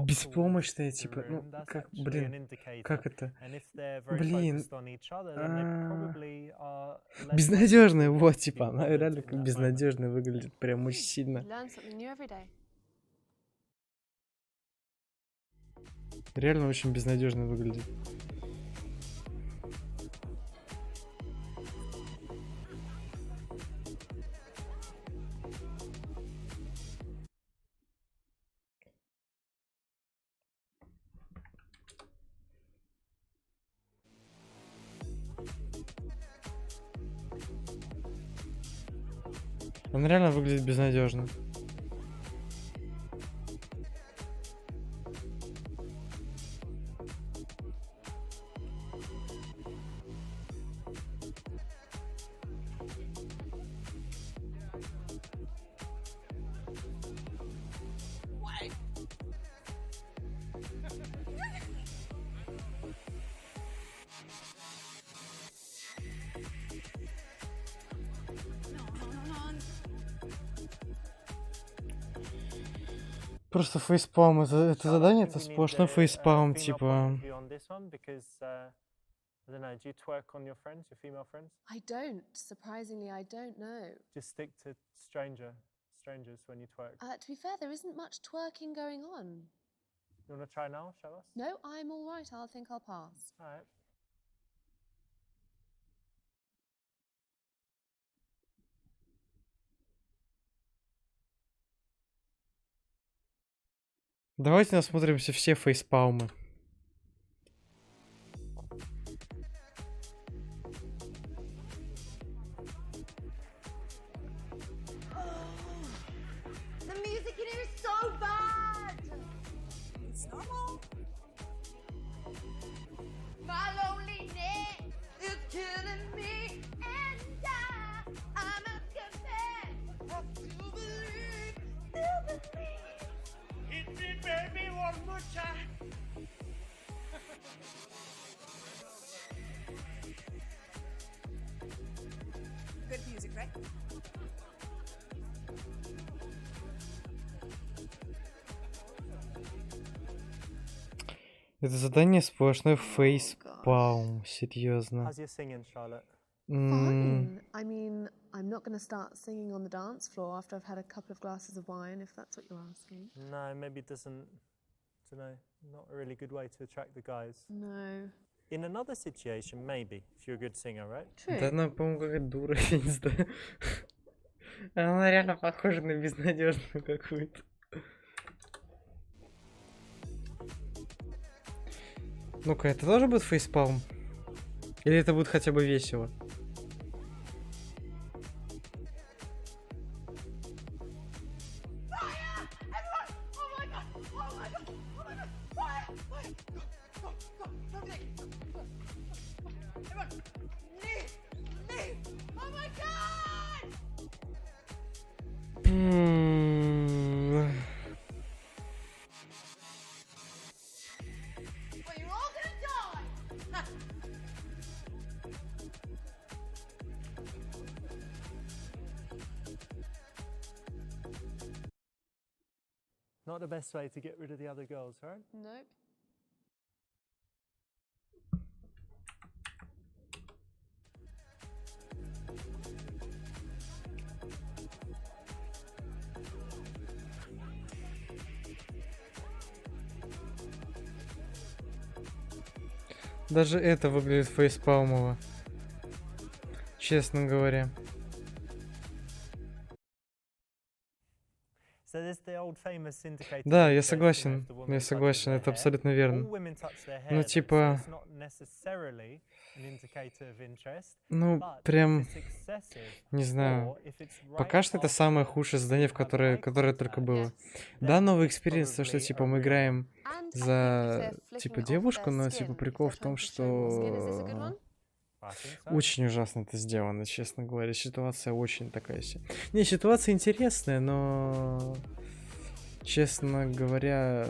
Speaker 1: Беспомощная,
Speaker 3: towards the
Speaker 1: типа,
Speaker 3: room,
Speaker 1: ну,
Speaker 3: that's
Speaker 1: как,
Speaker 3: actually an
Speaker 1: блин,
Speaker 3: indicator.
Speaker 1: как это?
Speaker 3: And if they're very
Speaker 1: Блин,
Speaker 3: focused on each other, then they probably are less
Speaker 1: безнадежная,
Speaker 3: likely to
Speaker 1: вот,
Speaker 3: be
Speaker 1: типа, она
Speaker 3: bothered
Speaker 1: реально
Speaker 3: in
Speaker 1: как
Speaker 3: that moment.
Speaker 1: безнадежная выглядит, прям очень сильно.
Speaker 4: Learn something new every day.
Speaker 1: Реально очень безнадежно выглядит. Он реально выглядит безнадежно. Просто фейспалм, это задание, это сплошной фейспалм, типа.
Speaker 3: I don't know, do you twerk on your friends, your female friends?
Speaker 4: I don't. Surprisingly, I don't know.
Speaker 3: Just stick to strangers when you twerk.
Speaker 4: To be fair, there isn't much twerking going on.
Speaker 3: You want to try now? Show us?
Speaker 4: No, I'm all right. I think I'll pass.
Speaker 3: All right.
Speaker 1: Давайте насмотримся все фейспалмы.
Speaker 8: The music in here is so bad. It's normal. My loneliness.
Speaker 5: Good music, right?
Speaker 1: Это задание сплошной фейспалм, серьезно.
Speaker 3: How's your singing, Charlotte?
Speaker 4: Fine. I mean, I'm not going to start singing on the dance floor after I've had a couple of glasses of wine, if that's what you're asking.
Speaker 3: No, maybe it doesn't, I don't know, not a really good way to attract the guys.
Speaker 4: No.
Speaker 3: In another situation, maybe, if you're a good singer, right?
Speaker 4: True.
Speaker 1: Да она, по-моему, какая дура, я не знаю. Она реально похожа на безнадежную какую-то. Ну-ка, это тоже будет фейспалм? Или это будет хотя бы весело?
Speaker 3: Not the best way to get rid of the other girls, right?
Speaker 4: Nope.
Speaker 1: Даже это выглядит фейспалмово. Честно говоря. Да, я согласен, это абсолютно верно. Ну, типа... Ну, прям... Не знаю. Пока что это самое худшее задание, которое только было. Да, новый экспириенс, то, что, типа, мы играем за, типа, девушку, но, типа, прикол в том, что... Очень ужасно это сделано, честно говоря. Ситуация очень такая себе. Не, ситуация интересная, но... Честно говоря...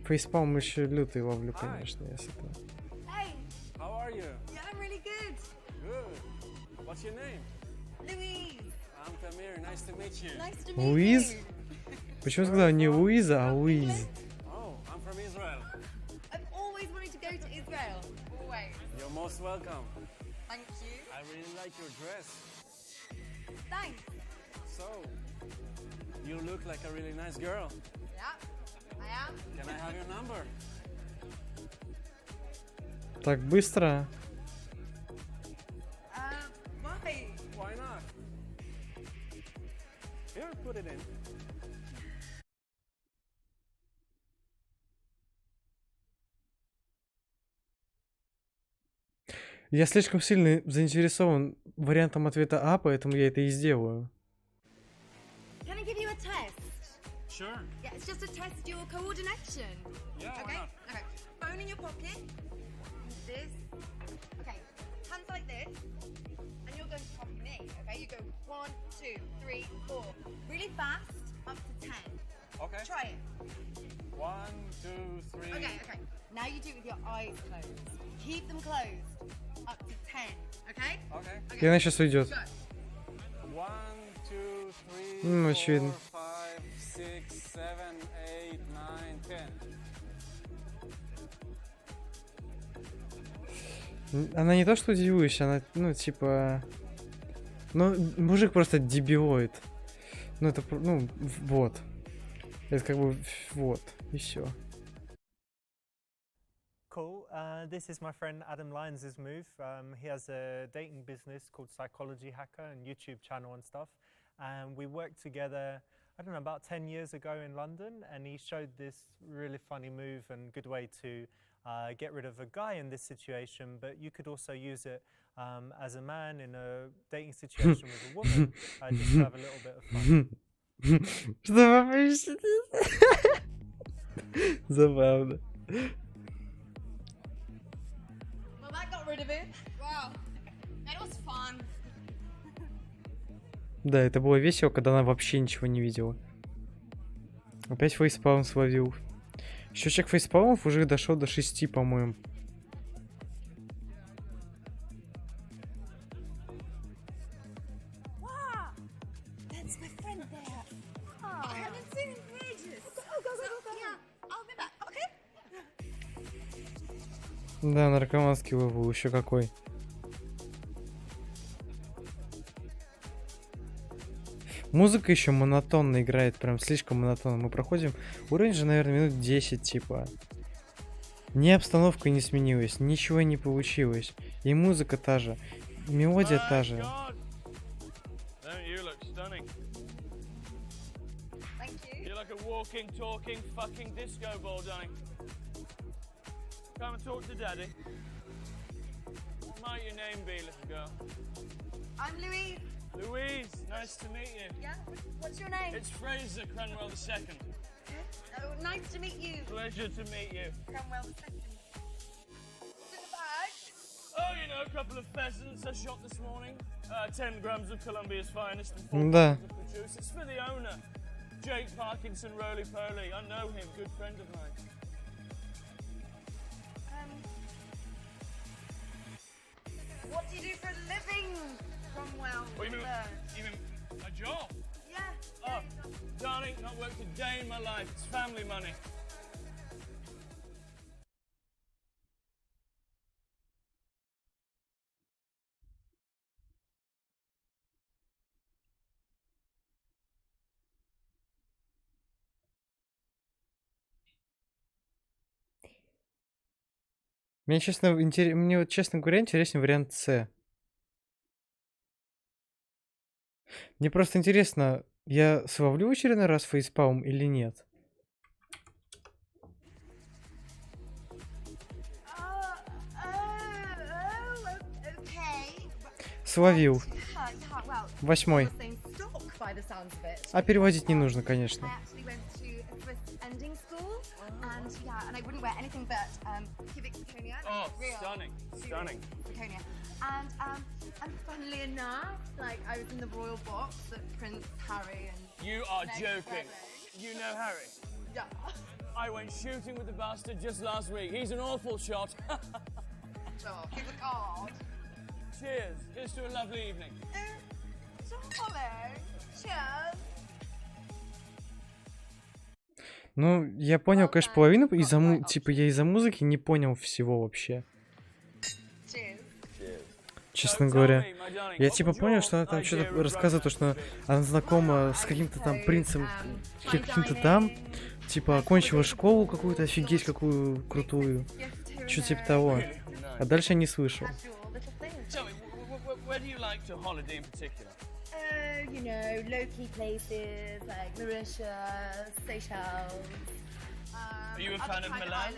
Speaker 1: Фейспалм еще лютый ловлю, конечно, если это...
Speaker 9: Hey! How are you? Yeah, I'm really good. Good. What's your name? Louise. I'm Tamir. Nice to meet you. Nice to meet you.
Speaker 1: Луиз? Почему сказала не Луиза, а Луиз?
Speaker 9: Oh, I'm from Israel.
Speaker 5: I've always wanted to go to Israel. Always.
Speaker 9: You're most welcome.
Speaker 5: Thank you.
Speaker 9: I really like your dress.
Speaker 5: Thanks.
Speaker 9: So, you look like a really nice girl.
Speaker 5: Yeah, I am.
Speaker 9: Can I have your number?
Speaker 1: Так быстро?
Speaker 5: Why?
Speaker 9: Why not? Here, put it in.
Speaker 1: Я слишком сильно заинтересован вариантом ответа А, поэтому я это и сделаю.
Speaker 5: Can I give you a test?
Speaker 9: Sure.
Speaker 5: Yeah, it's just to test your coordination.
Speaker 9: Yeah, why
Speaker 5: Okay?
Speaker 9: not?
Speaker 5: Okay. Phone in your pocket. This. Okay. Hands like this. And you're going to copy me. Okay? You go 1, 2, 3, 4. Really fast. Up to 10.
Speaker 9: Okay.
Speaker 5: Try it.
Speaker 9: 1, 2, 3.
Speaker 5: Okay. Now you do it with your eyes closed. Keep them closed. Up to 10. Okay?
Speaker 9: Okay.
Speaker 1: И она сейчас уйдет.
Speaker 5: Go.
Speaker 9: 1, 2, 3,
Speaker 1: Ну,
Speaker 9: 4,
Speaker 1: очевидно.
Speaker 9: 5, 6, 7, 8, 9, 10.
Speaker 1: Она не то что удивилась, она, ну, типа... Ну, мужик просто дебилоид. Ну, это, ну, вот. Это как бы, вот, и все.
Speaker 3: Cool. This is my friend Adam Lyons' move. He has a dating business called Psychology Hacker and YouTube channel and stuff. And we worked together, I don't know, about 10 years ago in London. And he showed this really funny move and good way to get rid of a guy in this situation. But you could also use it as a man in a dating situation with a woman, just to have a little bit of fun.
Speaker 1: Что вообще? Забавно.
Speaker 5: Well, that got rid of it. Wow. That was fun.
Speaker 1: Да, это было весело, когда она вообще ничего не видела. Опять фейспалм словил. Счетчик фейспалмов уже дошел до 6, по-моему. Да, наркоманский левел, еще какой. Музыка еще монотонно играет, прям слишком монотонно. Мы проходим уровень же, наверное, минут 10, типа. Ни обстановка не сменилась, ничего не получилось. И музыка та же, мелодия та же.
Speaker 9: Come and talk to Daddy. What might your name be, little girl?
Speaker 8: I'm Louise.
Speaker 9: Louise, nice to meet you.
Speaker 8: Yeah? What's your name?
Speaker 9: It's Fraser Cranwell II.
Speaker 8: Oh, nice to meet you.
Speaker 9: Pleasure to meet you.
Speaker 8: Cranwell II. What's in the bag?
Speaker 9: Oh, you know, a couple of pheasants I shot this morning. 10 grams of Colombia's finest and 4
Speaker 1: Да.
Speaker 9: grams of produce. It's for the owner, Jake Parkinson Roly-Poly. I know him, good friend of mine.
Speaker 8: What do you do for a living, Cromwell?
Speaker 9: What, you mean a job?
Speaker 8: Yeah.
Speaker 9: Oh, darling, not worked a day in my life. It's family money.
Speaker 1: Мне вот, честно говоря, интересен вариант С. Мне просто интересно, я словлю в очередной раз фейспалм или нет? Словил. 8. А переводить не нужно, конечно.
Speaker 9: Oh, stunning, stunning.
Speaker 8: And funnily enough, like I was in the royal box that Prince Harry and
Speaker 9: You are joking. You know Harry?
Speaker 8: yeah.
Speaker 9: I went shooting with the bastard just last week. He's an awful shot.
Speaker 8: So he's a god.
Speaker 9: Cheers. Here's to a lovely evening.
Speaker 8: Darling, cheers.
Speaker 1: Ну, я понял, конечно, половину из-за типа я из-за музыки не понял всего вообще. Честно говоря. Я типа понял, что она там что-то рассказывает, то, что она знакома с каким-то там принцем, каким-то там. Типа окончила школу какую-то, офигеть, какую крутую. Что-то типа того. А дальше я не слышал.
Speaker 8: You know, low-key places like Mauritius, Seychelles.
Speaker 9: Are you a fan of Milan?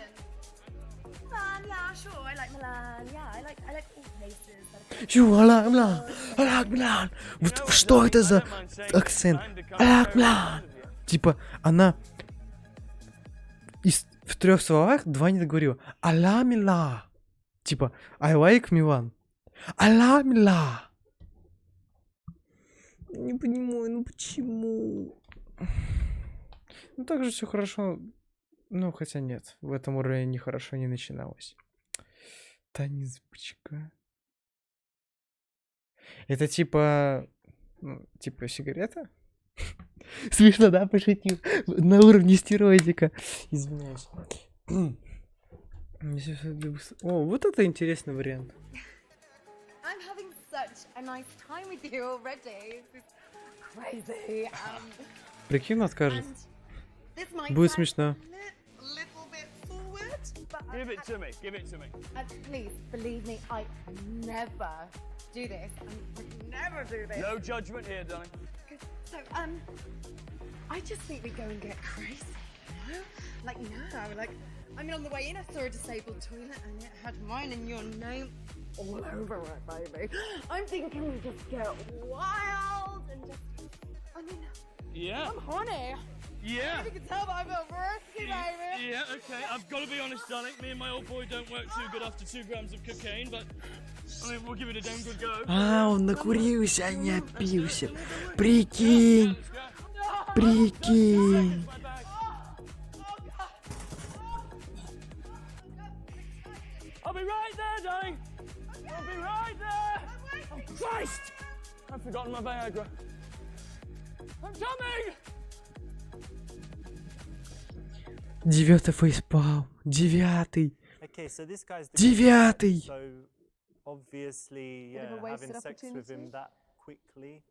Speaker 8: Milan, yeah, sure. I like Milan. Yeah, I like all places.
Speaker 1: I like Milan. Вот что это за акцент? I like Milan. Типа она в 3 словах 2 не договорила. I like Milan. Типа I like Milan. I like Milan. Не понимаю, ну почему? Ну так же все хорошо. Ну, хотя нет, в этом уровне нехорошо не начиналось. Танизбочка. Это типа... Ну, типа сигарета? Смешно, да, пошутил? На уровне стероидика. Извиняюсь. О, вот это интересный вариант.
Speaker 8: Such a nice time with you already. This is crazy.
Speaker 1: Прикинь, откажет. Будет смешно.
Speaker 9: Give it to me. Give it to me.
Speaker 8: Please believe me, I never do this. I would never do this.
Speaker 9: No judgment here, darling.
Speaker 8: So I just think we go and get crazy. You know? Like now, like I mean, on the way in, I saw a disabled toilet and it had mine and your name all over it, baby. I'm thinking we just get wild and just, I mean,
Speaker 9: yeah.
Speaker 8: I'm horny.
Speaker 9: Yeah.
Speaker 8: You can tell that I'm a risky, baby.
Speaker 9: Yeah, okay. I've got to be honest, darling. Me and my old boy don't work too good after 2 grams of cocaine, but I mean, we'll give it a damn good go.
Speaker 1: А, он накурился, а не опился. Прикинь. Прикинь.
Speaker 9: Christ! I've forgotten my Viagra. I'm coming!
Speaker 1: 9-й фейспалм. 9-й.
Speaker 3: Okay, so this guy's the
Speaker 1: 9-й.
Speaker 3: so obviously,
Speaker 4: Bit of a
Speaker 3: yeah,
Speaker 4: wasted
Speaker 3: having sex with him
Speaker 4: opportunity.
Speaker 3: that quickly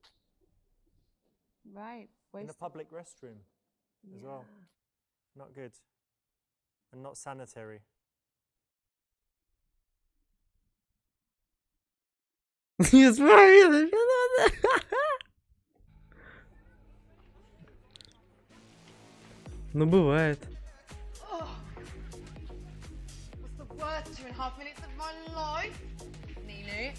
Speaker 4: Right.
Speaker 3: in a public restroom as well. Not good. And not sanitary.
Speaker 1: Не смотри, что надо. Ну, бывает.
Speaker 8: What's the worst 2.5 minutes of my life? Nilu.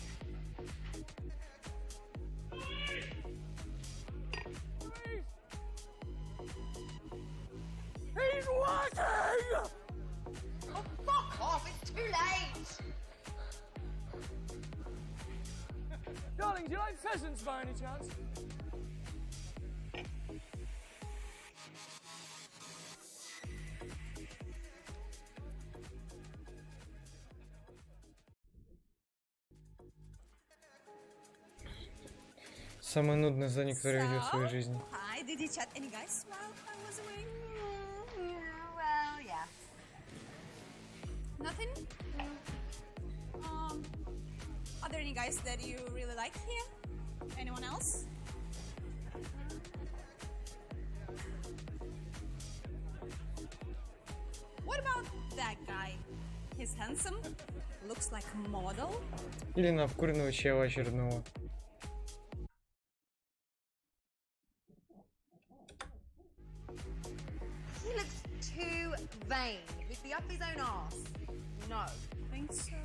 Speaker 9: He's working!
Speaker 8: Oh, fuck off, it's too late!
Speaker 9: Darling, do you like pheasants by any chance?
Speaker 1: Самое нудное задание, которое я видел в своей жизни.
Speaker 5: Hi, did you chat any guys while I was away?
Speaker 8: Well, yeah.
Speaker 5: Nothing? Are there any guys that you really like here? Anyone else? What about that guy? He's handsome, looks like a model.
Speaker 1: Или на обкуренного чела очередного.
Speaker 8: He looks too vain. He'd be up his own arse. No.
Speaker 5: Think so?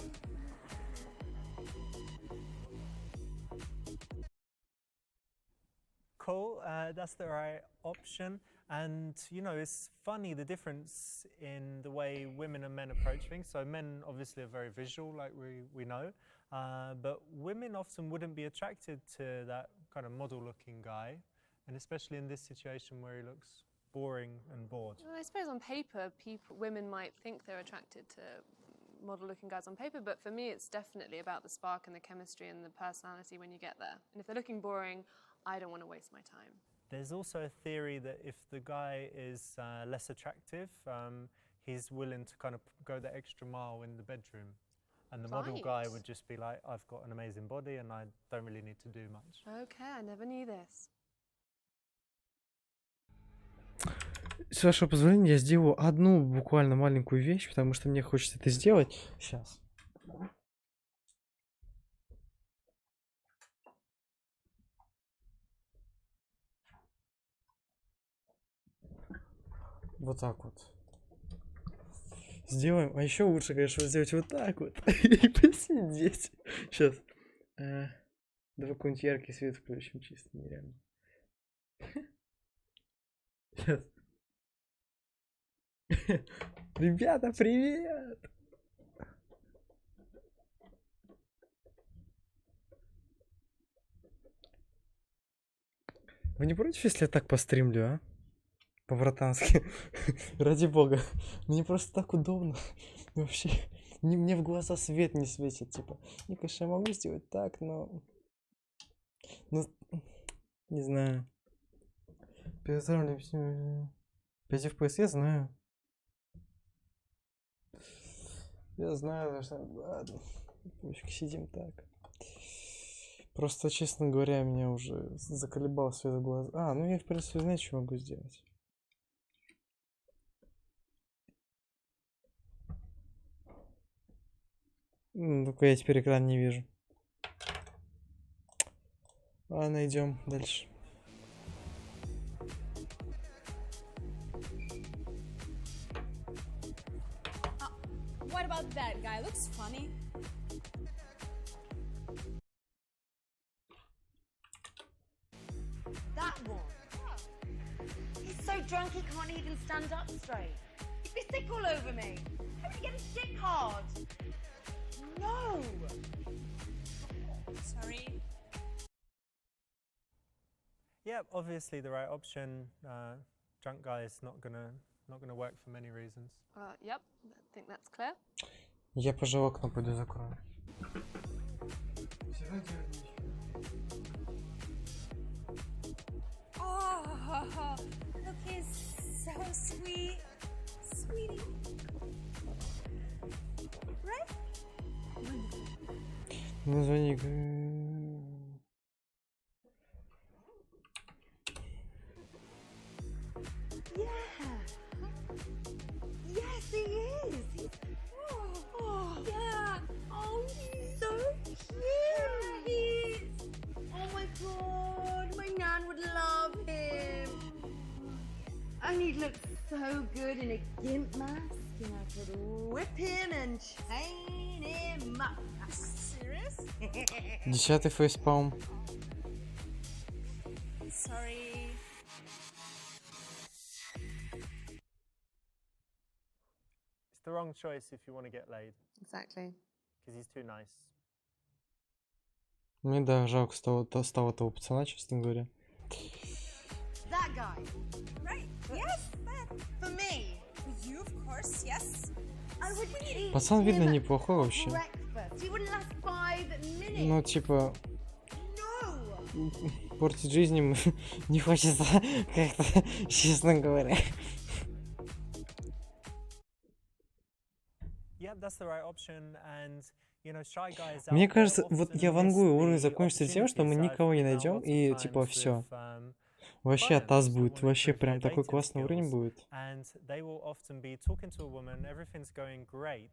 Speaker 3: Cool, that's the right option. And, you know, it's funny the difference in the way women and men approach things. So men obviously are very visual, like we know. But women often wouldn't be attracted to that kind of model-looking guy. And especially in this situation where he looks boring and bored.
Speaker 4: Well, I suppose on paper, women might think they're attracted to model-looking guys on paper, but for me, it's definitely about the spark and the chemistry and the personality when you get there. And if they're looking boring, I don't want to waste my time.
Speaker 3: There's also a theory that if the guy is less attractive, he's willing to kind of go the extra mile in the bedroom. And the model guy would just be like, I've got an amazing body and I don't really need to do much.
Speaker 4: Okay, I never knew this.
Speaker 1: С вашего позволения, я сделаю одну буквально маленькую вещь, потому что мне хочется это сделать. Сейчас. Вот так вот. Сделаем. А еще лучше, конечно, сделать вот так вот. И посидеть. Сейчас. Давай какой-нибудь яркий свет включим, чисто нереально. Сейчас. Ребята, привет! Вы не против, если я так постримлю, а? По-братански. Ради бога. Мне просто так удобно. Вообще, мне в глаза свет не светит, типа. Не, конечно, я могу сделать так, но... Ну, не знаю. 5 FPS я знаю. Я знаю, что... Ладно. Сидим так. Просто, честно говоря, меня уже заколебал свет в глаза. А, ну я, в принципе, знаю, что могу сделать. Только я теперь экран не вижу. Ладно, идем дальше.
Speaker 5: What about that guy? Looks funny.
Speaker 8: That one. He's so drunk he can't even stand up straight. He'd be sick all over me. How would he get his dick hard? No.
Speaker 5: Sorry.
Speaker 3: Yeah, obviously the right option. Drunk guy is not gonna work for many reasons.
Speaker 4: Yep, I think that's clear.
Speaker 1: Я, пожалуй, окно пойду закрою.
Speaker 7: Oh, look, he's so sweet. Sweetie. Right?
Speaker 1: Название.
Speaker 8: Yes, he is. Oh,
Speaker 7: Yeah. Oh, he's
Speaker 8: so cute. He is. Oh my god, my nan would love him. And he looks so good in a gimp mask, and I could whip him and chain him up.
Speaker 7: serious?
Speaker 1: 10-й фейспалм.
Speaker 7: Sorry.
Speaker 3: It's the wrong choice if you want to get laid,
Speaker 4: Exactly.
Speaker 3: because he's too nice.
Speaker 1: Мне да, жалко стало того пацана, честно говоря.
Speaker 8: That guy.
Speaker 7: Right. Yes, that.
Speaker 8: For me.
Speaker 7: For you, of course, yes.
Speaker 8: I would eat
Speaker 1: Пацан, видно,
Speaker 8: him
Speaker 1: неплохой
Speaker 8: for
Speaker 1: вообще.
Speaker 8: breakfast. He wouldn't last 5 minutes.
Speaker 1: Ну, типа,
Speaker 8: No.
Speaker 1: портить жизнь ему не хочется, как-то, честно говоря.
Speaker 3: Yeah, that's the right option, and you know, shy guys.
Speaker 1: Мне кажется, вот я вангую, уровень закончится тем, что мы никого не найдем, и типа все. Вообще атас будет, вообще прям такой классный уровень будет.
Speaker 3: And they will often be talking to a woman, everything's going great,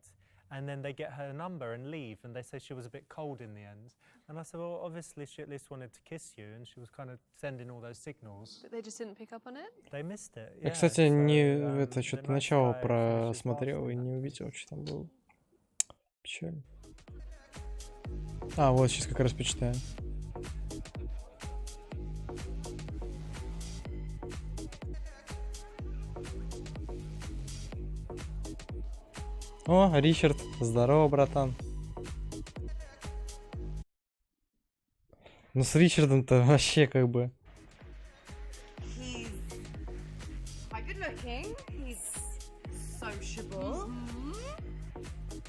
Speaker 3: and then they get her number and leave, and they say she was a bit cold in the end. And I said, well, obviously she at least wanted to kiss you, and she was kind of sending all those signals.
Speaker 4: But they just didn't pick up on it?
Speaker 3: They missed it.
Speaker 1: Я,
Speaker 3: Yeah,
Speaker 1: кстати,
Speaker 3: so,
Speaker 1: не
Speaker 3: the
Speaker 1: это что-то
Speaker 3: nice
Speaker 1: начало
Speaker 3: guy finishes
Speaker 1: просмотрел
Speaker 3: last
Speaker 1: и
Speaker 3: in
Speaker 1: не
Speaker 3: that
Speaker 1: увидел, что там было. Печально. А, вот сейчас как раз почитаю. О, Ричард, здорово, братан. Ну с Ричардом-то вообще как бы.
Speaker 8: He's quite good looking. He's sociable.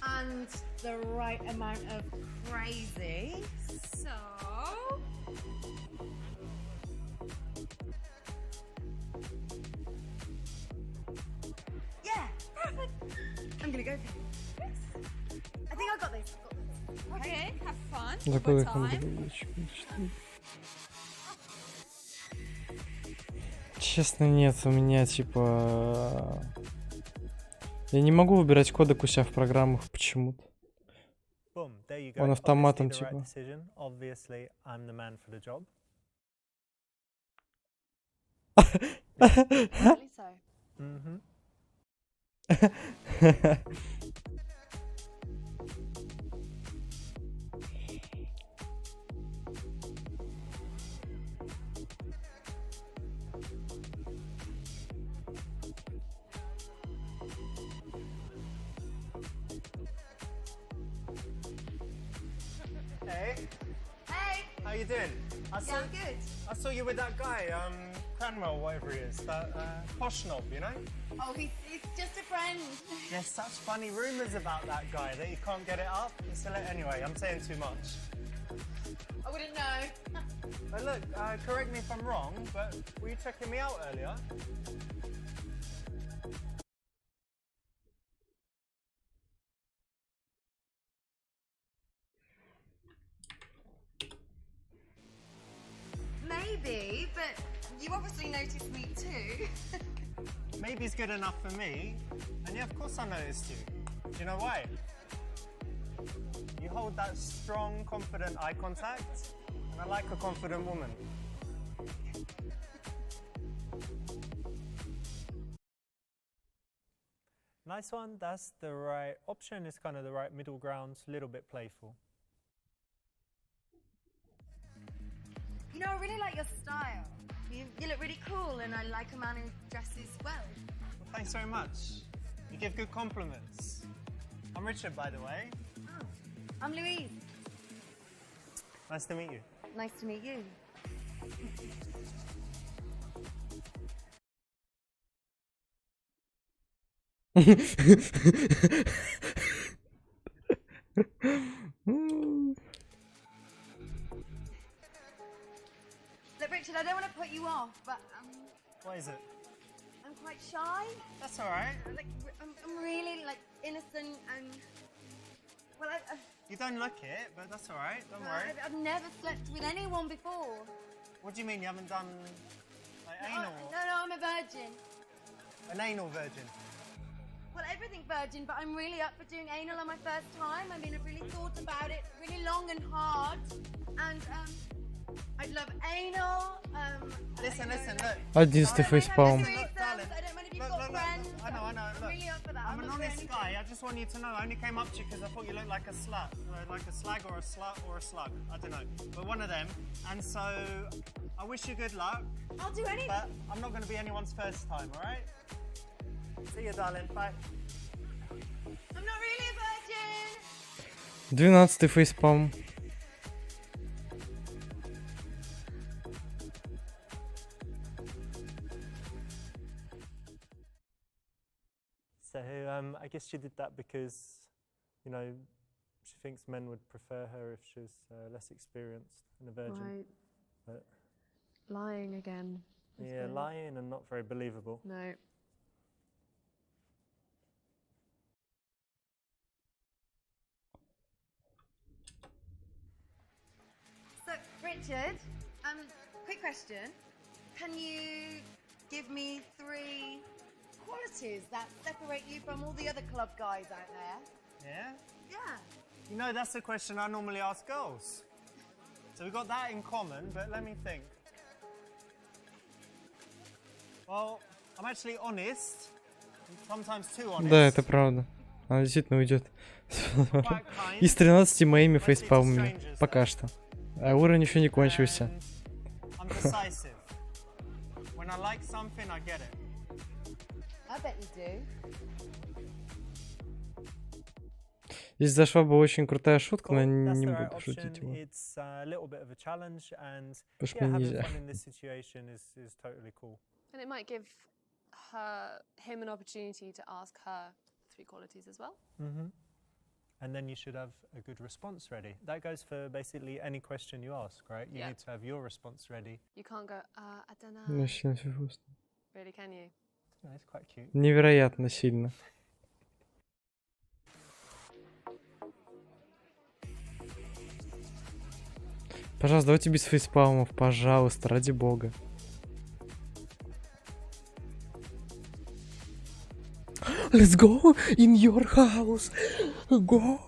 Speaker 8: And the right amount of crazy.
Speaker 7: So.
Speaker 8: Yeah, perfect. I'm gonna go for him. I think I got this.
Speaker 7: Okay, have fun.
Speaker 1: Такой
Speaker 7: Good time.
Speaker 1: Честно, нет, у меня типа... Я не могу выбирать кодек у себя в программах почему-то.
Speaker 3: Boom, there you go.
Speaker 1: Он автоматом
Speaker 3: Obviously the right
Speaker 1: типа.
Speaker 3: decision. Obviously, I'm the man for the job.
Speaker 4: Apparently so.
Speaker 3: Mm-hmm. Hey,
Speaker 8: Hey,
Speaker 3: how you doing? I saw,
Speaker 8: yeah, I'm good.
Speaker 3: I saw you with that guy, Cranwell, whatever he is, that posh knob, you know?
Speaker 8: Oh, he's just a friend.
Speaker 3: There's such funny rumours about that guy that he can't get it up. Anyway, I'm saying too much.
Speaker 8: I wouldn't know.
Speaker 3: But look, correct me if I'm wrong, but were you checking me out earlier?
Speaker 8: Maybe, but you obviously noticed me too.
Speaker 3: Maybe's good enough for me. And yeah, of course I noticed you. Do you know why? You hold that strong, confident eye contact, and I like a confident woman. Nice one, that's the right option, it's kind of the right middle ground, a little bit playful.
Speaker 8: You know, I really like your style. You look really cool, and I like a man who dresses well.
Speaker 3: Well, thanks very much. You give good compliments. I'm Richard, by the way.
Speaker 8: Oh, I'm Louise.
Speaker 3: Nice to meet you.
Speaker 8: Nice to meet you. Look, Richard, Richard, I don't want to put you off, but
Speaker 3: What is it?
Speaker 8: I'm quite shy.
Speaker 3: That's all right.
Speaker 8: Like, I'm really like innocent and well,
Speaker 3: You don't look it, but that's all right. Don't worry.
Speaker 8: I've never slept with anyone before.
Speaker 3: What do you mean you haven't done like anal?
Speaker 8: No, I'm a virgin.
Speaker 3: An anal virgin?
Speaker 8: Well, everything virgin, but I'm really up for doing anal on my first time. I mean, I've really thought about it really long and hard, and I'd love anal.
Speaker 3: Listen, look.
Speaker 1: 11 фейспалм.
Speaker 8: I don't mind if you've got friends.
Speaker 3: I know.
Speaker 8: I'm
Speaker 3: Look,
Speaker 8: really up for that.
Speaker 3: I'm an honest guy. I just want you to know. I only came up to you because I thought you looked like a slut, like a slag or a slut or a slug. I don't know, but one of them. And so, I wish you good luck.
Speaker 8: I'll do anything.
Speaker 3: But I'm not going to be anyone's first time. All right? See you, darling. Bye.
Speaker 8: I'm not really a virgin.
Speaker 1: 12 фейспалм.
Speaker 3: So I guess she did that because, you know, she thinks men would prefer her if she was less experienced and a virgin.
Speaker 4: Right.
Speaker 3: But,
Speaker 4: Lying again.
Speaker 3: yeah, lying and not very believable.
Speaker 4: No.
Speaker 8: So, Richard, quick question. Can you give me 3 qualities that separate you from all the other club guys out there?
Speaker 3: Yeah?
Speaker 8: Yeah.
Speaker 3: You know, that's the question I normally ask girls. So we've got that in common, but let me think. Well, I'm actually honest. Sometimes too honest.
Speaker 1: Да, это правда. Она действительно уйдет. Из 13 моими фейспалмами. Пока что. А уровень еще не кончился.
Speaker 3: I'm decisive. When I like something, I get it.
Speaker 8: I bet you do.
Speaker 1: Здесь зашла бы очень крутая шутка, но я
Speaker 3: That's
Speaker 1: не
Speaker 3: the right
Speaker 1: буду шутить
Speaker 3: option.
Speaker 1: его.
Speaker 3: It's a little bit of a challenge, and
Speaker 1: Потому что
Speaker 3: yeah,
Speaker 1: мне
Speaker 3: having
Speaker 1: нельзя.
Speaker 3: fun in this situation is totally cool.
Speaker 4: And it might give him an opportunity to ask her 3 qualities as well.
Speaker 3: Mm-hmm. And then you should have a good response ready. That goes for basically any question you ask, right? You need to have your response ready.
Speaker 4: You can't go, I don't know. Really, can you?
Speaker 3: No, it's quite cute.
Speaker 1: Невероятно сильно. Пожалуйста, давайте без фейспалмов, пожалуйста, ради бога. Let's go in your house. Go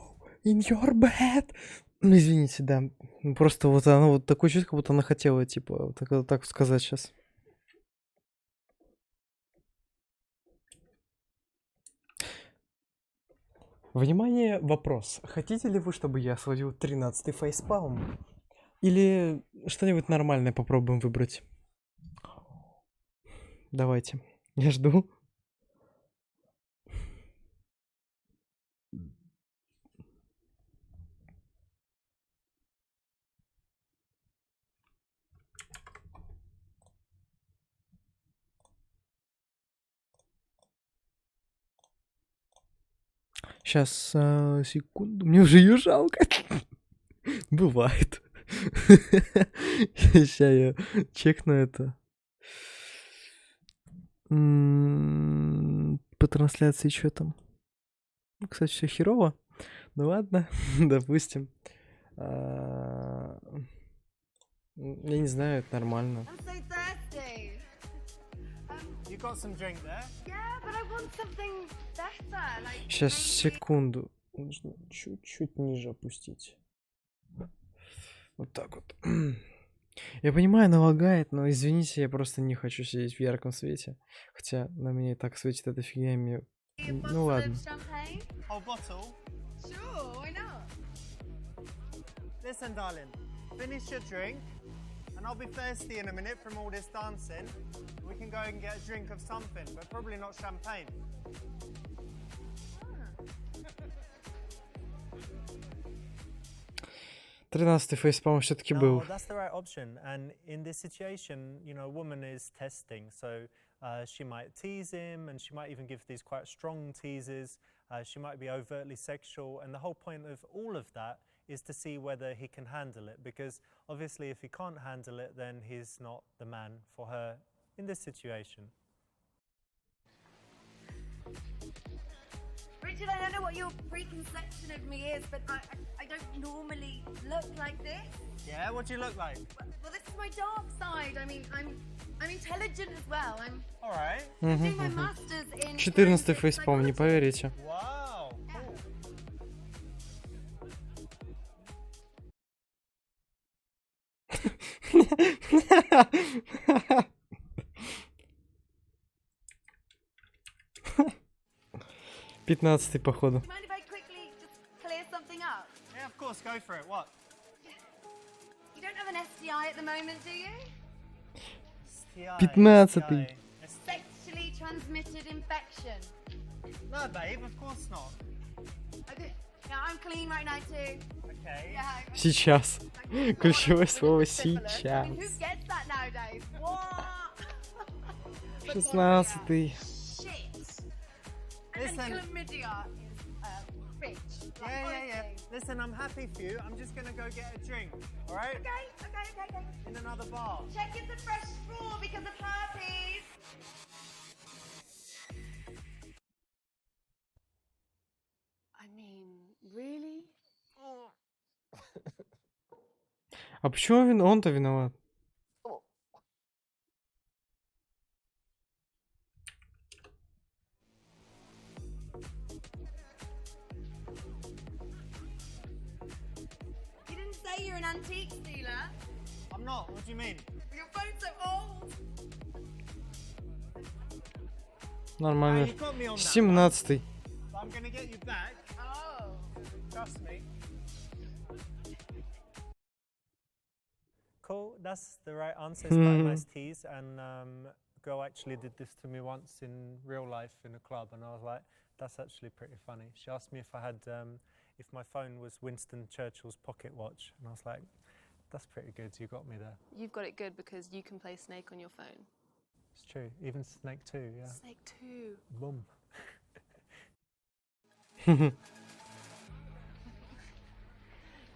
Speaker 1: in your bed. Ну, извините, да. Просто вот она вот такое чувство, как будто она хотела, типа, так сказать сейчас. Внимание, вопрос. Хотите ли вы, чтобы я сводил 13-й фейспалм? Или что-нибудь нормальное попробуем выбрать? Давайте. Я жду. Сейчас, секунду. Мне уже ее жалко. Бывает. Сейчас я чекну это. По трансляции что там? Кстати, все херово. Ну ладно, допустим. Я не знаю, это нормально.
Speaker 8: I'm so thirsty.
Speaker 3: You got some drink there?
Speaker 8: Yeah, but I want something better. Like
Speaker 1: Сейчас,
Speaker 8: maybe...
Speaker 1: секунду. Нужно чуть-чуть ниже опустить. Вот так вот. Я понимаю, она лагает, но извините, я просто не хочу сидеть в ярком свете. Хотя на меня и так светит эта фигня, и мне... Ну ладно.
Speaker 3: Whole bottle?
Speaker 8: Sure, why not?
Speaker 3: Listen, darling, finish your drink, and I'll be thirsty in a minute from all this dancing. We can go and get a drink of something, but probably not champagne.
Speaker 1: 13-й фейспалм все-таки был.
Speaker 3: No, that's the right option. And in this situation, you know, a woman is testing, so she might tease him, and she might even give these quite strong teases. She might be overtly sexual, and the whole point of all of that is to see whether he can handle it, because obviously if he can't handle it, then he's not the man for her in this situation.
Speaker 8: Richard, I don't know what your preconception of me is, but I don't normally look like this.
Speaker 3: Yeah, what do you look like?
Speaker 8: Well, this is my dark side. I mean, I'm intelligent as well. I'm
Speaker 3: Alright.
Speaker 8: doing my masters in
Speaker 1: 14-й фейспалм, не поверите.
Speaker 3: Wow, cool.
Speaker 1: Пятнадцатый, походу.
Speaker 8: Mind if I quickly just clear something up?
Speaker 3: Yeah, of course, go for it. What?
Speaker 8: You don't have an STI at the moment, do you?
Speaker 3: STI.
Speaker 1: 15-й.
Speaker 8: Sexually transmitted infection.
Speaker 3: No, babe, of course not.
Speaker 8: Okay. Yeah, I'm clean right now too.
Speaker 3: Okay.
Speaker 8: Yeah.
Speaker 1: Сейчас. Ключевое слово
Speaker 8: Syphilis. I mean, who
Speaker 1: сейчас.
Speaker 8: gets that nowadays? What?
Speaker 1: 16-й.
Speaker 8: Shit.
Speaker 3: Listen.
Speaker 8: And chlamydia is rich. Like,
Speaker 3: Yeah.
Speaker 8: honestly.
Speaker 3: Listen, I'm happy for you. I'm just gonna go get a drink. Alright?
Speaker 8: Okay.
Speaker 3: In another bar.
Speaker 8: Check it's a fresh straw because of herpes.
Speaker 4: I mean, really?
Speaker 1: А почему он-то виноват?
Speaker 8: You didn't say you're an antique stealer.
Speaker 3: I'm not. What do you mean?
Speaker 8: Your phone's so old.
Speaker 1: Нормально.
Speaker 3: You got me on that.
Speaker 1: 17-й.
Speaker 3: But I'm gonna get you back.
Speaker 8: Oh.
Speaker 3: Trust me. Cool, that's the right answer. It's quite a nice tease. And a girl actually did this to me once in real life in a club, and I was like, that's actually pretty funny. She asked me if I had, if my phone was Winston Churchill's pocket watch, and I was like, that's pretty good. You got me there.
Speaker 4: You've got it good because you can play Snake on your phone.
Speaker 3: It's true. Even Snake 2, yeah.
Speaker 4: Snake 2.
Speaker 3: Boom.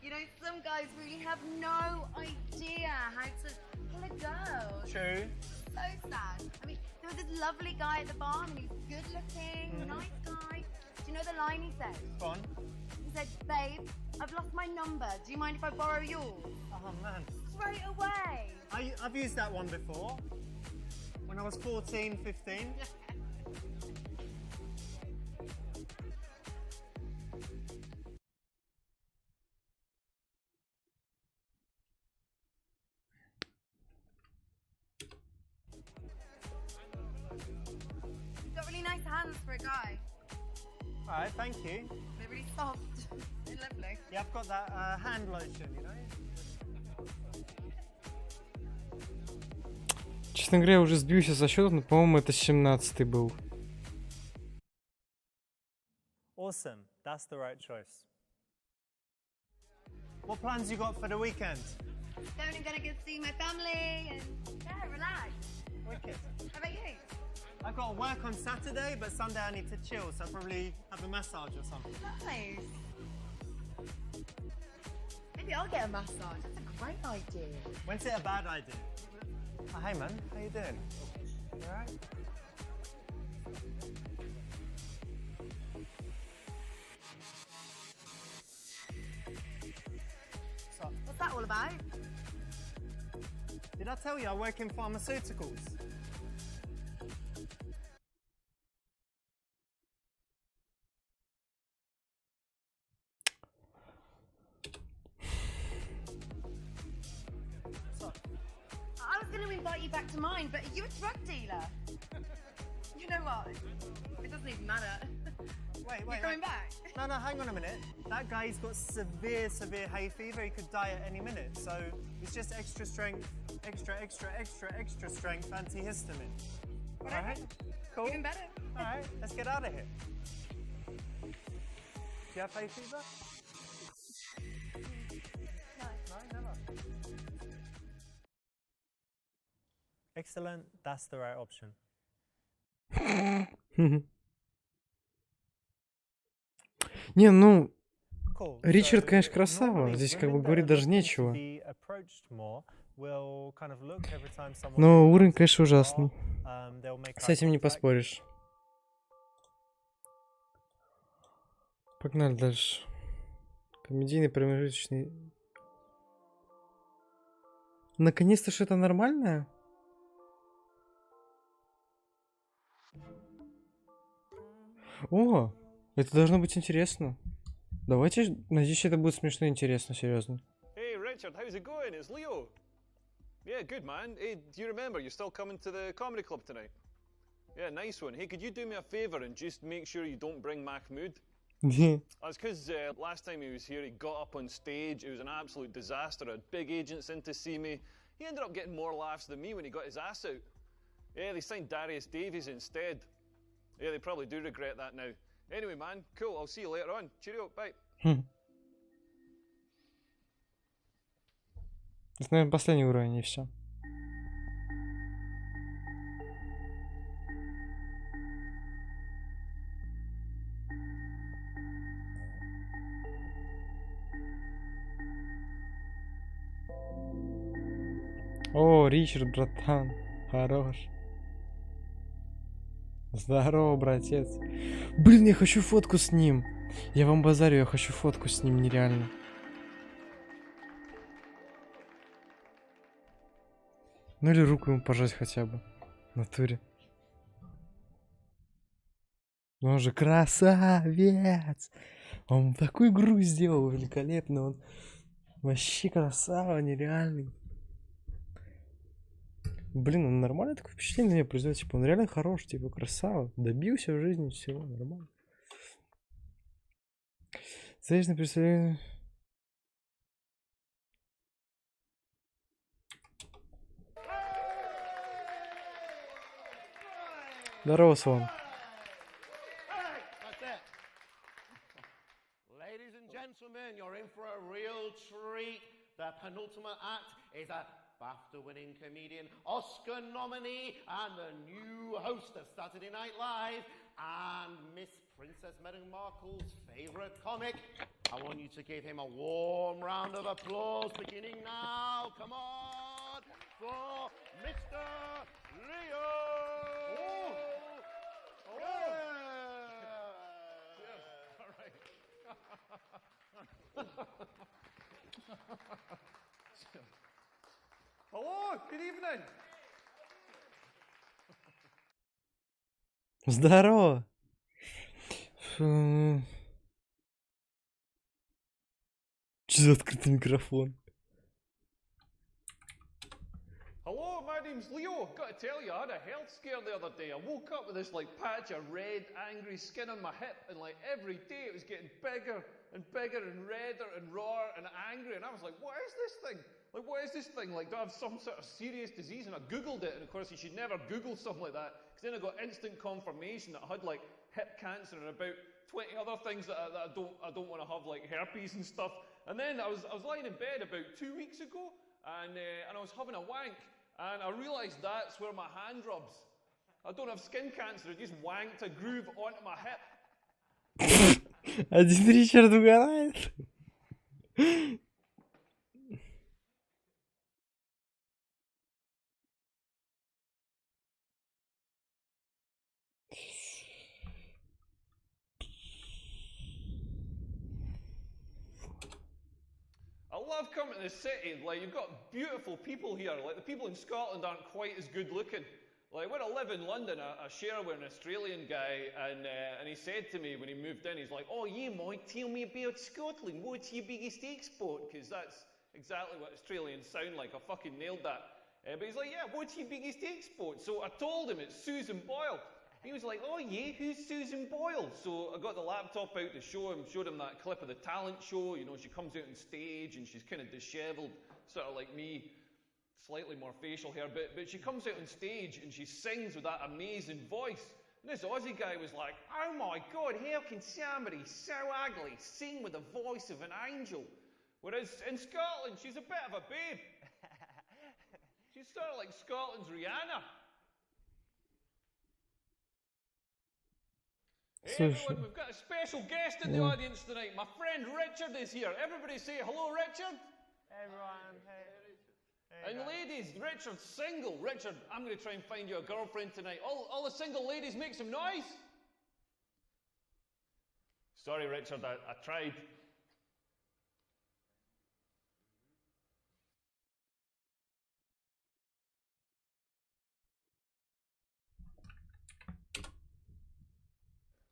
Speaker 8: You know, some guys really have no idea how to pull a girl.
Speaker 3: True.
Speaker 8: So sad. I mean, there was this lovely guy at the bar, and he's good looking, nice guy. Do you know the line he said?
Speaker 3: Go on.
Speaker 8: He said, babe, I've lost my number. Do you mind if I borrow yours?
Speaker 3: Oh, man.
Speaker 8: Straight away.
Speaker 3: I've used that one before. When I was 14, 15.
Speaker 8: Got really nice hands for a guy.
Speaker 3: All right, thank you.
Speaker 8: They're really soft and lovely.
Speaker 3: Yeah, I've got that hand lotion, you know?
Speaker 1: Честно говоря, я уже сбился со счета, но, по-моему, это 17-й был.
Speaker 3: Awesome, that's the right choice. What plans you got for the weekend?
Speaker 8: I'm gonna go see my family and yeah, relax.
Speaker 3: Wicked.
Speaker 8: How about you?
Speaker 3: I've got to work on Saturday, but Sunday I need to chill, so I'll probably have a massage or something.
Speaker 8: Nice. Maybe I'll get a massage. That's a great idea.
Speaker 3: When's it a bad idea? Oh, hey man, how you doing? You alright?
Speaker 8: What's that all about?
Speaker 3: Did I tell you I work in pharmaceuticals?
Speaker 8: I was going to invite you back to mine, but are you a drug dealer? You know what? It doesn't even matter.
Speaker 3: Wait,
Speaker 8: You're coming back?
Speaker 3: No, hang on a minute. That guy's got severe hay fever. He could die at any minute. So it's just extra strength, extra strength antihistamine. All right? Cool.
Speaker 8: Even better.
Speaker 3: All right, let's get out of here. Do you have hay fever? No, never. Excellent. That's the right option.
Speaker 1: Не, ну, Ричард, конечно, красава. Здесь как бы говорить даже нечего. Но уровень, конечно, ужасный. С этим не поспоришь. Погнали дальше. Комедийный промежуточный. Наконец-то что-то нормальное? О, это должно быть интересно. Давайте, надеюсь, это будет смешно и интересно, серьезно.
Speaker 10: Hey Richard, how's it going? It's Leo. Yeah, good man. Hey, do you remember you're still coming to the comedy club tonight? Yeah, nice one. Hey, could you do me a favor and just make sure you don't bring Mahmood? That's because last time he was here, he got up on stage. It was an absolute disaster. I had big agents in to see me. He ended up getting more laughs than me when he got his ass out. Yeah, they signed Darius Davies instead. Yeah, they probably do regret that now. Anyway, man, cool. I'll see you later on. Cheerio, bye.
Speaker 1: Это, наверное, последний уровень, и все. О, Ричард, братан. Хорош. Здорово, братец. Блин, я хочу фотку с ним. Я вам базарю, я хочу фотку с ним, нереально. Ну или руку ему пожать хотя бы. В натуре. Ну он же красавец. Он такую игру сделал великолепно. Он вообще красава, нереальный. Блин, он нормально такое впечатление на меня производит. Типа, он реально хорош, типа, красава. Добился в жизни всего, нормально. Конечно, представляю. Здорово, Слон.
Speaker 11: Ladies and gentlemen, you're in for a real treat. The penultimate act is a BAFTA-winning comedian, Oscar nominee, and the new host of Saturday Night Live, and Miss Princess Meghan Markle's favourite comic. I want you to give him a warm round of applause, beginning now. Come on, for Mr. Leo! Oh.
Speaker 10: Hello, good evening.
Speaker 1: Здорово. Че за открытый микрофон?
Speaker 10: Hello, my name's Leo. Got to tell you, I had a health scare the other day. I woke up with this like patch of red, angry skin on my hip, and like every day it was getting bigger and bigger and redder and rawer and angry. And I was like, what is this thing? Like, what is this thing? Like, do I have some sort of serious disease? And I Googled it, and of course, you should never Google something like that, because then I got instant confirmation that I had like hip cancer and about 20 other things that I don't want to have, like herpes and stuff. And then I was lying in bed about 2 weeks ago, and I was having a wank, and I realised that's where my hand rubs. I don't have skin cancer, I just wanked a groove onto my hip.
Speaker 1: Один Ричард угорает.
Speaker 10: I love coming to the city. Like, you've got beautiful people here. Like, the people in Scotland aren't quite as good looking. Like, when I live in London, I share with an Australian guy, and he said to me when he moved in, he's like, oh, yeah, mate, tell me about Scotland. What's your biggest export? Because that's exactly what Australians sound like. I fucking nailed that. But he's like, yeah, what's your biggest export? So I told him it's Susan Boyle. He was like, oh yeah, who's Susan Boyle? So I got the laptop out to showed him that clip of the talent show. You know, she comes out on stage and she's kind of dishevelled, sort of like me, slightly more facial hair, but she comes out on stage and she sings with that amazing voice. And this Aussie guy was like, oh my God, how can somebody so ugly sing with the voice of an angel? Whereas in Scotland, she's a bit of a babe. She's sort of like Scotland's Rihanna. Hey everyone, we've got a special guest in the audience tonight. My friend Richard is here. Everybody say hello, Richard.
Speaker 3: Everyone, hey.
Speaker 10: And ladies, Richard's single. Richard, I'm going to try and find you a girlfriend tonight. All the single ladies make some noise. Sorry, Richard, I tried.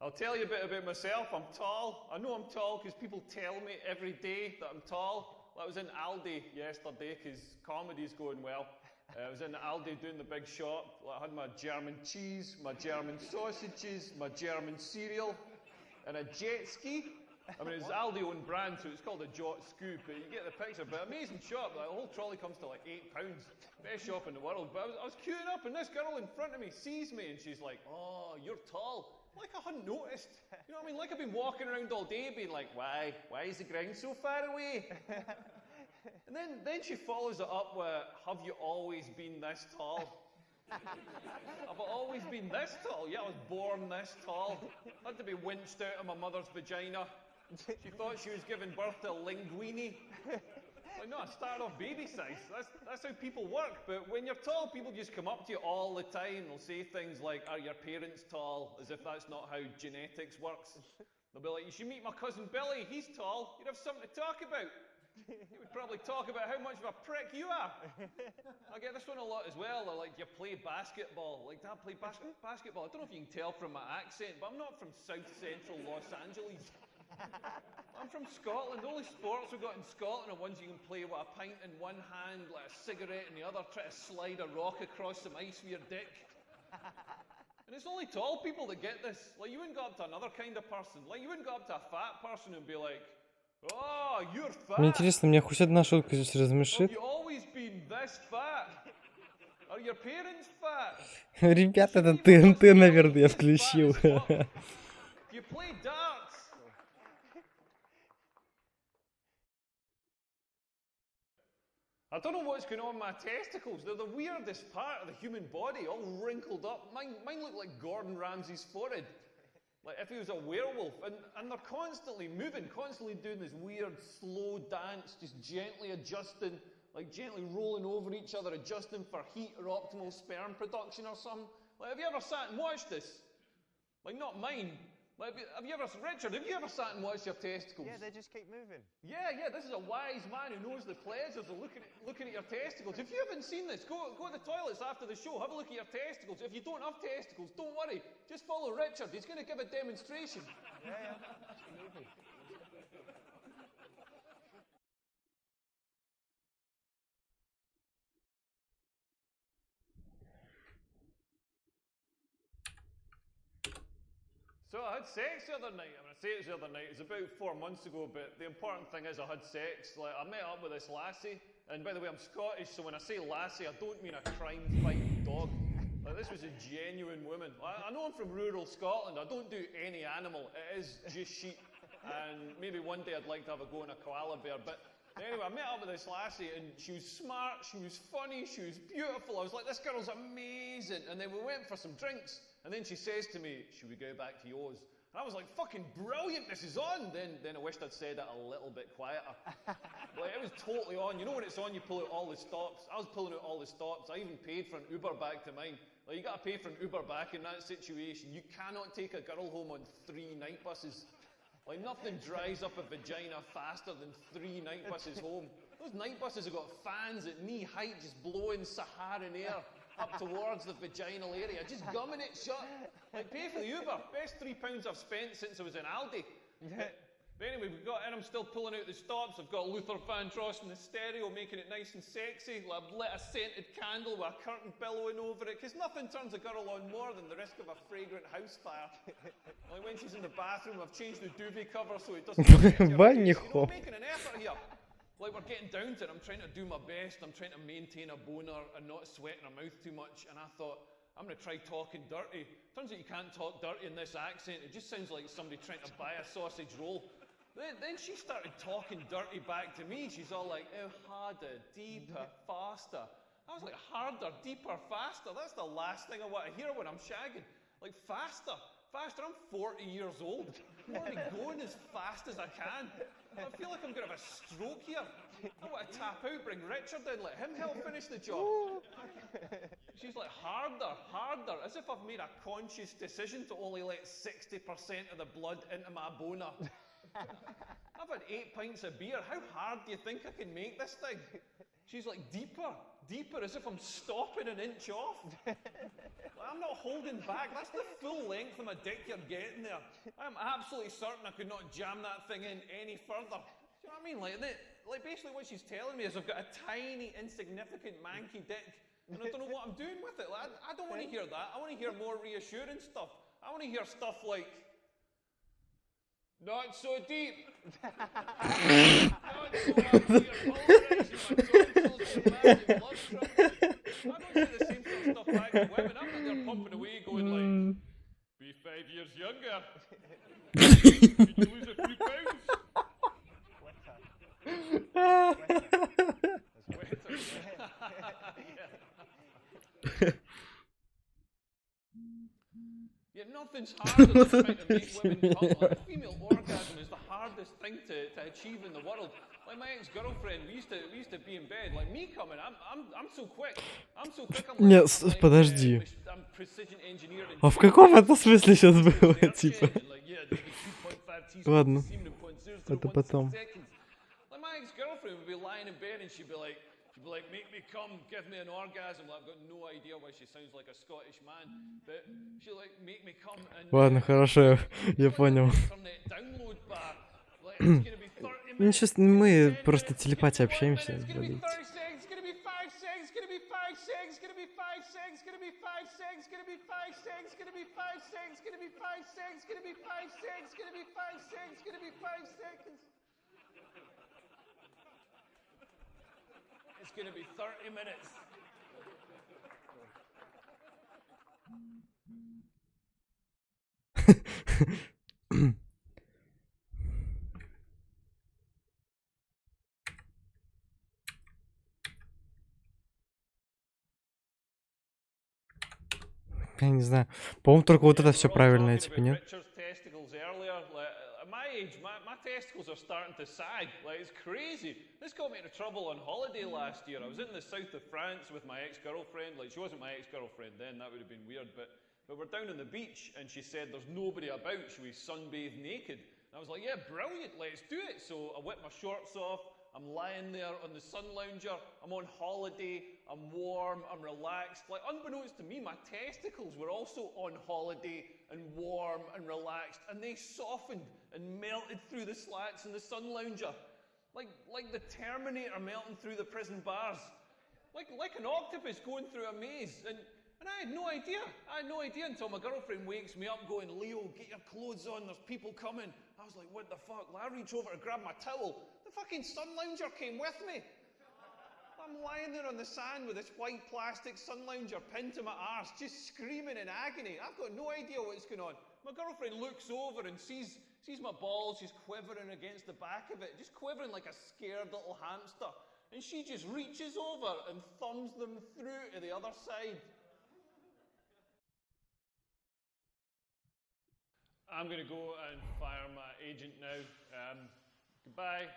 Speaker 10: I'll tell you a bit about myself. I'm tall. I know I'm tall because people tell me every day that I'm tall. I was in Aldi yesterday because comedy's going well. I was in Aldi doing the big shop. I had my German cheese, my German sausages, my German cereal, and a jet ski. I mean, it's Aldi own brand, so it's called a Jot Scoop, but you get the picture. But amazing shop. Like, the whole trolley comes to like £8. Best shop in the world. But I was queuing up, and this girl in front of me sees me, and she's like, "Oh, you're tall." Like I hadn't noticed. You know what I mean? Like I've been walking around all day being like, why is the ground so far away? And then she follows it up with, have you always been this tall? Have I always been this tall? Yeah, I was born this tall. Had to be winched out of my mother's vagina. She thought she was giving birth to a linguine. Like, no, I started off baby size. That's how people work. But when you're tall, people just come up to you all the time. They'll say things like, are your parents tall? As if that's not how genetics works. They'll be like, you should meet my cousin Billy. He's tall. You'd have something to talk about. He would probably talk about how much of a prick you are. I get this one a lot as well. They're like, you play basketball. Like, Dad, play basketball. I don't know if you can tell from my accent, but I'm not from South Central Los Angeles. I'm from Scotland. The only sports we've got in Scotland are ones you can play with a pint in one hand, like a cigarette in the other, try to slide a rock across some ice with your dick. And it's only tall people that get this. Like, you wouldn't go up to another kind of person. Like, you wouldn't go up to a fat person and be like, oh, you're fat.
Speaker 1: Мне интересно, меня хоть одна шутка здесь размешит.
Speaker 10: Have you always been this fat? Are your parents fat?
Speaker 1: Ребята, это ТНТ, наверное, я включил.
Speaker 10: You play darts? I don't know what's going on with my testicles. They're the weirdest part of the human body, all wrinkled up. Mine look like Gordon Ramsay's forehead. Like if he was a werewolf. And they're constantly moving, constantly doing this weird slow dance, just gently adjusting, like gently rolling over each other, adjusting for heat or optimal sperm production or something. Like, have you ever sat and watched this? Like, not mine. Like, Richard, have you ever sat and watched your testicles?
Speaker 3: Yeah, they just keep moving.
Speaker 10: Yeah, this is a wise man who knows the pleasures of looking at your testicles. If you haven't seen this, go to the toilets after the show, have a look at your testicles. If you don't have testicles, don't worry. Just follow Richard. He's going to give a demonstration.
Speaker 3: Yeah. Moving.
Speaker 10: So I had sex the other night. I mean, I say it was the other night. It was about 4 months ago, but the important thing is I had sex. Like, I met up with this lassie, and by the way, I'm Scottish, so when I say lassie, I don't mean a crime-fighting dog. Like, this was a genuine woman. I know I'm from rural Scotland. I don't do any animal. It is just sheep. And maybe one day I'd like to have a go on a koala bear. But anyway, I met up with this lassie, and she was smart, she was funny, she was beautiful. I was like, this girl's amazing. And then we went for some drinks. And then she says to me, should we go back to yours? And I was like, fucking brilliant, this is on. Then I wished I'd said it a little bit quieter. Like, it was totally on. You know when it's on, you pull out all the stops. I was pulling out all the stops. I even paid for an Uber back to mine. Like, you gotta pay for an Uber back in that situation. You cannot take a girl home on 3 night buses. Like, nothing dries up a vagina faster than 3 night buses home. Those night buses have got fans at knee height just blowing Saharan air up towards the vaginal area, just gumming it shut. Like, pay for the Uber. Best £3 I've spent since I was in Aldi. But anyway, we've got in, I'm still pulling out the stops. I've got Luther Vandross in the stereo, making it nice and sexy. I've lit a scented candle with a curtain billowing over it, because nothing turns a girl on more than the risk of a fragrant house fire. Like when she's in the bathroom, I've changed the duvet cover so it doesn't affect your face. You know, I'm making an effort here. Like, we're getting down to it. I'm trying to do my best. I'm trying to maintain a boner and not sweating her mouth too much. And I thought, I'm going to try talking dirty. Turns out you can't talk dirty in this accent. It just sounds like somebody trying to buy a sausage roll. Then she started talking dirty back to me. She's all like, oh, harder, deeper, faster. I was like, harder, deeper, faster? That's the last thing I want to hear when I'm shagging. Like, faster. Faster? I'm 40 years old. I'm already going as fast as I can. I feel like I'm going to have a stroke here. I want to tap out, bring Richard in, let him help finish the job. She's like, harder, harder, as if I've made a conscious decision to only let 60% of the blood into my boner. I've had 8 pints of beer. How hard do you think I can make this thing? She's like, deeper, deeper, as if I'm stopping an inch off. I'm not holding back. That's the full length of my dick you're getting there. I'm absolutely certain I could not jam that thing in any further. Do you know what I mean? Like basically what she's telling me is I've got a tiny, insignificant, manky dick, and I don't know what I'm doing with it. Like, I don't want to hear that. I want to hear more reassuring stuff. I want to hear stuff like, not so deep. Not so up here, polarizing my tonsils and massive blood pressure. I don't say the same sort of stuff back to women. I'm not there pumping away going like, be 5 years younger. Can you lose a few pounds? Yeah, nothing's harder than trying to make women come. Like, female orgasm is the hardest thing to achieve in the world. Like my ex-girlfriend, we used to be in bed. Like me coming, I'm so quick. I'm so quick. I'm
Speaker 1: Нет, подожди.
Speaker 10: I'm precision engineering.
Speaker 1: А в каком это смысле сейчас было, типа? Ладно, это потом.
Speaker 10: Like my ex-girlfriend would be lying in bed and she'd be like, make me come, give me an orgasm. Like, I've got no idea why she sounds like a Scottish man, but she like make me come and.
Speaker 1: Ладно, хорошо, я понял. Ничего, мы просто телепатией общаемся.
Speaker 10: It's gonna be 30 minutes.
Speaker 1: Я не знаю. По-моему, только вот это все правильное, типа, нет?
Speaker 10: My testicles are starting to sag. Like, it's crazy. This got me into trouble on holiday last year. I was in the south of France with my ex-girlfriend. Like, she wasn't my ex-girlfriend then, that would have been weird, but we're down on the beach and she said there's nobody about, should we sunbathe naked? And I was like, yeah, brilliant, let's do it. So I whipped my shorts off, I'm lying there on the sun lounger, I'm on holiday, I'm warm, I'm relaxed. Like, unbeknownst to me, my testicles were also on holiday and warm and relaxed, and they softened and melted through the slats in the sun lounger. Like the Terminator melting through the prison bars. Like an octopus going through a maze. And I had no idea. I had no idea until my girlfriend wakes me up going, Leo, get your clothes on, there's people coming. I was like, what the fuck? Well, I reach over to grab my towel. The fucking sun lounger came with me. I'm lying there on the sand with this white plastic sun lounger pinned to my arse, just screaming in agony. I've got no idea what's going on. My girlfriend looks over and sees my balls just quivering against the back of it, just quivering like a scared little hamster. And she just reaches over and thumbs them through to the other side. I'm going to go and fire my agent now. Goodbye.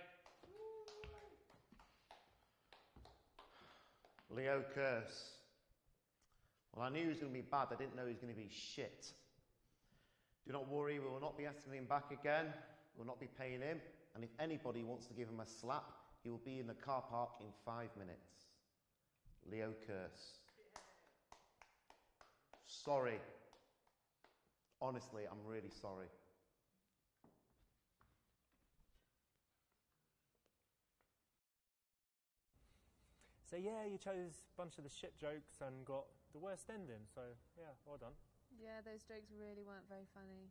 Speaker 11: Leo Curse. Well, I knew he was going to be bad. I didn't know he was going to be shit. Do not worry, we will not be asking him back again. We will not be paying him. And if anybody wants to give him a slap, he will be in the car park in 5 minutes. Leo Curse. Sorry. Honestly, I'm really sorry.
Speaker 3: So yeah, you chose a bunch of the shit jokes and got the worst ending, so yeah, well done.
Speaker 4: Yeah, those jokes really weren't very funny.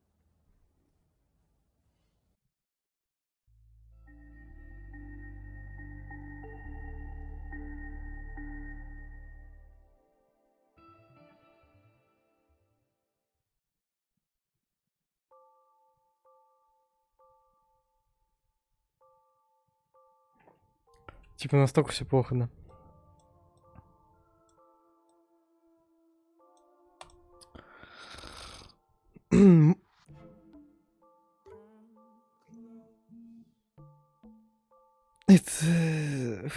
Speaker 1: Типа настолько все плохо, да? Это...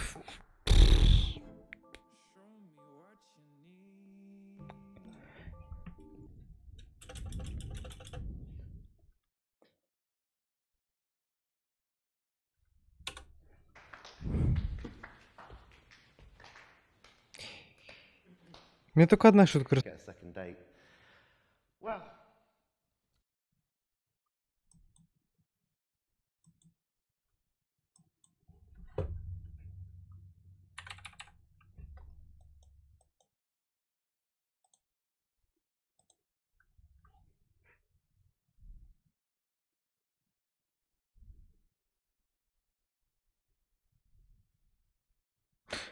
Speaker 1: Мне только одна шутка.
Speaker 11: Get a second date. Well,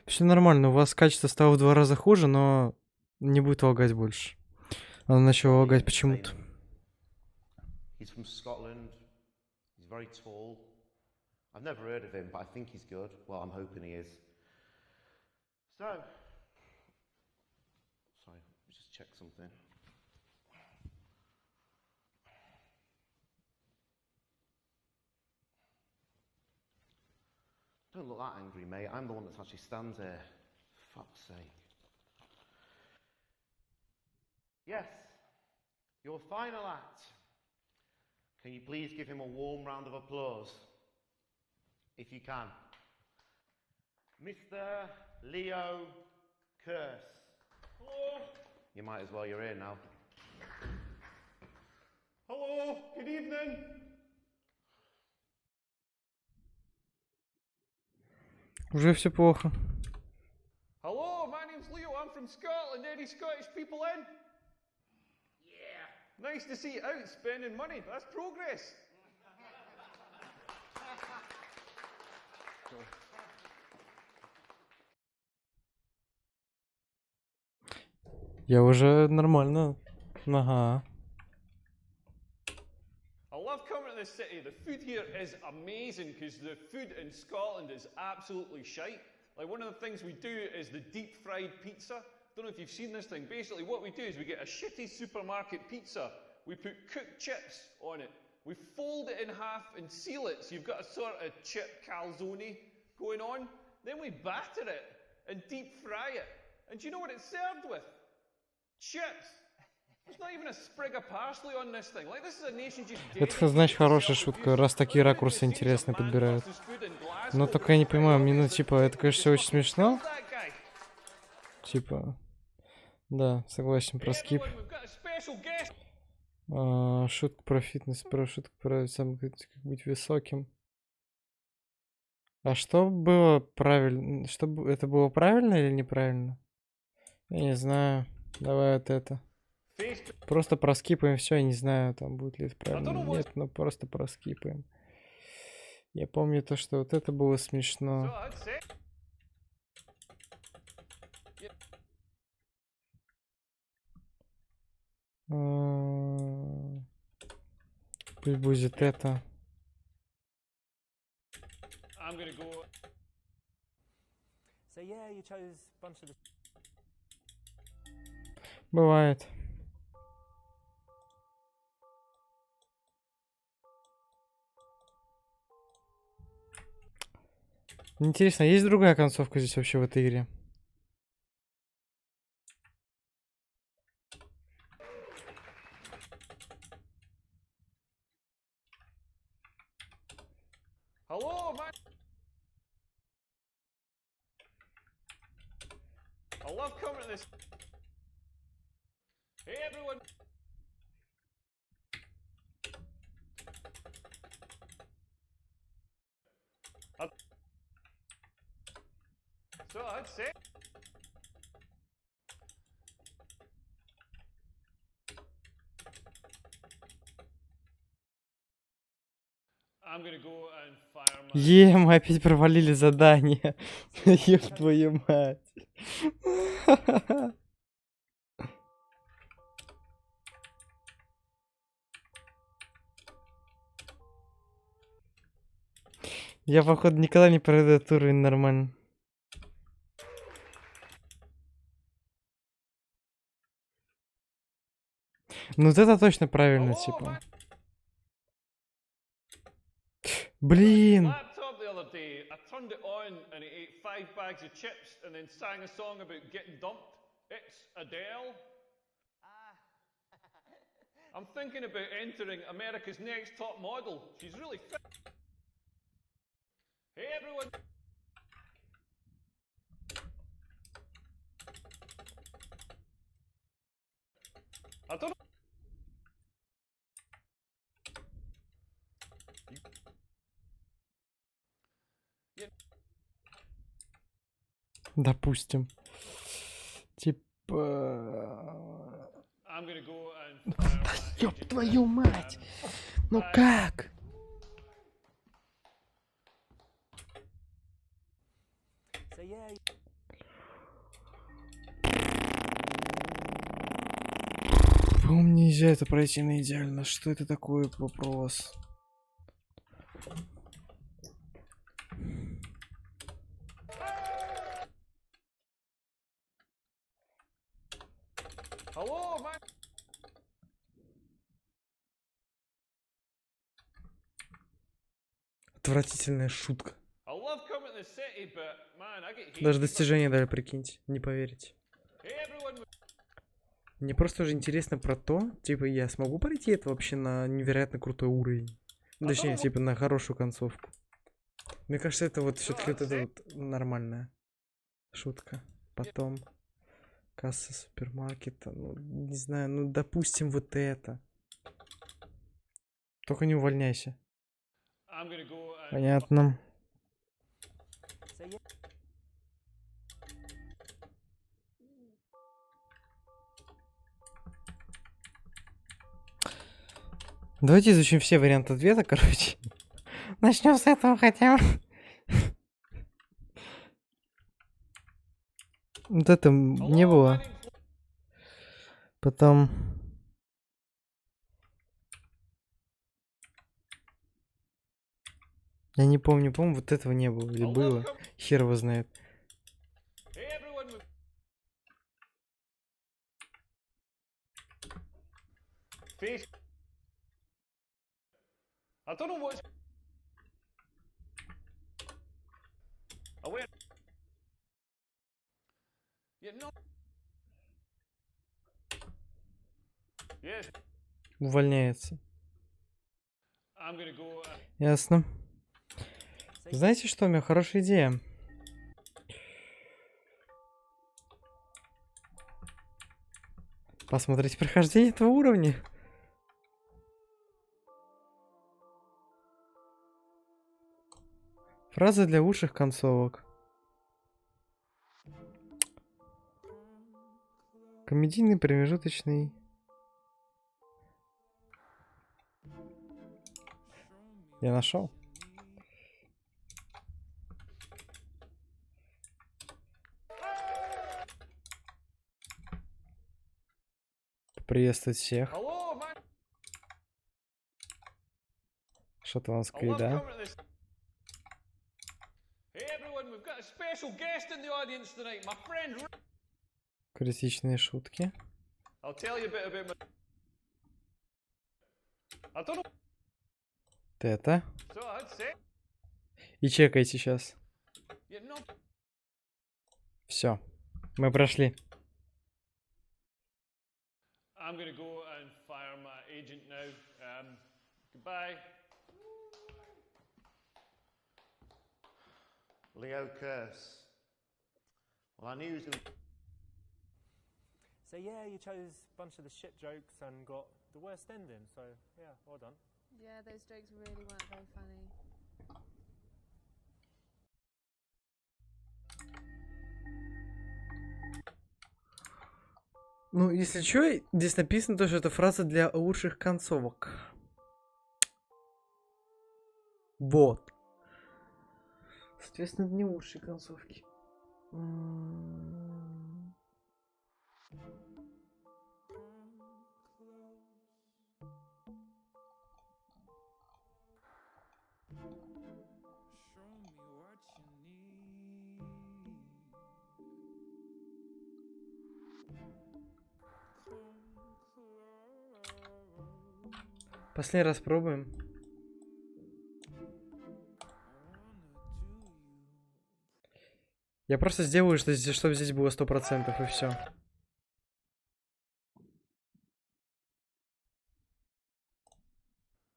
Speaker 1: Все нормально, у вас качество стало в 2 раза хуже, но не будет лагать больше. Оно начало лагать почему-то.
Speaker 11: he's from Scotland. He's very tall. I've never heard of him, but I think he's good. Well, I'm hoping he is. So, sorry, let's just check something. Don't look that angry, mate. I'm the one that actually stands here. Fuck's sake. Yes, your final act. Can you please give him a warm round of applause? If you can. Mr. Leo Curse.
Speaker 10: Hello.
Speaker 11: You might as well, you're here now.
Speaker 10: Hello. Good evening.
Speaker 1: Уже все плохо.
Speaker 10: Hello, my name's Leo. I'm from Scotland. Any Scottish people in? Yeah. Nice to see you out spending money. That's progress.
Speaker 1: Я уже нормально. Ага.
Speaker 10: I love coming to this city. The food here is amazing because the food in Scotland is absolutely shite. Like one of the things we do is the deep fried pizza. Don't know if you've seen this thing. Basically what we do is we get a shitty supermarket pizza. We put cooked chips on it. We fold it in half and seal it so you've got a sort of chip calzone going on. Then we batter it and deep fry it. And do you know what it's served with? Chips. There's not even a sprig of parsley on this thing. Like this is a nation just
Speaker 1: Это, значит, хорошая шутка, раз такие ракурсы интересные подбирают. Но только я не понимаю, мне, ну, типа, это, конечно, все очень смешно. Типа, да, согласен, про скип. Шутка про фитнес, про шутку про сам, как быть высоким. А что было правильно? Что это было правильно или неправильно? Я не знаю. Давай вот это. Просто проскипаем все, я не знаю, там будет ли это правильно или нет, но просто проскипаем. Я помню то, что вот это было смешно. Пусть будет это. Бывает. Интересно, есть другая концовка здесь вообще в этой игре?
Speaker 10: Hello, man. I love coming to this. Hey, everyone. So I'd say. I'm gonna go and fire my...
Speaker 1: Мы опять провалили задание. Ёб твою мать. Я, походу, никогда не пройду этот уровень нормально. Ну вот это точно правильно, типа. Блин!
Speaker 10: turned it on and he ate 5 bags of chips and then sang a song about getting dumped. It's Adele. I'm thinking about entering America's Next Top Model. She's really fit. Hey everyone. I don't know.
Speaker 1: Допустим. Типа... Да ёб твою мать! Ну как? По-моему, нельзя это пройти на идеально. Что это такое? Вопрос.
Speaker 10: Hello, man.
Speaker 1: Отвратительная шутка.
Speaker 10: I love coming to the city, but man, I get
Speaker 1: Даже достижения дали, прикиньте, не поверите. Мне просто уже интересно про то, типа, я смогу пройти это вообще на невероятно крутой уровень. Точнее, типа, на хорошую концовку. Мне кажется, это вот все-таки вот это вот нормальная шутка. Потом касса супермаркета, ну, не знаю, ну, допустим, вот это. Только не увольняйся. Понятно. Давайте изучим все варианты ответа, короче. Начнем с этого хотя бы. Вот это не было. Потом... Я не помню, по-моему, вот этого не было. Или было. Хер его знает.
Speaker 10: I don't know what's...
Speaker 1: Увольняется. Ясно. Знаете что, у меня хорошая идея. Посмотрите прохождение этого уровня. Фраза для лучших концовок. Комедийный промежуточный. Я нашел. Приветствовать всех. Шотландская еда. Критичные шутки. Это. И чекайте сейчас. Все. Мы прошли.
Speaker 10: I'm gonna go and fire my agent now. Goodbye.
Speaker 11: Leo Curse. Well, I knew he was going to...
Speaker 3: So yeah, you chose a bunch of the shit jokes and got the worst ending. So yeah, well done.
Speaker 4: Yeah, those jokes really weren't very funny.
Speaker 1: Ну, если что, здесь написано то, что это фраза для лучших концовок. Вот. Соответственно, это не лучшие концовки. Последний раз пробуем. Я просто сделаю, чтобы здесь было 100%, и все.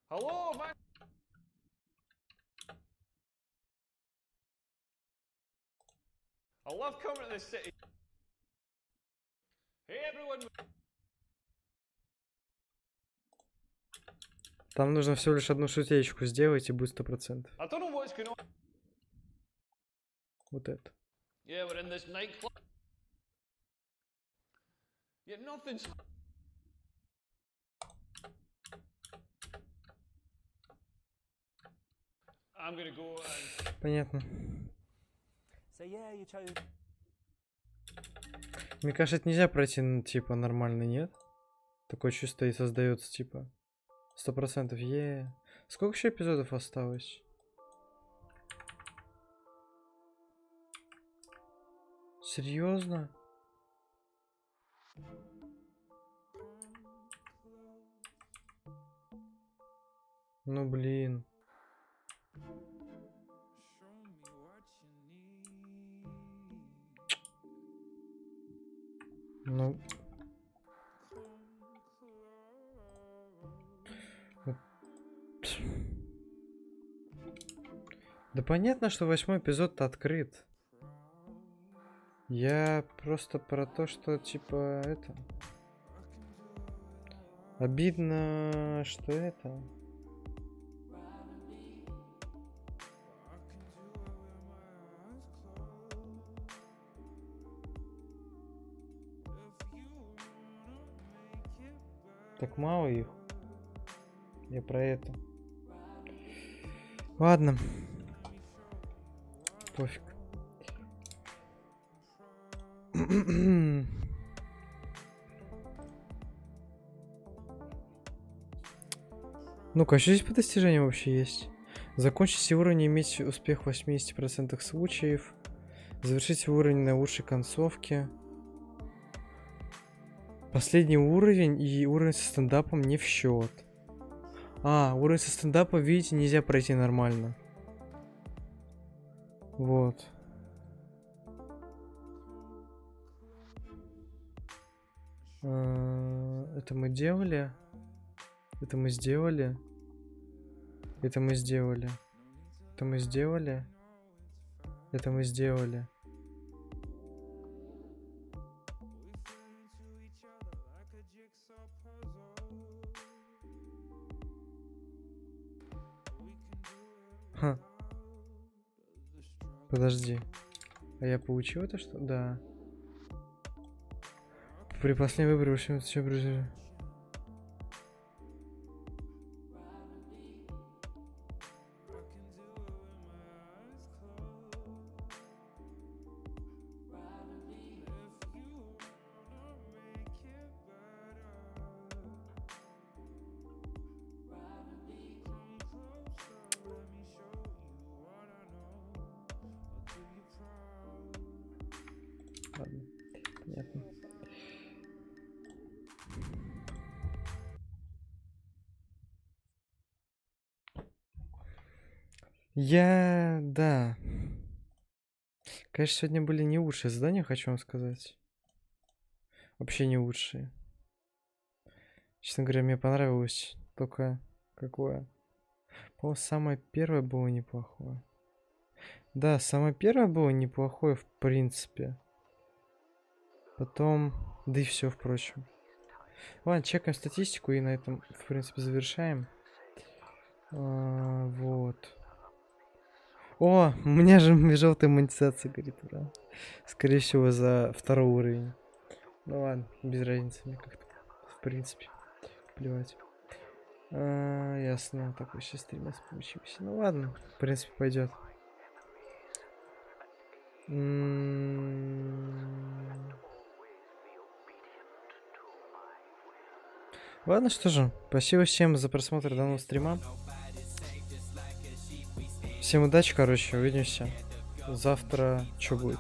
Speaker 10: Hello, man. I love coming to this city. Hey, everyone.
Speaker 1: Там нужно всего лишь одну шутеечку сделать, и будет 100%.
Speaker 10: I don't know what's going on.
Speaker 1: Вот это.
Speaker 10: Yeah, we're in this nightclub. Yeah, nothing's. I'm gonna go and.
Speaker 1: Понятно.
Speaker 3: So yeah, you chose.
Speaker 1: Мне кажется, это нельзя пройти, ну, типа, нормально, нет? Такое чувство и создается, типа, 100%. Сколько еще эпизодов осталось? Серьезно? Ну, блин. Ну... Да понятно, что 8-й эпизод-то открыт. Я просто про то, что, типа, это... Обидно, что это... Так мало их. Я про это. Ладно. Пофиг. Ну-ка, что здесь по достижениям вообще есть? Закончить все уровни, иметь успех в 80% случаев. Завершить уровень на лучшей концовке. Последний уровень и уровень со стендапом не в счет. А, уровень со стендапом, видите, нельзя пройти нормально. Вот. Это мы делали. Это мы сделали. Это мы сделали. Это мы сделали. Это мы сделали. Ха. Подожди. А я получил это что? Да. При последнем выборе вообще все произошло. Ладно, понятно. Да. Конечно, сегодня были не лучшие задания, хочу вам сказать. Вообще не лучшие. Честно говоря, мне понравилось только какое. По-моему, самое первое было неплохое. Да, самое первое было неплохое, в принципе. Потом... Да и все, впрочем. Ладно, чекаем статистику и на этом, в принципе, завершаем. Вот. О, у меня же желтая монетизация горит, ура. Скорее всего, за 2-й уровень. Ну ладно, без разницы мне как-то. В принципе, плевать. Ясно, такой сейчас стрим получился. Ну ладно, в принципе, пойдет. Ладно, что же, спасибо всем за просмотр данного стрима. Всем удачи, короче, увидимся. Завтра что будет?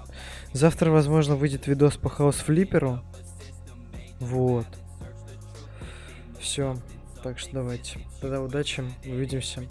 Speaker 1: Завтра, возможно, выйдет видос по хаус флипперу. Вот. Все. Так что давайте. Тогда удачи, увидимся.